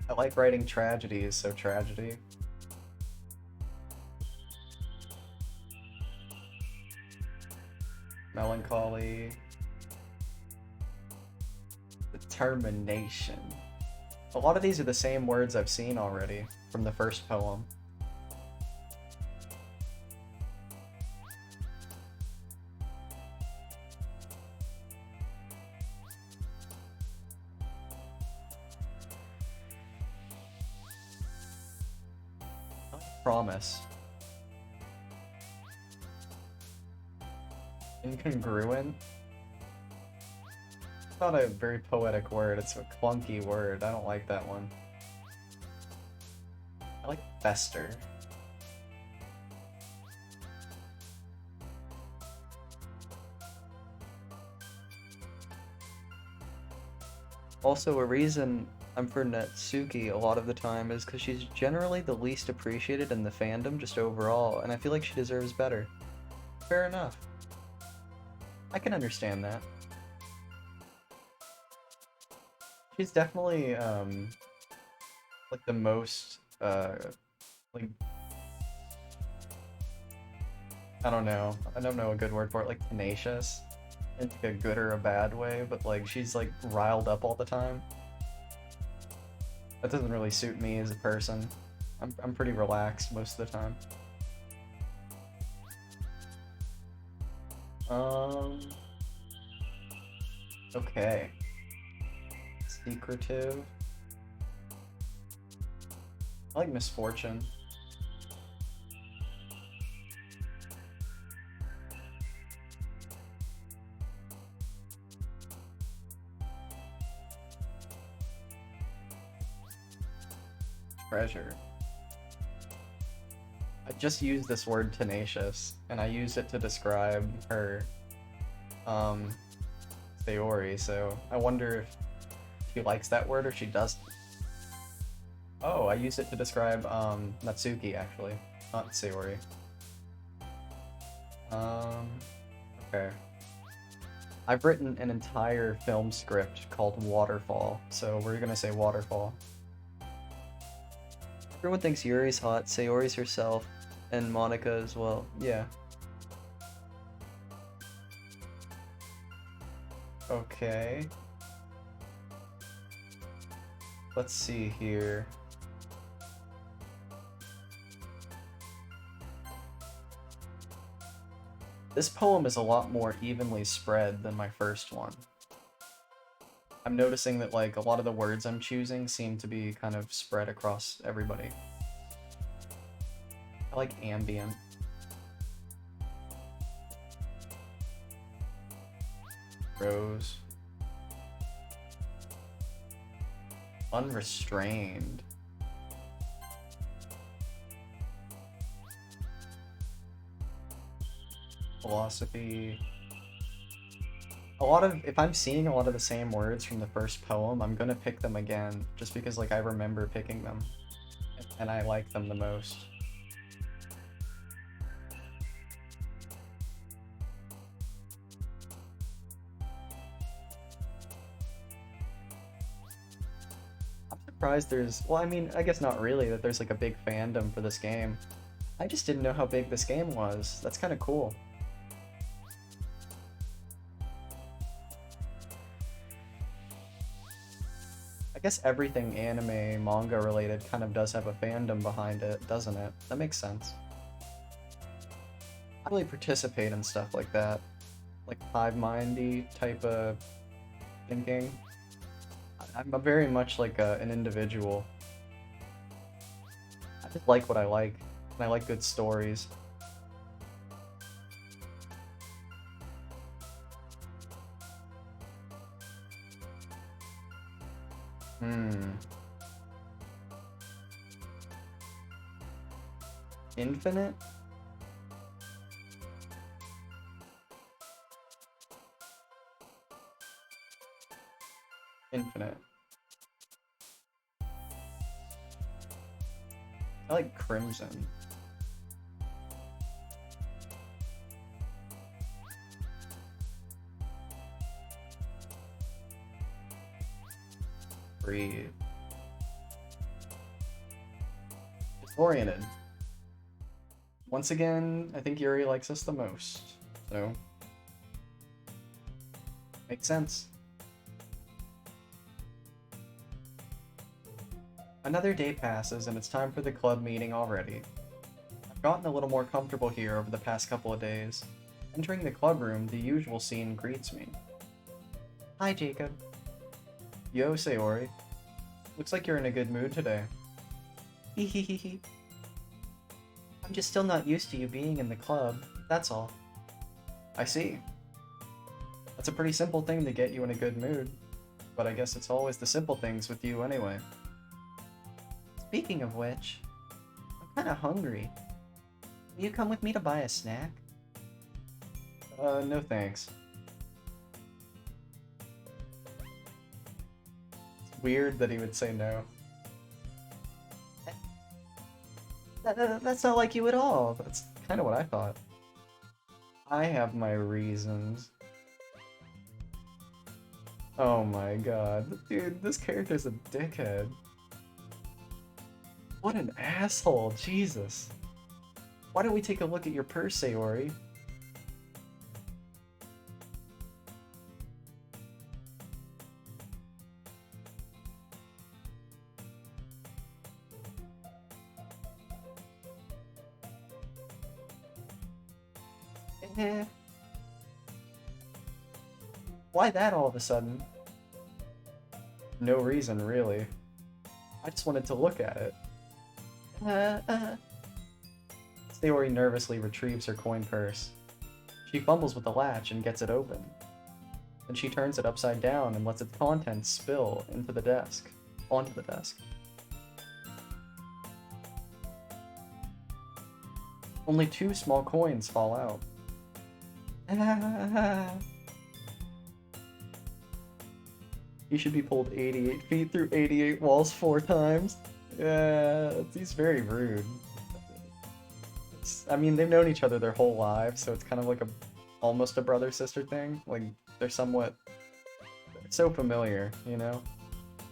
Speaker 1: I like writing tragedies, so tragedy. Melancholy. Determination. A lot of these are the same words I've seen already from the first poem. Promise. Incongruent? It's not a very poetic word, it's a clunky word. I don't like that one. I like fester. Also, a reason I'm for Natsuki a lot of the time is because she's generally the least appreciated in the fandom just overall, and I feel like she deserves better. Fair enough. I can understand that. She's definitely, like the most, like, I don't know a good word for it, like tenacious, in like a good or a bad way, but like, she's like riled up all the time. That doesn't really suit me as a person. I'm pretty relaxed most of the time. Okay. Secretive. I like misfortune. Treasure. I just used this word tenacious, and I used it to describe her, Sayori, so I wonder if she likes that word or she doesn't. Oh, I used it to describe, Natsuki, actually, not Sayori. Okay. I've written an entire film script called Waterfall, so we're gonna say Waterfall. Everyone thinks Yuri's hot, Sayori's herself, and Monica as well. Yeah. Okay. Let's see here. This poem is a lot more evenly spread than my first one. I'm noticing that like a lot of the words I'm choosing seem to be kind of spread across everybody. I like ambient. Rose. Unrestrained. Philosophy. If I'm seeing a lot of the same words from the first poem, I'm gonna pick them again, just because, like, I remember picking them, and I like them the most. I'm surprised there's, well, I mean, I guess not really, that there's, like, a big fandom for this game. I just didn't know how big this game was. That's kind of cool. I guess everything anime, manga related kind of does have a fandom behind it, doesn't it? That makes sense. I really participate in stuff like that. Like hive-mindy type of thinking. I'm very much like an individual. I just like what I like, and I like good stories. Infinite? Infinite. I like Crimson. Breathe. Disoriented. Once again, I think Yuri likes us the most, so makes sense. Another day passes and it's time for the club meeting already. I've gotten a little more comfortable here over the past couple of days. Entering the club room, the usual scene greets me. Hi, Jacob. Yo, Sayori. Looks like you're in a good mood today. Hehehehe. I'm just still not used to you being in the club, that's all. I see. That's a pretty simple thing to get you in a good mood, but I guess it's always the simple things with you anyway. Speaking of which, I'm kinda hungry. Will you come with me to buy a snack? No thanks. It's weird that he would say no. That's not like you at all. That's kind of what I thought. I have my reasons. Oh my god. Dude, this character's a dickhead. What an asshole, Jesus. Why don't we take a look at your purse, Sayori? Why that all of a sudden? No reason, really. I just wanted to look at it. Sayori nervously retrieves her coin purse. She fumbles with the latch and gets it open. Then she turns it upside down and lets its contents spill onto the desk. Only 2 small coins fall out. He should be pulled 88 feet through 88 walls 4 times. Yeah, he's very rude. I mean, they've known each other their whole lives, so it's kind of like almost a brother-sister thing. Like, they're so familiar, you know?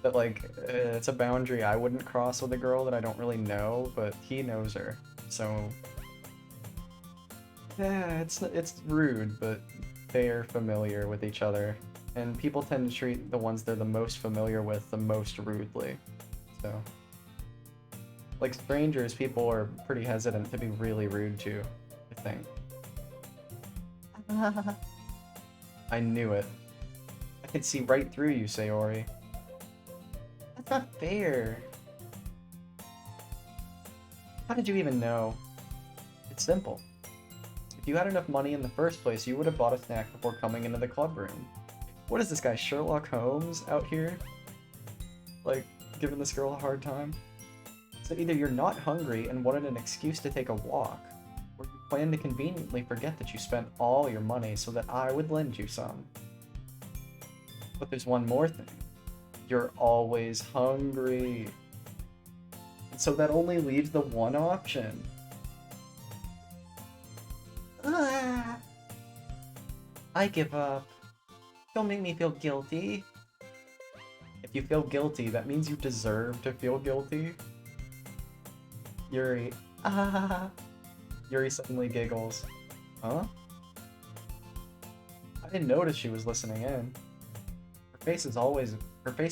Speaker 1: That, like, it's a boundary I wouldn't cross with a girl that I don't really know, but he knows her, so... Yeah, it's rude, but they are familiar with each other. And people tend to treat the ones they're the most familiar with the most rudely, so... Like strangers, people are pretty hesitant to be really rude to, I think. I knew it. I could see right through you, Sayori. That's not fair. How did you even know? It's simple. If you had enough money in the first place, you would have bought a snack before coming into the club room. What is this guy, Sherlock Holmes, out here? Like, giving this girl a hard time. So either you're not hungry and wanted an excuse to take a walk, or you plan to conveniently forget that you spent all your money so that I would lend you some. But there's one more thing. You're always hungry. And so that only leaves the one option. I give up. Don't make me feel guilty. If you feel guilty, that means you deserve to feel guilty. Yuri. Yuri suddenly giggles. Huh? I didn't notice she was listening in. Her face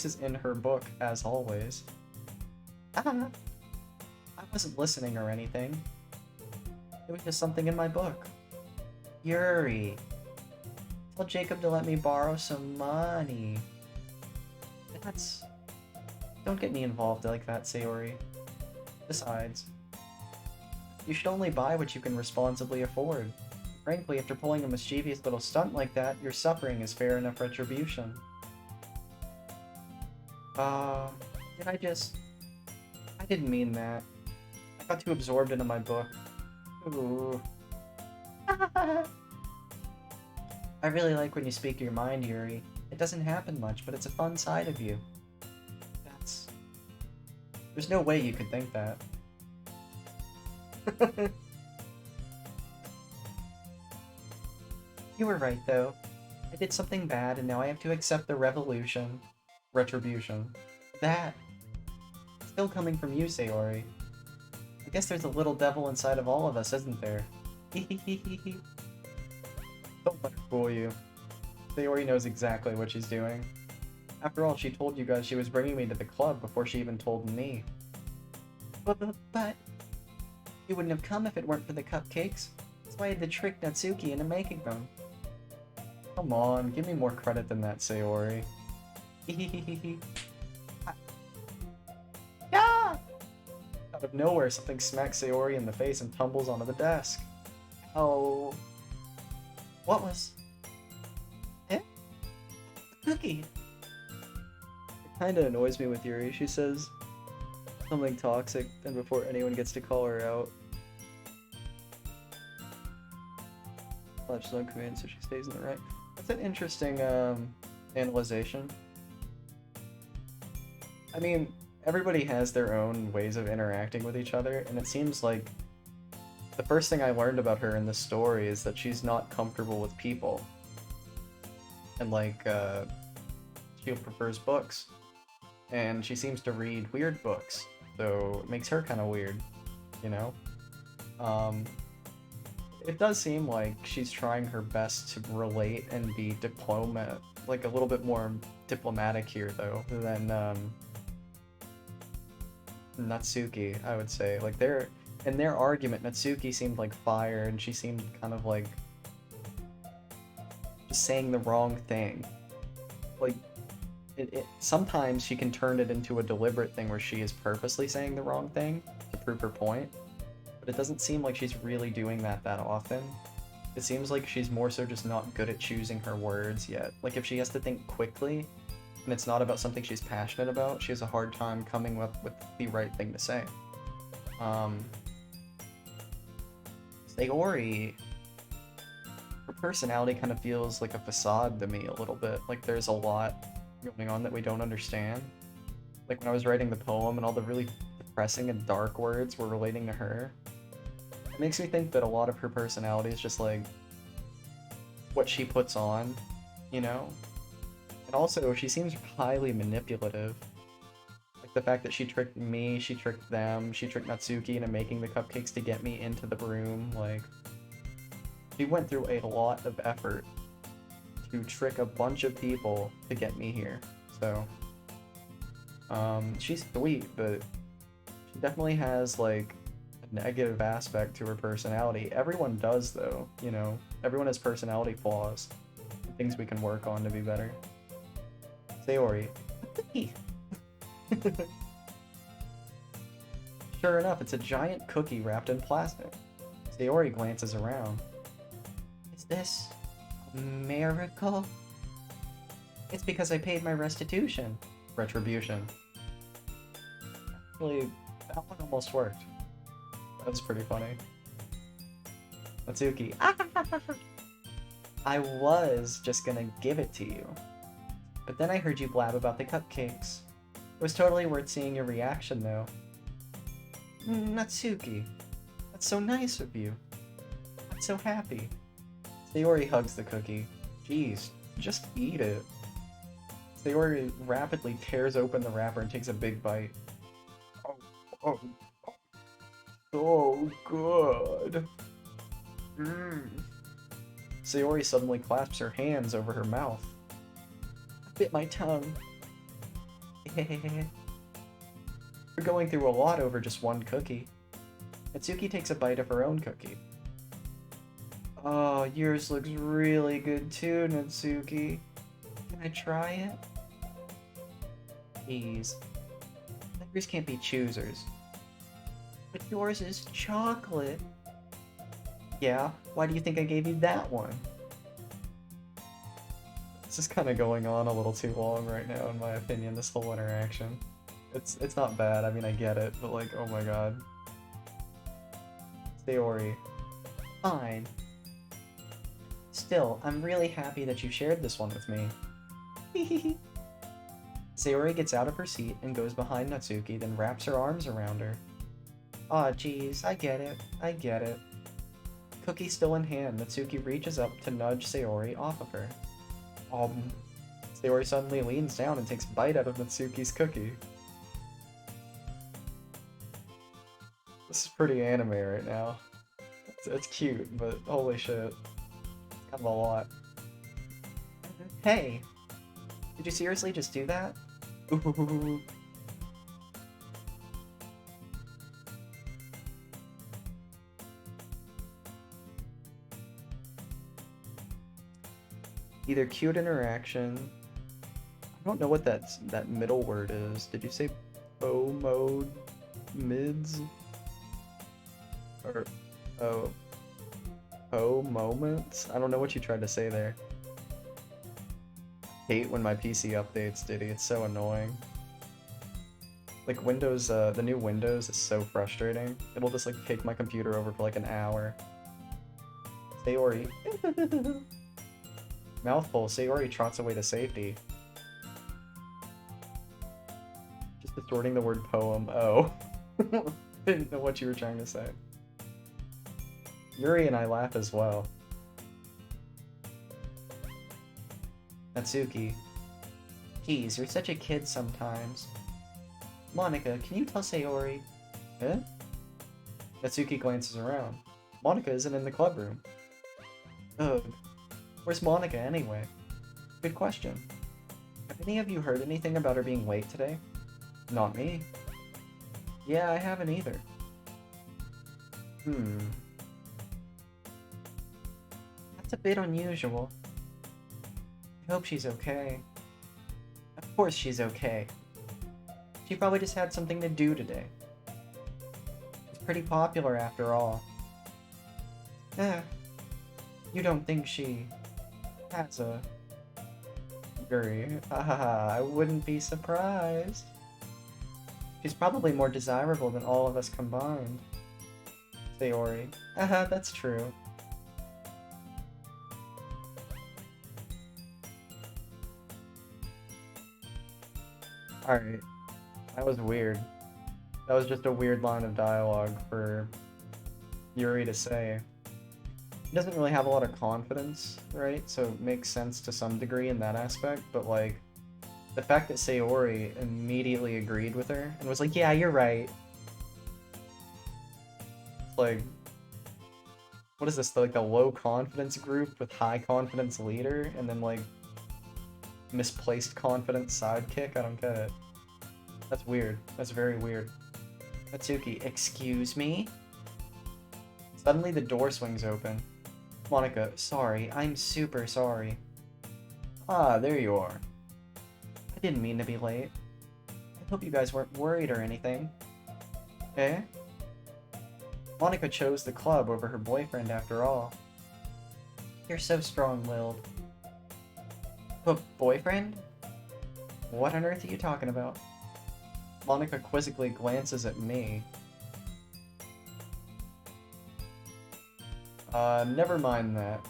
Speaker 1: is in her book, as always. I wasn't listening or anything. It was just something in my book. Yuri. Tell Jacob to let me borrow some money. Don't get me involved like that, Sayori. Besides, you should only buy what you can responsibly afford. Frankly, after pulling a mischievous little stunt like that, your suffering is fair enough retribution. I didn't mean that. I got too absorbed into my book. Ooh. I really like when you speak your mind, Yuri. It doesn't happen much, but it's a fun side of you. There's no way you could think that. You were right, though. I did something bad, and now I have to accept the retribution. That. Still coming from you, Sayori. I guess there's a little devil inside of all of us, isn't there? Don't let her fool you. Sayori knows exactly what she's doing. After all, she told you guys she was bringing me to the club before she even told me. But you wouldn't have come if it weren't for the cupcakes. That's why I had to trick Natsuki into making them. Come on, give me more credit than that, Sayori.
Speaker 2: Yeah!
Speaker 1: Out of nowhere, something smacks Sayori in the face and tumbles onto the desk. Oh. What was...
Speaker 2: Eh?
Speaker 1: Cookie. It kinda annoys me with Yuri. She says something toxic, and before anyone gets to call her out. She's on command, so she stays in the right. That's an interesting analyzation. I mean, everybody has their own ways of interacting with each other, and it seems like the first thing I learned about her in this story is that she's not comfortable with people. And like, she prefers books. And she seems to read weird books, so it makes her kind of weird, you know? It does seem like she's trying her best to relate and be like a little bit more diplomatic here, though, than Natsuki, I would say. Like, in their argument, Natsuki seemed like fire, and she seemed kind of like just saying the wrong thing. Like, sometimes she can turn it into a deliberate thing where she is purposely saying the wrong thing to prove her point, but it doesn't seem like she's really doing that often. It seems like she's more so just not good at choosing her words yet. Like, if she has to think quickly, and it's not about something she's passionate about, she has a hard time coming up with the right thing to say. Sayori, her personality kind of feels like a facade to me a little bit. Like, there's a lot going on that we don't understand. Like, when I was writing the poem and all the really depressing and dark words were relating to her, it makes me think that a lot of her personality is just like what she puts on, you know? And also, she seems highly manipulative. Like, the fact that she tricked me, she tricked them, she tricked Natsuki into making the cupcakes to get me into the room. Like, she went through a lot of effort to trick a bunch of people to get me here. So, she's sweet, but she definitely has, like, a negative aspect to her personality. Everyone does, though, you know? Everyone has personality flaws. Things we can work on to be better. Sayori. Sure enough, it's a giant cookie wrapped in plastic. Sayori glances around. Is this a miracle? It's because I paid my retribution. Actually, that one almost worked. That was pretty funny. Natsuki. I was just gonna give it to you. But then I heard you blab about the cupcakes. It was totally worth seeing your reaction, though. Natsuki. That's so nice of you. I'm so happy. Sayori hugs the cookie. Jeez, just eat it. Sayori rapidly tears open the wrapper and takes a big bite. Oh, so good. Sayori suddenly clasps her hands over her mouth. I bit my tongue. We're going through a lot over just one cookie. Natsuki takes a bite of her own cookie. Oh, yours looks really good too, Natsuki. Can I try it? Please. Beggars can't be choosers. But yours is chocolate. Yeah, why do you think I gave you that one? This is kind of going on a little too long right now, in my opinion, this whole interaction. It's not bad, I mean, I get it, but like, oh my god. Sayori. Fine. Still, I'm really happy that you shared this one with me. Sayori gets out of her seat and goes behind Natsuki, then wraps her arms around her. Aw, geez, I get it. I get it. Cookie still in hand, Natsuki reaches up to nudge Sayori off of her. Sayori suddenly leans down and takes a bite out of Natsuki's cookie. This is pretty anime right now. It's cute, but holy shit. It's kind of a lot. Hey! Did you seriously just do that? Ooh. Either cute interaction. I don't know what that middle word is. Did you say mode mids? Or moments? I don't know what you tried to say there. Hate when my PC updates, Diddy. It's so annoying. Like Windows, the new Windows is so frustrating. It'll just like take my computer over for like an hour. Sayori. Mouthful, Sayori trots away to safety. Just distorting the word poem. Oh. Didn't know what you were trying to say. Yuri and I laugh as well. Natsuki. Geez, you're such a kid sometimes. Monika, can you tell Sayori? Eh? Natsuki glances around. Monika isn't in the club room. Ugh. Where's Monika anyway? Good question. Have any of you heard anything about her being late today? Not me. Yeah, I haven't either. That's a bit unusual. I hope she's okay. Of course she's okay. She probably just had something to do today. She's pretty popular after all. You don't think she has a... Yuri. Hahaha, I wouldn't be surprised. She's probably more desirable than all of us combined. Sayori. That's true. Alright. That was weird. That was just a weird line of dialogue for Yuri to say. He doesn't really have a lot of confidence, right? So it makes sense to some degree in that aspect, but like, the fact that Sayori immediately agreed with her and was like, yeah, you're right. It's like, what is this, like a low confidence group with high confidence leader, and then like, misplaced confidence sidekick? I don't get it. That's weird. That's very weird. Natsuki, excuse me? Suddenly the door swings open. Monika, sorry, I'm super sorry. Ah, there you are. I didn't mean to be late. I hope you guys weren't worried or anything. Eh? Monika chose the club over her boyfriend after all. You're so strong-willed. But boyfriend? What on earth are you talking about? Monica quizzically glances at me. Never mind that.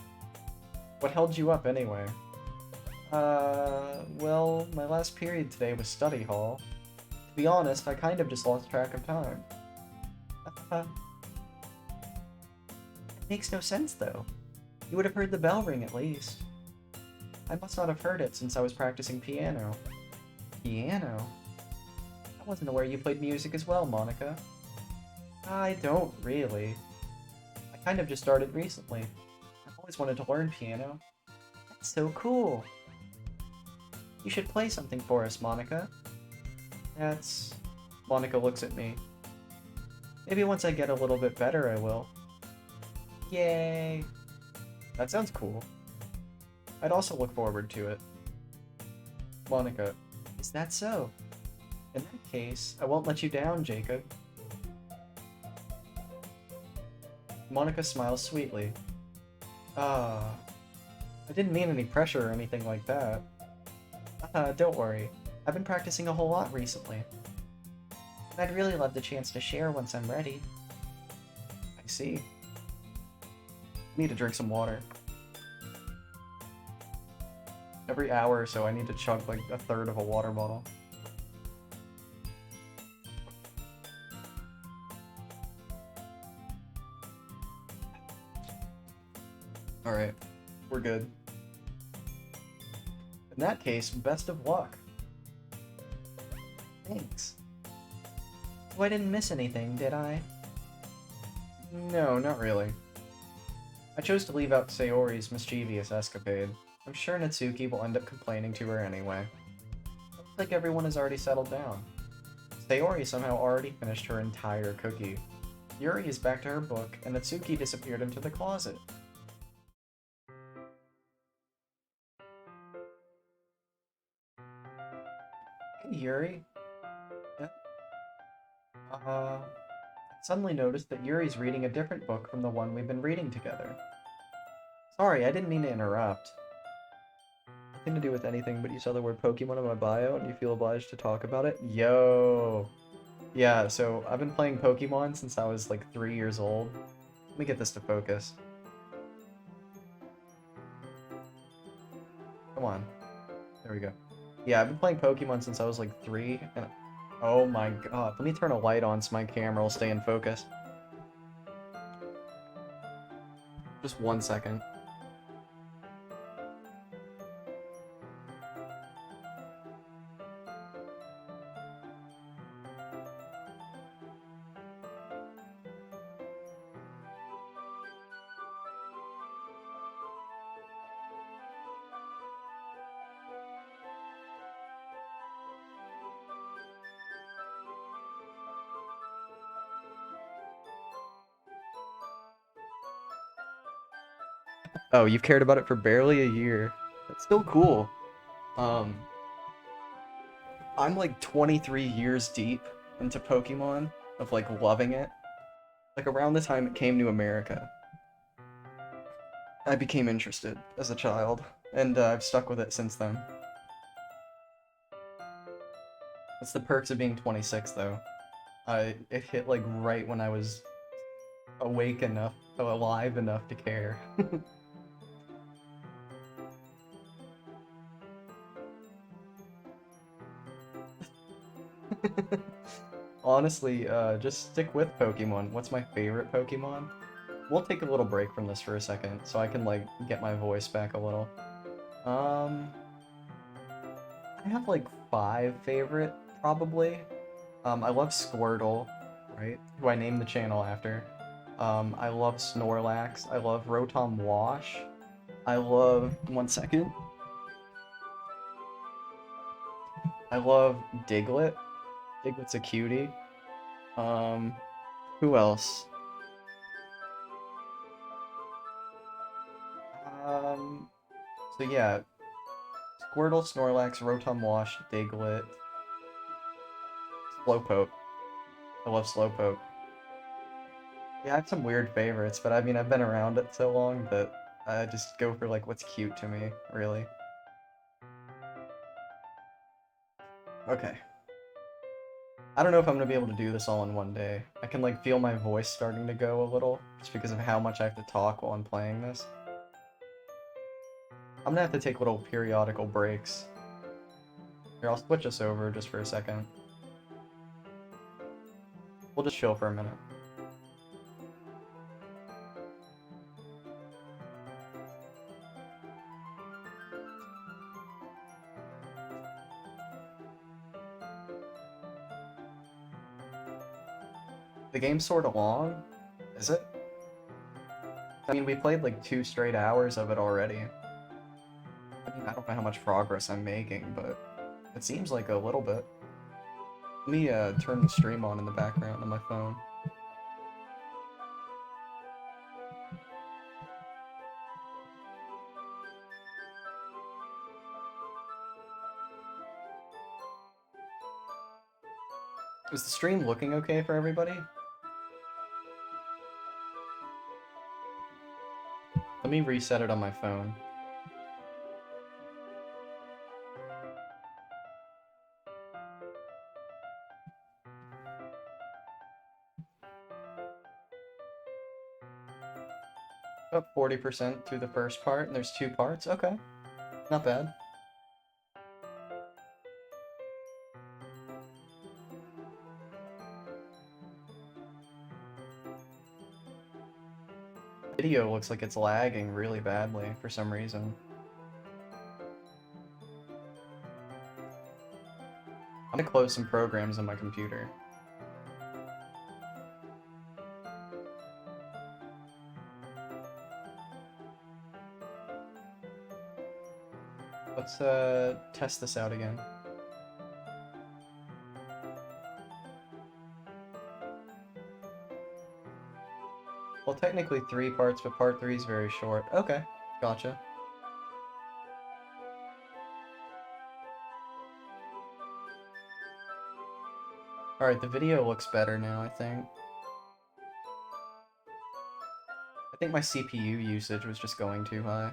Speaker 1: What held you up anyway? Well, my last period today was study hall. To be honest, I kind of just lost track of time. It makes no sense, though. You would have heard the bell ring at least. I must not have heard it since I was practicing piano. Piano? I wasn't aware you played music as well, Monica. I don't really. I kind of just started recently. I've always wanted to learn piano. That's so cool. You should play something for us, Monica. That's... Monica looks at me. Maybe once I get a little bit better, I will. Yay! That sounds cool. I'd also look forward to it. Monica, is that so? In that case, I won't let you down, Jacob. Monica smiles sweetly. I didn't mean any pressure or anything like that. Don't worry. I've been practicing a whole lot recently. And I'd really love the chance to share once I'm ready. I see. I need to drink some water. Every hour or so I need to chug like a third of a water bottle. Alright, we're good. In that case, best of luck. Thanks. So I didn't miss anything, did I? No, not really. I chose to leave out Sayori's mischievous escapade. I'm sure Natsuki will end up complaining to her anyway. Looks like everyone has already settled down. Sayori somehow already finished her entire cookie. Yuri is back to her book, and Natsuki disappeared into the closet. Hey, Yuri. Yeah. I suddenly noticed that Yuri's reading a different book from the one we've been reading together. Sorry, I didn't mean to interrupt. Nothing to do with anything, but you saw the word Pokemon in my bio and you feel obliged to talk about it? Yo! Yeah, so I've been playing Pokemon since I was like 3 years old. Let me get this to focus. Come on. There we go. Yeah, I've been playing Pokemon since I was like 3, and oh my god. Let me turn a light on so my camera will stay in focus. Just 1 second. Oh, you've cared about it for barely a year. That's still cool. I'm like 23 years deep into Pokemon, of like loving it. Like around the time it came to America, I became interested as a child, and I've stuck with it since then. That's the perks of being 26 though. It hit like right when I was awake enough, alive enough to care. Honestly, just stick with Pokemon. What's my favorite Pokemon? We'll take a little break from this for a second, so I can, like, get my voice back a little. I have, like, 5 favorite, probably. I love Squirtle, right? Who I named the channel after. I love Snorlax. I love Rotom Wash. I love... 1 second. I love Diglett. Diglett's a cutie. Who else? So yeah, Squirtle, Snorlax, Rotom Wash, Diglett, Slowpoke. I love Slowpoke. Yeah, I have some weird favorites, but I mean, I've been around it so long that I just go for like what's cute to me, really. Okay. I don't know if I'm gonna be able to do this all in one day. I can like feel my voice starting to go a little, just because of how much I have to talk while I'm playing this. I'm gonna have to take little periodical breaks. Here, I'll switch us over just for a second. We'll just chill for a minute. The game's sort of long, is it? I mean, we played like 2 straight hours of it already. I mean, I don't know how much progress I'm making, but it seems like a little bit. Let me turn the stream on in the background on my phone. Is the stream looking okay for everybody? Let me reset it on my phone. About 40% through the first part, and there's 2 parts. Okay, not bad. Video looks like it's lagging really badly for some reason. I'm gonna close some programs on my computer. Let's test this out again. Well, technically 3 parts, but part 3 is very short. Okay, gotcha. Alright, the video looks better now, I think. I think my CPU usage was just going too high.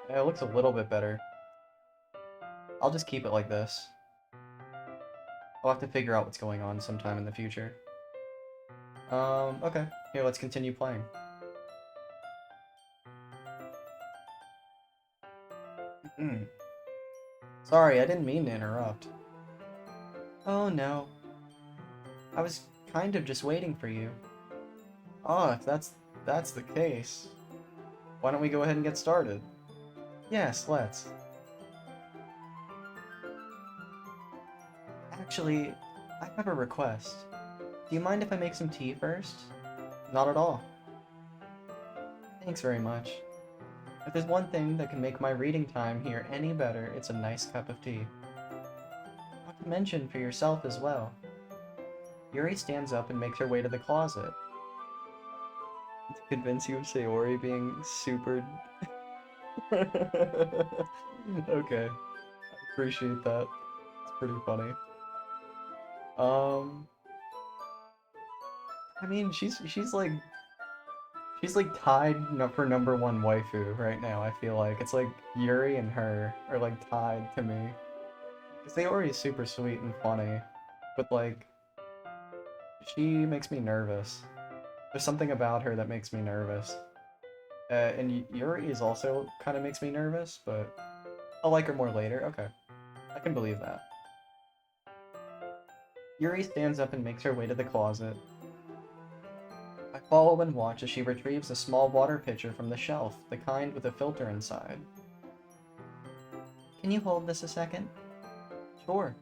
Speaker 1: Yeah, it looks a little bit better. I'll just keep it like this. I'll have to figure out what's going on sometime in the future. Okay. Here, let's continue playing. Sorry, I didn't mean to interrupt. Oh no. I was kind of just waiting for you. Oh, if that's the case, why don't we go ahead and get started? Yes, let's. Actually, I have a request. Do you mind if I make some tea first? Not at all. Thanks very much. If there's one thing that can make my reading time here any better, it's a nice cup of tea. Not to mention for yourself as well. Yuri stands up and makes her way to the closet. To convince you of Sayori being super... Okay. I appreciate that. It's pretty funny. I mean, she's like tied for number 1 waifu right now, I feel like. It's like Yuri and her are like tied to me. Because Sayori is super sweet and funny, but like, she makes me nervous. There's something about her that makes me nervous. And Yuri is also kind of makes me nervous, but I'll like her more later. Okay, I can believe that. Yuri stands up and makes her way to the closet. I follow and watch as she retrieves a small water pitcher from the shelf, the kind with a filter inside. Can you hold this a second? Sure.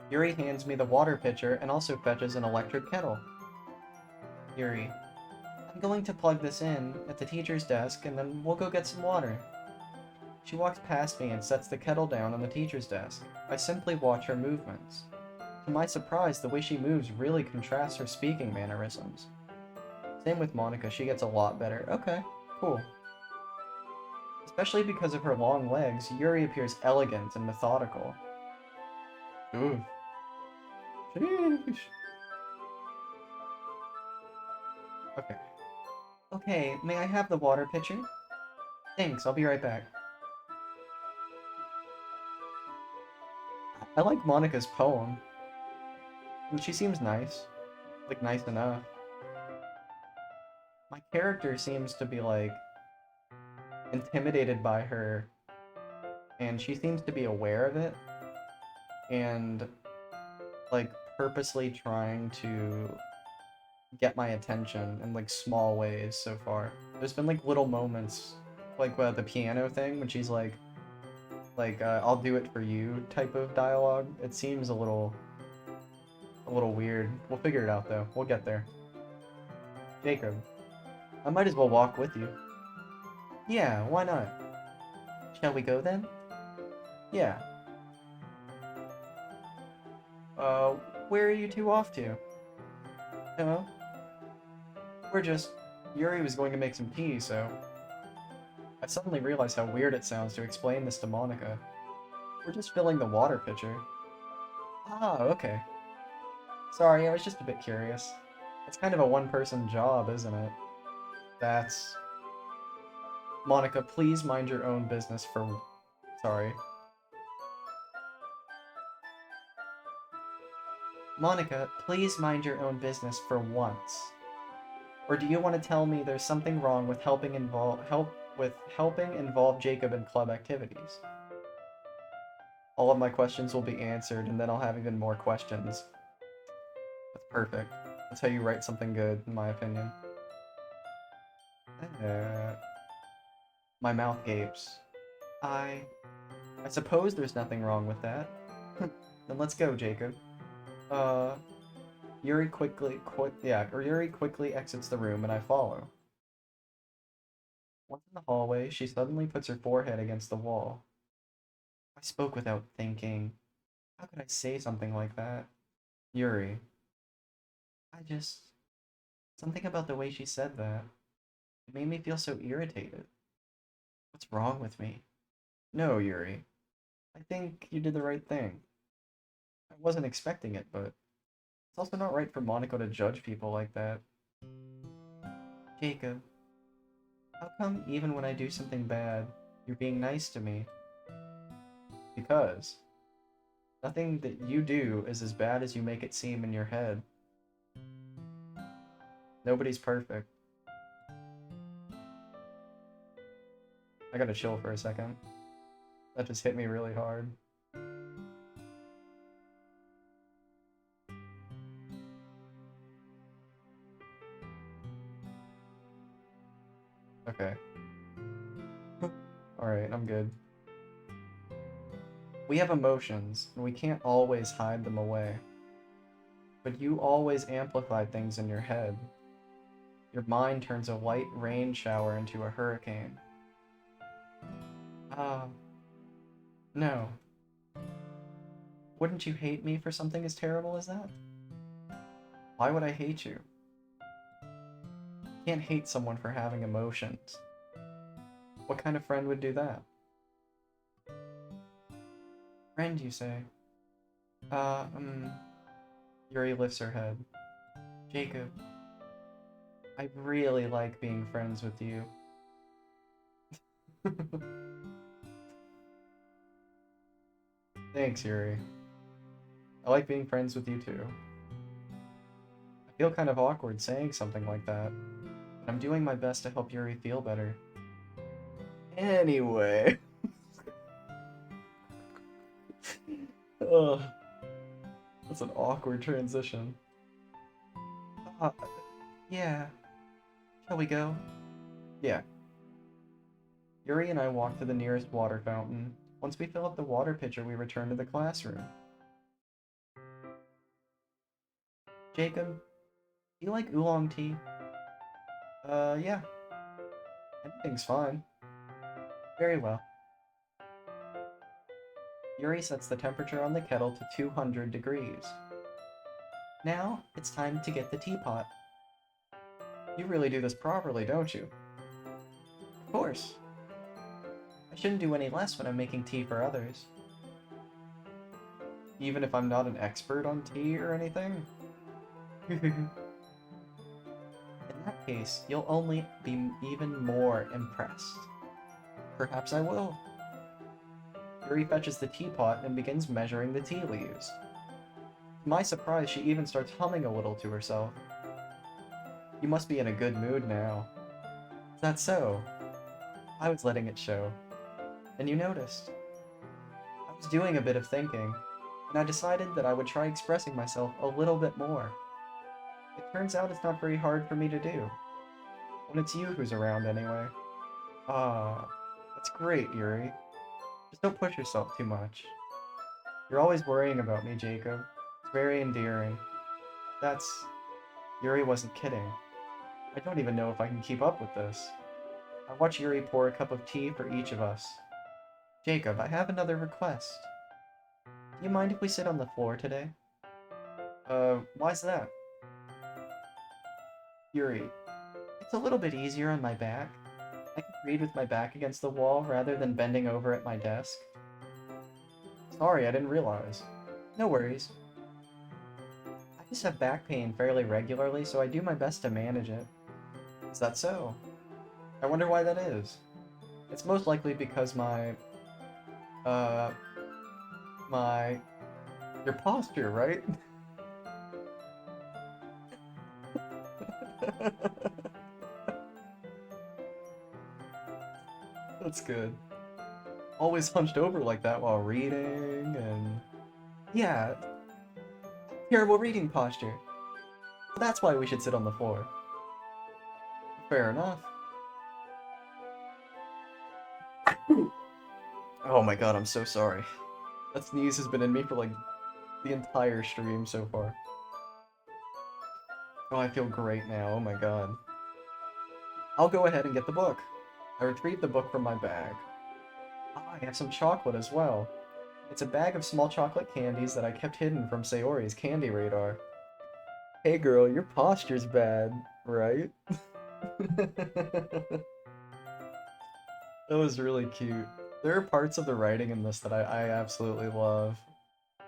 Speaker 1: Yuri hands me the water pitcher and also fetches an electric kettle. Yuri, I'm going to plug this in at the teacher's desk and then we'll go get some water. She walks past me and sets the kettle down on the teacher's desk. I simply watch her movements. To my surprise, the way she moves really contrasts her speaking mannerisms. Same with Monica, she gets a lot better. Okay, cool. Especially because of her long legs, Yuri appears elegant and methodical. Ooh. Sheesh. Okay. Okay, may I have the water pitcher? Thanks, I'll be right back. I like Monica's poem. She seems nice. Like, nice enough. My character seems to be, like, intimidated by her, and she seems to be aware of it, and, like, purposely trying to get my attention in, like, small ways so far. There's been, like, little moments, like, the piano thing, when she's like, I'll do it for you type of dialogue. It seems a little weird. We'll figure it out, though. We'll get there. Jacob, I might as well walk with you. Yeah, why not? Shall we go then? Yeah. Where are you two off to? Hello? We're just... Yuri was going to make some tea, so... I suddenly realized how weird it sounds to explain this to Monica. We're just filling the water pitcher. Ah, okay. Sorry, I was just a bit curious. It's kind of a one-person job, isn't it? That's... Monica, please mind your own business for... Sorry. Monica, please mind your own business for once. Or do you want to tell me there's something wrong with helping involve Jacob in club activities? All of my questions will be answered, and then I'll have even more questions. That's perfect. That's how you write something good, in my opinion. My mouth gapes. I suppose there's nothing wrong with that. Then let's go, Jacob. Yuri quickly exits the room, and I follow. Once in the hallway, she suddenly puts her forehead against the wall. I spoke without thinking. How could I say something like that? Yuri. Something about the way she said that. It made me feel so irritated. What's wrong with me? No, Yuri. I think you did the right thing. I wasn't expecting it, but it's also not right for Monaco to judge people like that. Jacob, how come even when I do something bad, you're being nice to me? Because nothing that you do is as bad as you make it seem in your head. Nobody's perfect. I gotta chill for a second. That just hit me really hard. Okay. Alright, I'm good. We have emotions, and we can't always hide them away. But you always amplify things in your head. Your mind turns a light rain shower into a hurricane. No. Wouldn't you hate me for something as terrible as that? Why would I hate you? You can't hate someone for having emotions. What kind of friend would do that? Friend, you say? Yuri lifts her head. Jacob, I really like being friends with you. Thanks, Yuri. I like being friends with you too. I feel kind of awkward saying something like that, and I'm doing my best to help Yuri feel better. Anyway. Ugh. That's an awkward transition. Yeah. Shall we go? Yeah. Yuri and I walk to the nearest water fountain. Once we fill up the water pitcher, we return to the classroom. Jacob, do you like oolong tea? Yeah. Anything's fine. Very well. Yuri sets the temperature on the kettle to 200 degrees. Now, it's time to get the teapot. You really do this properly, don't you? Of course. I shouldn't do any less when I'm making tea for others. Even if I'm not an expert on tea or anything? In that case, you'll only be even more impressed. Perhaps I will. Yuri fetches the teapot and begins measuring the tea leaves. To my surprise, she even starts humming a little to herself. You must be in a good mood now. Is that so? I was letting it show. And you noticed. I was doing a bit of thinking, and I decided that I would try expressing myself a little bit more. It turns out it's not very hard for me to do. When it's you who's around anyway. Ah, that's great, Yuri. Just don't push yourself too much. You're always worrying about me, Jacob. It's very endearing. Yuri wasn't kidding. I don't even know if I can keep up with this. I watch Yuri pour a cup of tea for each of us. Jacob, I have another request. Do you mind if we sit on the floor today? Why's that? Yuri, it's a little bit easier on my back. I can read with my back against the wall rather than bending over at my desk. Sorry, I didn't realize. No worries. I just have back pain fairly regularly, so I do my best to manage it. Is that so? I wonder why that is. It's most likely because your posture, right? That's good. Always hunched over like that while reading, and... Yeah. Terrible reading posture. That's why we should sit on the floor. Fair enough. Oh my god, I'm so sorry. That sneeze has been in me for like the entire stream so far. Oh, I feel great now, oh my god. I'll go ahead and get the book. I retrieve the book from my bag. Ah, I have some chocolate as well. It's a bag of small chocolate candies that I kept hidden from Sayori's candy radar. Hey girl, your posture's bad, right? That was really cute. There are parts of the writing in this that I absolutely love.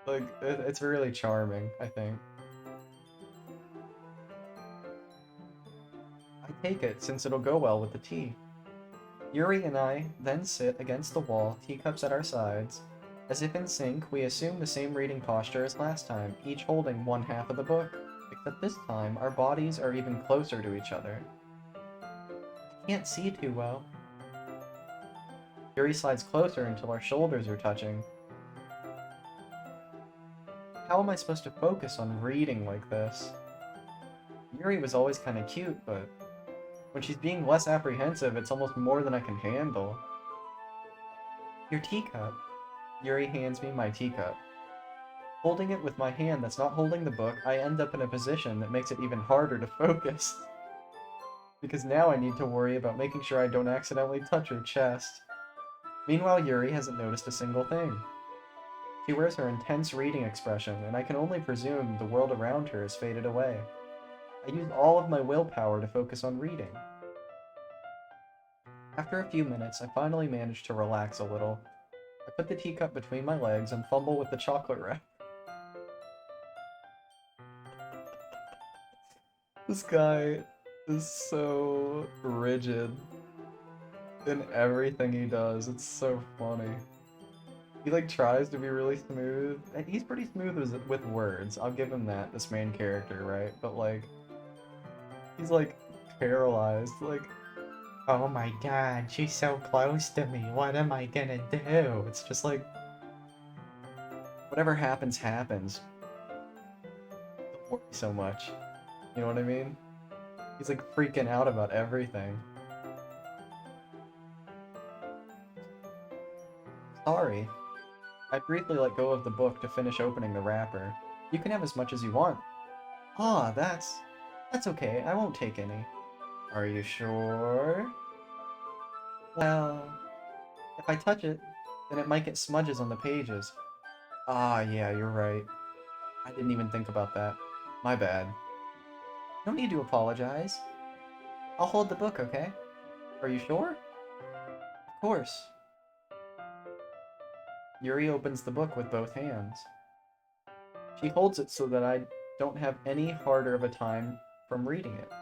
Speaker 1: Like, it's really charming, I think. I take it, since it'll go well with the tea. Yuri and I then sit against the wall, teacups at our sides. As if in sync, we assume the same reading posture as last time, each holding one half of the book, except this time our bodies are even closer to each other. I can't see too well. Yuri slides closer until our shoulders are touching. How am I supposed to focus on reading like this? Yuri was always kinda cute, but when she's being less apprehensive, it's almost more than I can handle. Your teacup. Yuri hands me my teacup. Holding it with my hand that's not holding the book, I end up in a position that makes it even harder to focus. Because now I need to worry about making sure I don't accidentally touch her chest. Meanwhile, Yuri hasn't noticed a single thing. She wears her intense reading expression, and I can only presume the world around her has faded away. I use all of my willpower to focus on reading. After a few minutes, I finally manage to relax a little. I put the teacup between my legs and fumble with the chocolate wrap. This guy is so rigid in everything he does. It's so funny. He like tries to be really smooth. And he's pretty smooth with words. I'll give him that, this main character, right? But like, he's like paralyzed. Like, oh my god, she's so close to me. What am I gonna do? It's just like, whatever happens, happens. Don't worry so much. You know what I mean? He's like freaking out about everything. Sorry. I briefly let go of the book to finish opening the wrapper. You can have as much as you want. Ah, that's okay. I won't take any. Are you sure? Well, if I touch it, then it might get smudges on the pages. Ah, yeah, you're right. I didn't even think about that. My bad. No need to apologize. I'll hold the book, okay? Are you sure? Of course. Yuri opens the book with both hands. She holds it so that I don't have any harder of a time from reading it.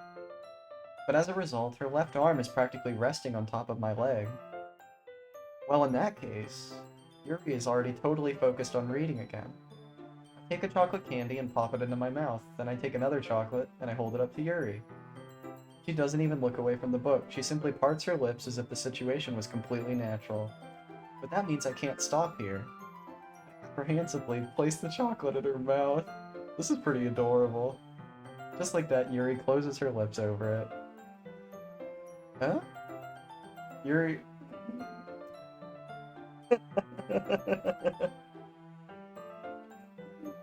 Speaker 1: But as a result, her left arm is practically resting on top of my leg. Well, in that case, Yuri is already totally focused on reading again. I take a chocolate candy and pop it into my mouth, then I take another chocolate and I hold it up to Yuri. She doesn't even look away from the book, she simply parts her lips as if the situation was completely natural. But that means I can't stop here. I apprehensively place the chocolate in her mouth. This is pretty adorable. Just like that, Yuri closes her lips over it. Huh? Yuri...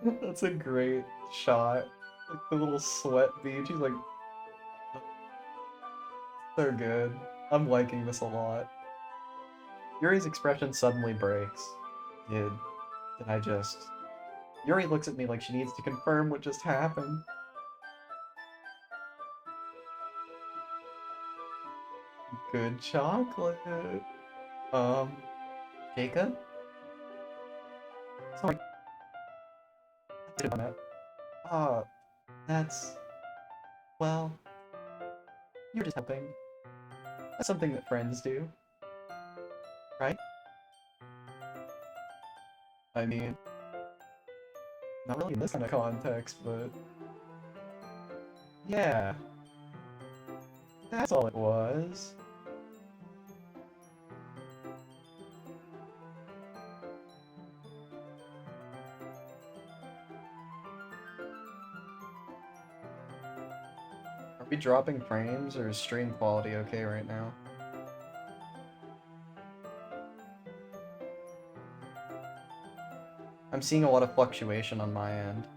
Speaker 1: That's a great shot. Like the little sweat bead, she's like... So good. I'm liking this a lot. Yuri's expression suddenly breaks. Did I just... Yuri looks at me like she needs to confirm what just happened. Good chocolate. Jacob? Sorry. Ah, that's... Well... You're just helping. That's something that friends do. Right? I mean... Not really in this kind of context, but... Yeah. That's all it was. Are we dropping frames, or is stream quality okay right now? I'm seeing a lot of fluctuation on my end.